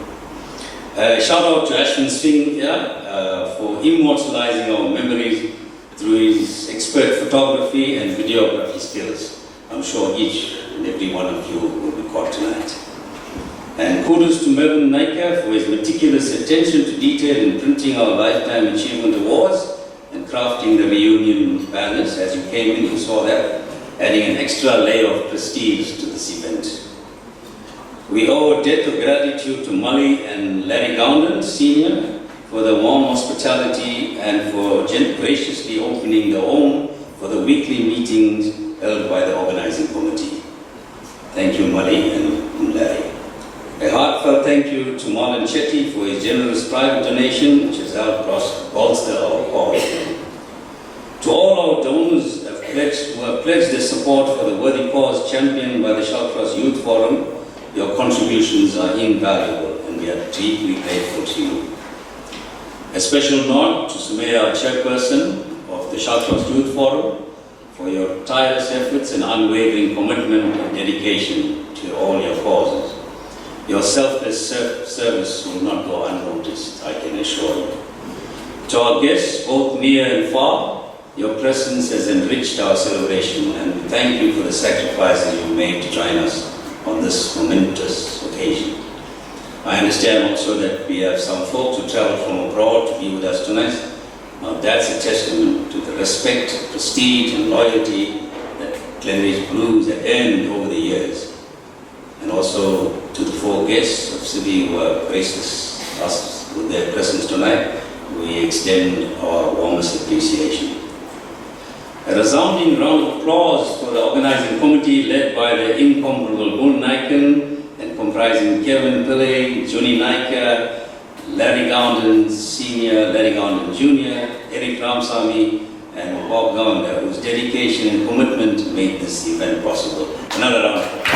Shout out to Ashwin Singh here for immortalizing our memories through his expert photography and videography skills. I'm sure each and every one of you will be caught tonight. And kudos to Melvin Naika for his meticulous attention to detail in printing our Lifetime Achievement Awards and crafting the reunion banners. As you came in, you saw that, adding an extra layer of prestige to this event. We owe a debt of gratitude to Mali and Larry Gowden, Sr., for the warm hospitality and for graciously opening the home for the weekly meetings held by the organizing committee. Thank you, Mali and Larry. A heartfelt thank you to Marlon Chetty for his generous private donation, which has helped bolster our cause. To all our donors who have pledged their support for the worthy cause championed by the Shallcross Youth Forum, your contributions are invaluable and we are deeply grateful to you. A special nod to Sumaya, our chairperson of the Shallcross Youth Forum, for your tireless efforts and unwavering commitment and dedication to all your causes. Your selfless service will not go unnoticed, I can assure you. To our guests, both near and far, your presence has enriched our celebration, and we thank you for the sacrifices you made to join us on this momentous occasion. I understand also that we have some folks who traveled from abroad to be with us tonight. Now that's a testament to the respect, prestige and loyalty that Glenridge Blues have earned over the years. And also to the 4 guests of City who have graced us with their presence tonight, we extend our warmest appreciation. A resounding round of applause for the organizing committee led by the incomparable Bull Naikan and comprising Kevin Pillay, Juni Naika, Larry Gowden Sr., Larry Gowden Jr., Eric Ramsamy, and Bob Gowda, whose dedication and commitment made this event possible. Another round of applause.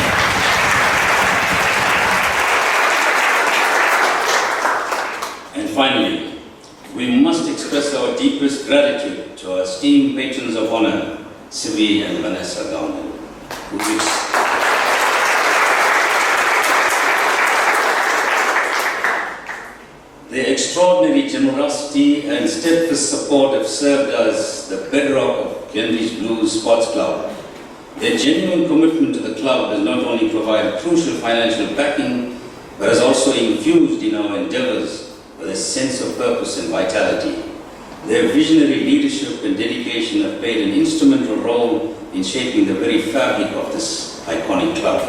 And finally, we must express our deepest gratitude to our esteemed patrons of honor, Sivi and Vanessa Gowden, their extraordinary generosity and steadfast support have served as the bedrock of Glenridge Blues Sports Club. Their genuine commitment to the club has not only provided crucial financial backing, but has also infused in our endeavors with a sense of purpose and vitality. Their visionary leadership and dedication have played an instrumental role in shaping the very fabric of this iconic club,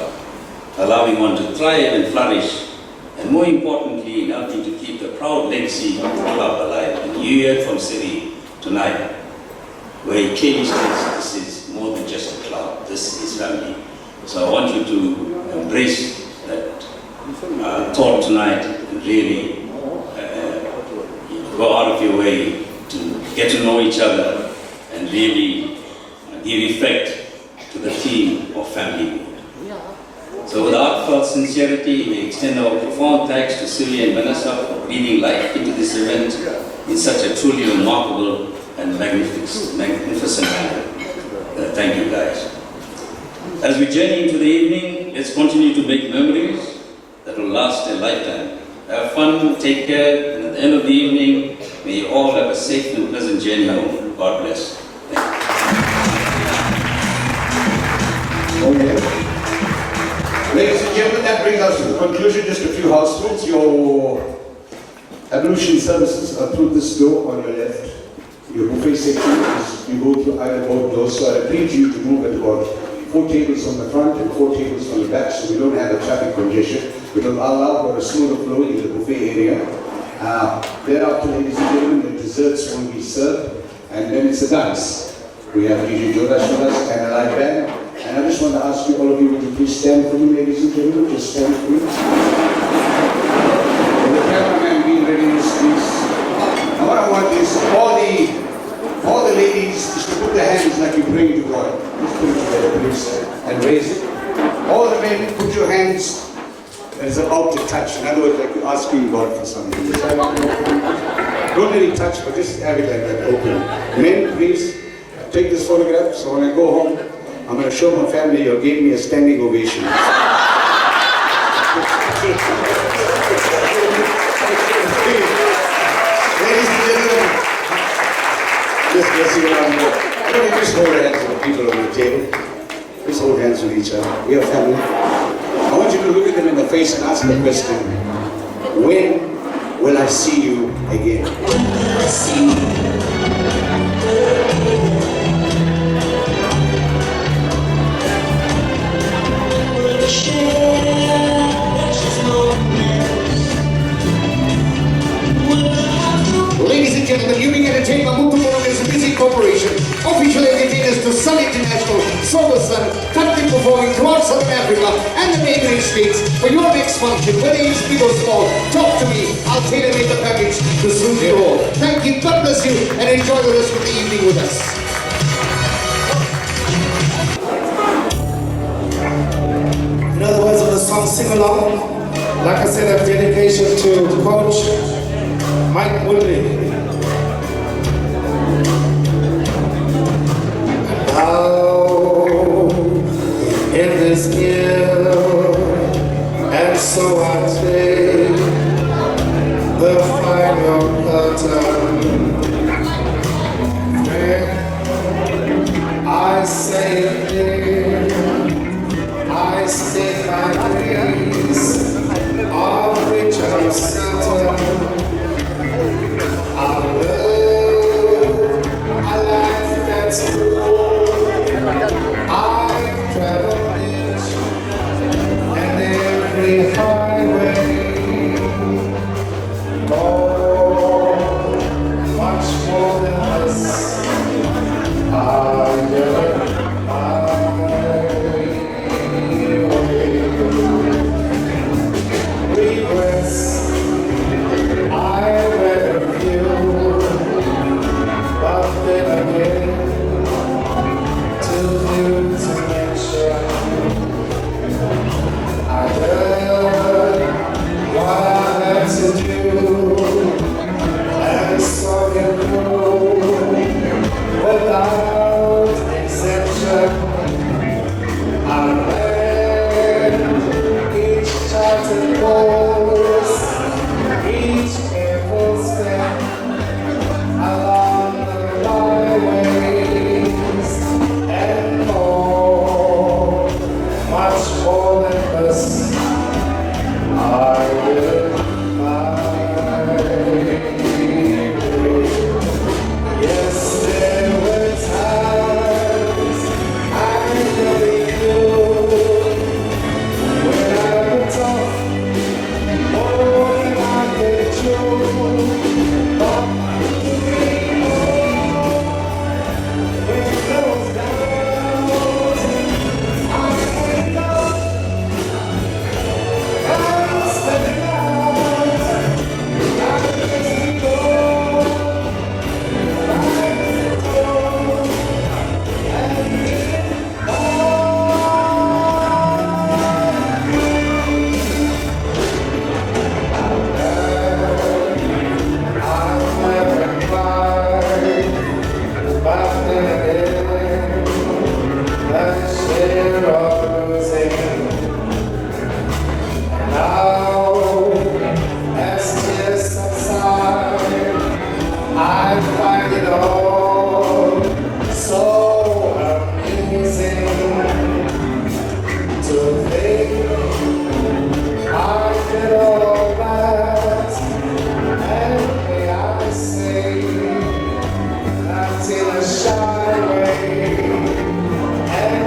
allowing one to thrive and flourish, and more importantly, in helping to keep the proud legacy of the club alive. And you heard from Siri tonight, where he clearly states this is more than just a club, this is family. So I want you to embrace that thought tonight and really go out of your way to get to know each other and really give effect to the theme of family. So with heartfelt sincerity, we extend our profound thanks to Sylvia and Vanessa for breathing life into this event in such a truly remarkable and magnificent manner. Thank you guys. As we journey into the evening, let's continue to make memories that will last a lifetime. Have fun, take care, and at the end of the evening, may you all have a safe and pleasant journey home. God bless. Thank you. Okay. Ladies and gentlemen, that brings us to the conclusion. Just a few house rules. Your ablution services are through this door on your left. Your buffet section is, you go through either both doors, so I appeal to you to move at about 4 tables on the front and 4 tables on the back, so we don't have a traffic congestion. It will allow for a smoother flow in the buffet area. Thereafter, ladies and gentlemen, the desserts will be served, and then it's a dance. We have DJ Jodas with us and a live band. And I just want to ask you, all of you, would you please stand for me, ladies and gentlemen? Just stand for me. And the cameraman being ready, please. Now what I want is all the ladies just to put their hands like you're praying to God. Just put it together, please, and raise it. All the men, put your hands as about to touch. In other words, like you're asking God for something. Just have it open. Don't really touch, but just have it like that, open. Men, please, take this photograph, so when I go home, I'm going to show my family you gave me a standing ovation. Ladies and gentlemen, just bless you around here. Just hold hands with the people on the table. Just hold hands with each other. We are family. I want you to look at them in the face and ask the question, when will I see you again? When will I see you again? Ladies and gentlemen, you being entertained by Muthu's Music Corporation, official entertainers to Sun International, Sober Sun, country performing throughout Southern Africa and the neighboring states. For your next function, whether it's big or small, talk to me. I'll tailor-make the package to suit you all. Thank you, God bless you, and enjoy the rest of the evening with us. In other words of the song, sing along. Like I said, a dedication to Coach Mike Woodley. And now, in this year, and so I take the final curtain. When I say it, I state my grace, of which I'm certain. I live a life that's true. I've traveled each and every highway. Oh, much more than this. I live my regrets, I read a few, but then again, too few to mention. I heard what I had to do, and saw you through without exception. I read each charted course, each careful step along the byways, and more, much more than this, I will find. Yes, there were times I really knew when I was tough, more than I could chew. But when closed down, I went up and stepped out. I just go back to home and get I'll never cry, but then again, that share of losing. Now, as tears subside, I find it all so amazing to think I did all that. And may I say that in a shy way, and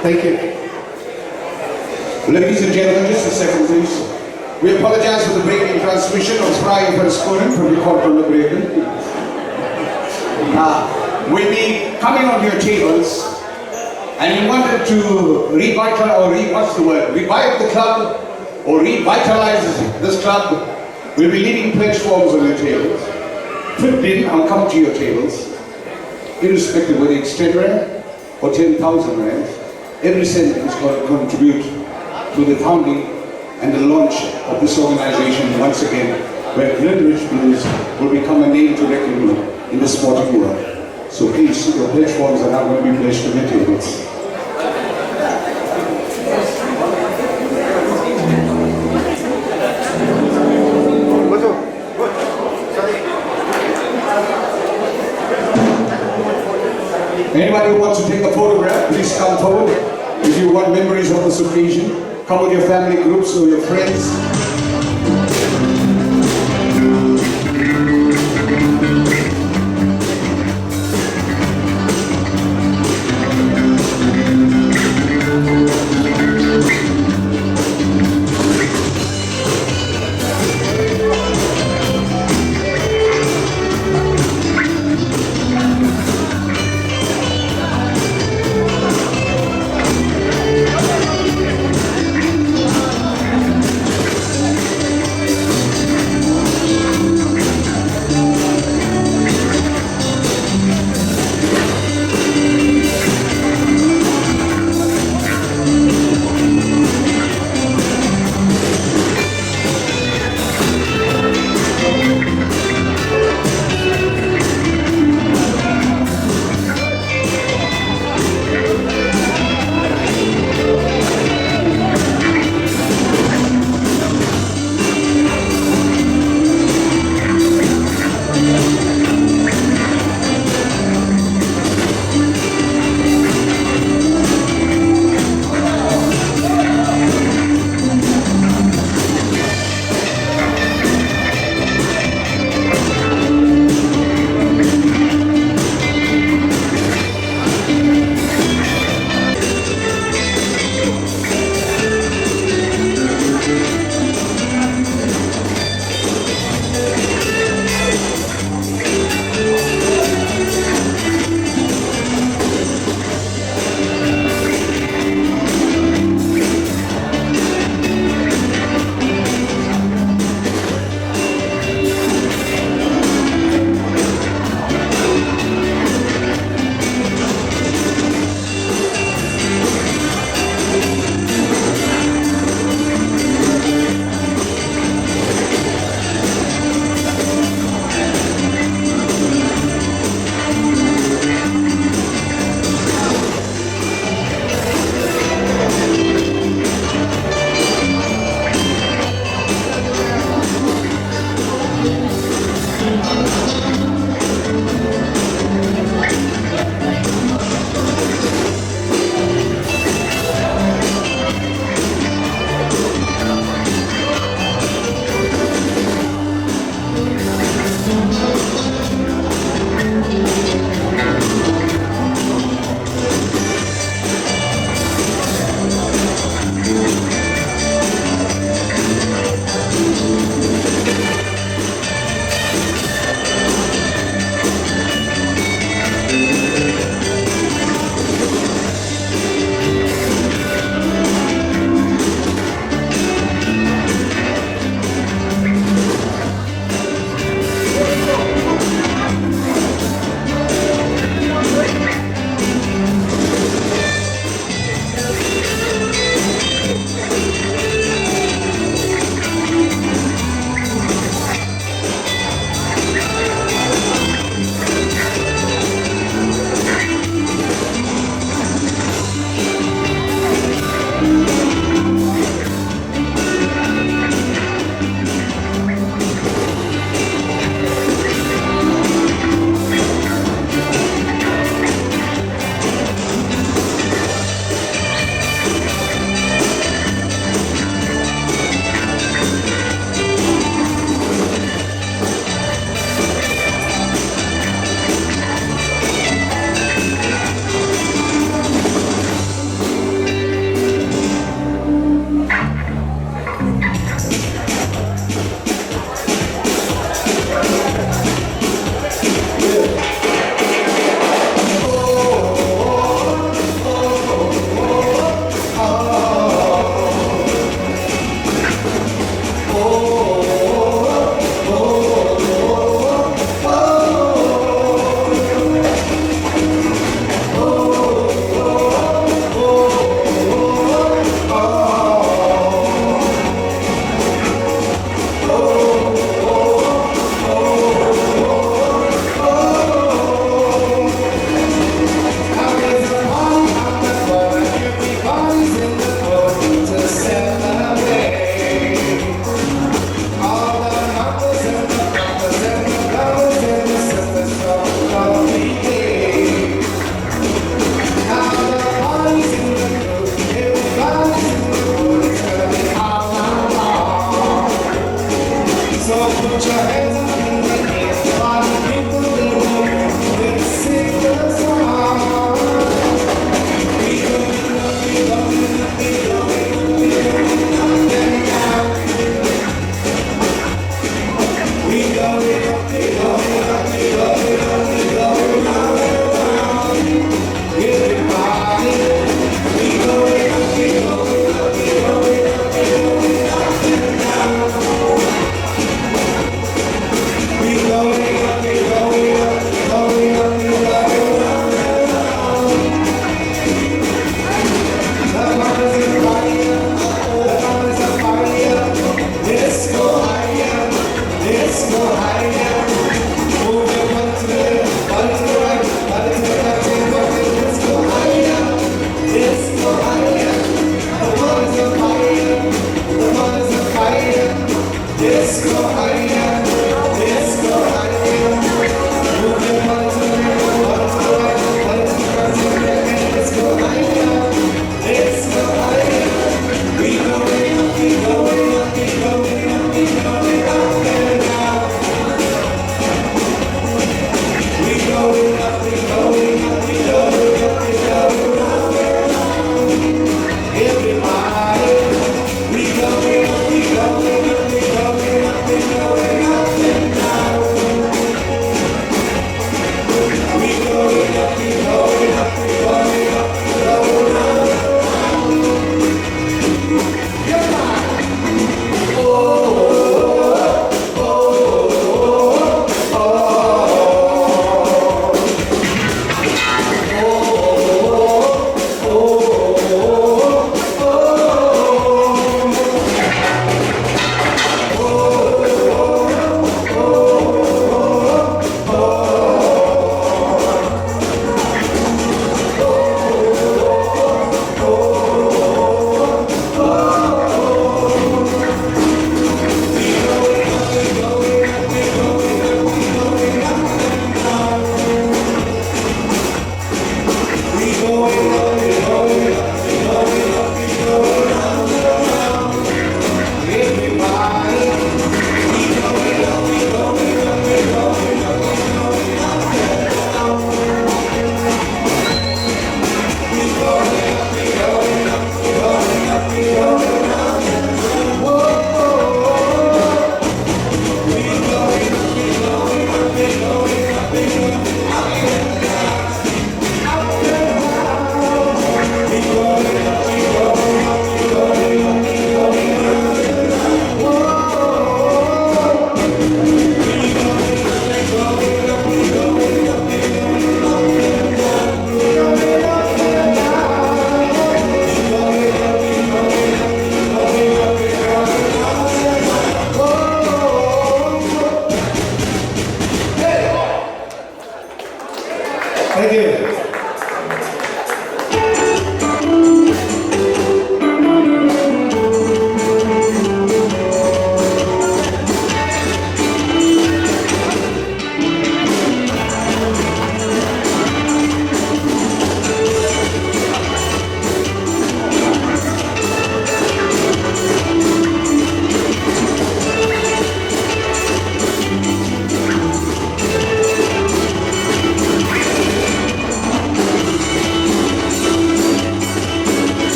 Thank you. Ladies and gentlemen, just a second, please. We apologize for the break in transmission. I was trying for a scoring from the court from the break. We'll be coming on your tables, and we wanted to revive the club or revitalize this club. We'll be leaving pledge forms on your tables. Put in and come to your tables, irrespective whether it's 10 rand or 10,000 rand. Every cent is going to contribute to the founding and the launch of this organization once again, where Glenridge Blues will become a name to reckon with in the sporting world. So please, your pledge forms are now going to be pledged to the tables. Anybody who wants to take a photograph, please come forward. If you want memories of this occasion, come with your family groups or your friends.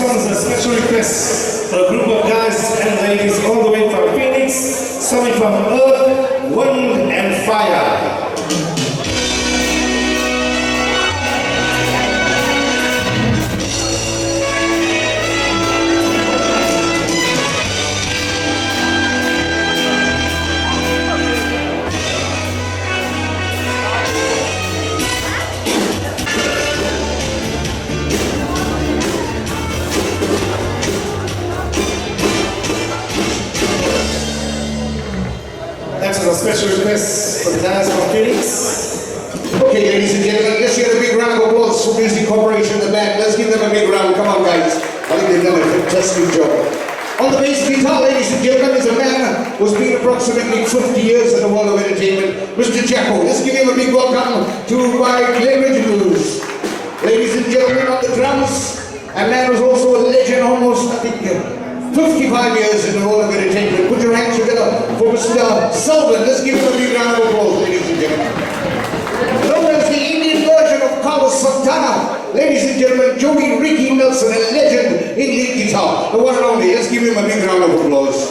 one is a special request for a group of guys and ladies all the way from Phoenix, something from Earth, Wind and Fire. That's a special request for the guys from Phoenix. Okay, ladies and gentlemen, let's get a big round of applause for Music Corporation in the back. Let's give them a big round. Come on, guys. I think they've done a fantastic job. On the bass guitar, ladies and gentlemen, is a man who's been approximately 50 years in the world of entertainment, Mr. Jacko. Let's give him a big welcome to my Glenridge Blues. Ladies and gentlemen, on the drums, a man who's also a legend, almost, I think, 55 years in the world of entertainment. Put your hands together for Mr. Sullivan. Let's give him a big round of applause, ladies and gentlemen. Known as the Indian version of Carlos Santana, ladies and gentlemen, Joey Ricky Nelson, a legend in lead guitar. The one and only. Let's give him a big round of applause.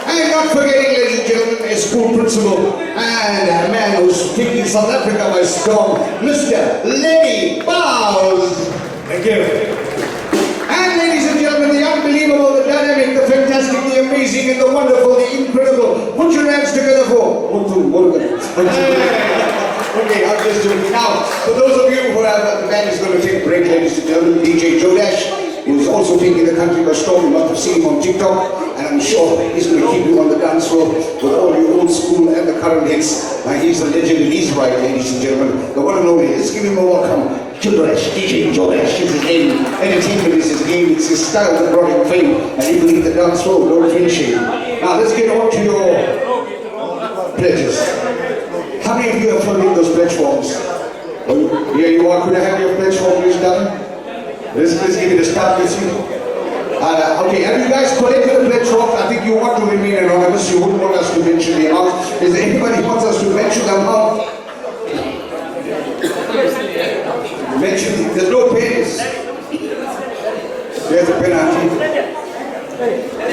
And not forgetting, ladies and gentlemen, a school principal and a man who's taking South Africa by storm, Mr. Lenny Bowles. Thank you. And ladies and gentlemen, the unbelievable, the dynamic, the fantastic, the amazing, and the wonderful, the incredible. Put your hands together for Muthu Murugan. Okay, I'm just doing it. Now, for those of you who have, the band is going to take a break, ladies and gentlemen, DJ Jodash, who's also taking the country by storm. You must have seen him on TikTok, and I'm sure he's going to keep you on the dance floor with all your old school and the current hits. He's a legend in his right, ladies and gentlemen. The one and only. Let's give him a welcome. Jodash, DJ Jodash is his name. Entertainment is his game. It's his style that brought him fame, and he will leave the dance floor, don't finish it. Now, let's get on to your pledges. How many of you have filled in those pledge forms? Well, here you are. Could I have your pledge form, please, darling? Let's give it a start, let's see. Okay, have you guys collected the pledge forms? I think you want to remain anonymous. You wouldn't want us to mention the amount. Is there anybody who wants us to mention the amount? Mention, there's no pens. There's a pen, auntie.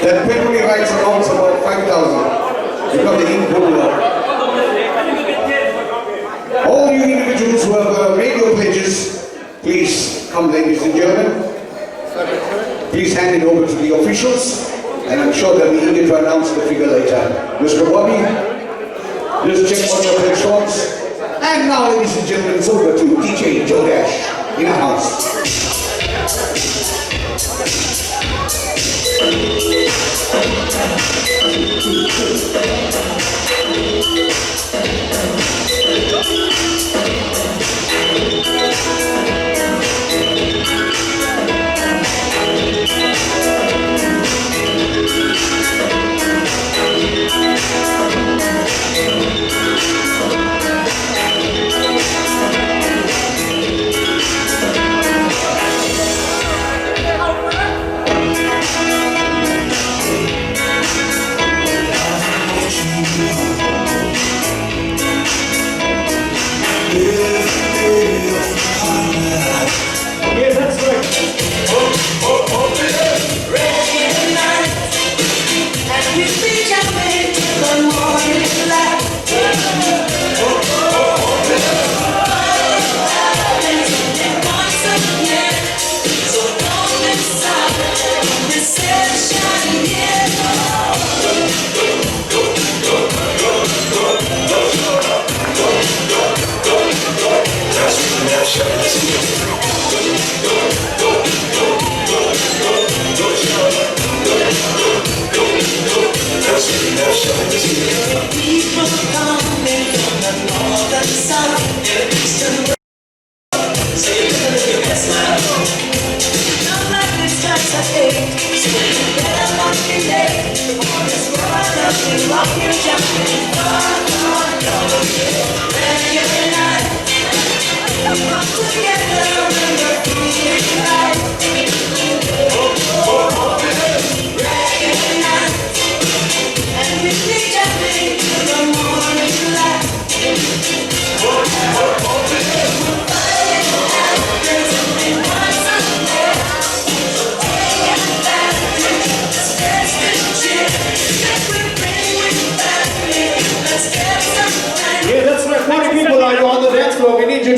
That pen only writes amounts about 5,000. You got the ink holder. All you individuals who have made your pledges, please come, ladies and gentlemen. Please hand it over to the officials, and I'm sure they'll be eager to announce the figure later. Mr. Bobby, just check on your pledge forms. And now, ladies and gentlemen, it's over to DJ Jodash in the house.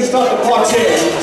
start the party.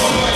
boy.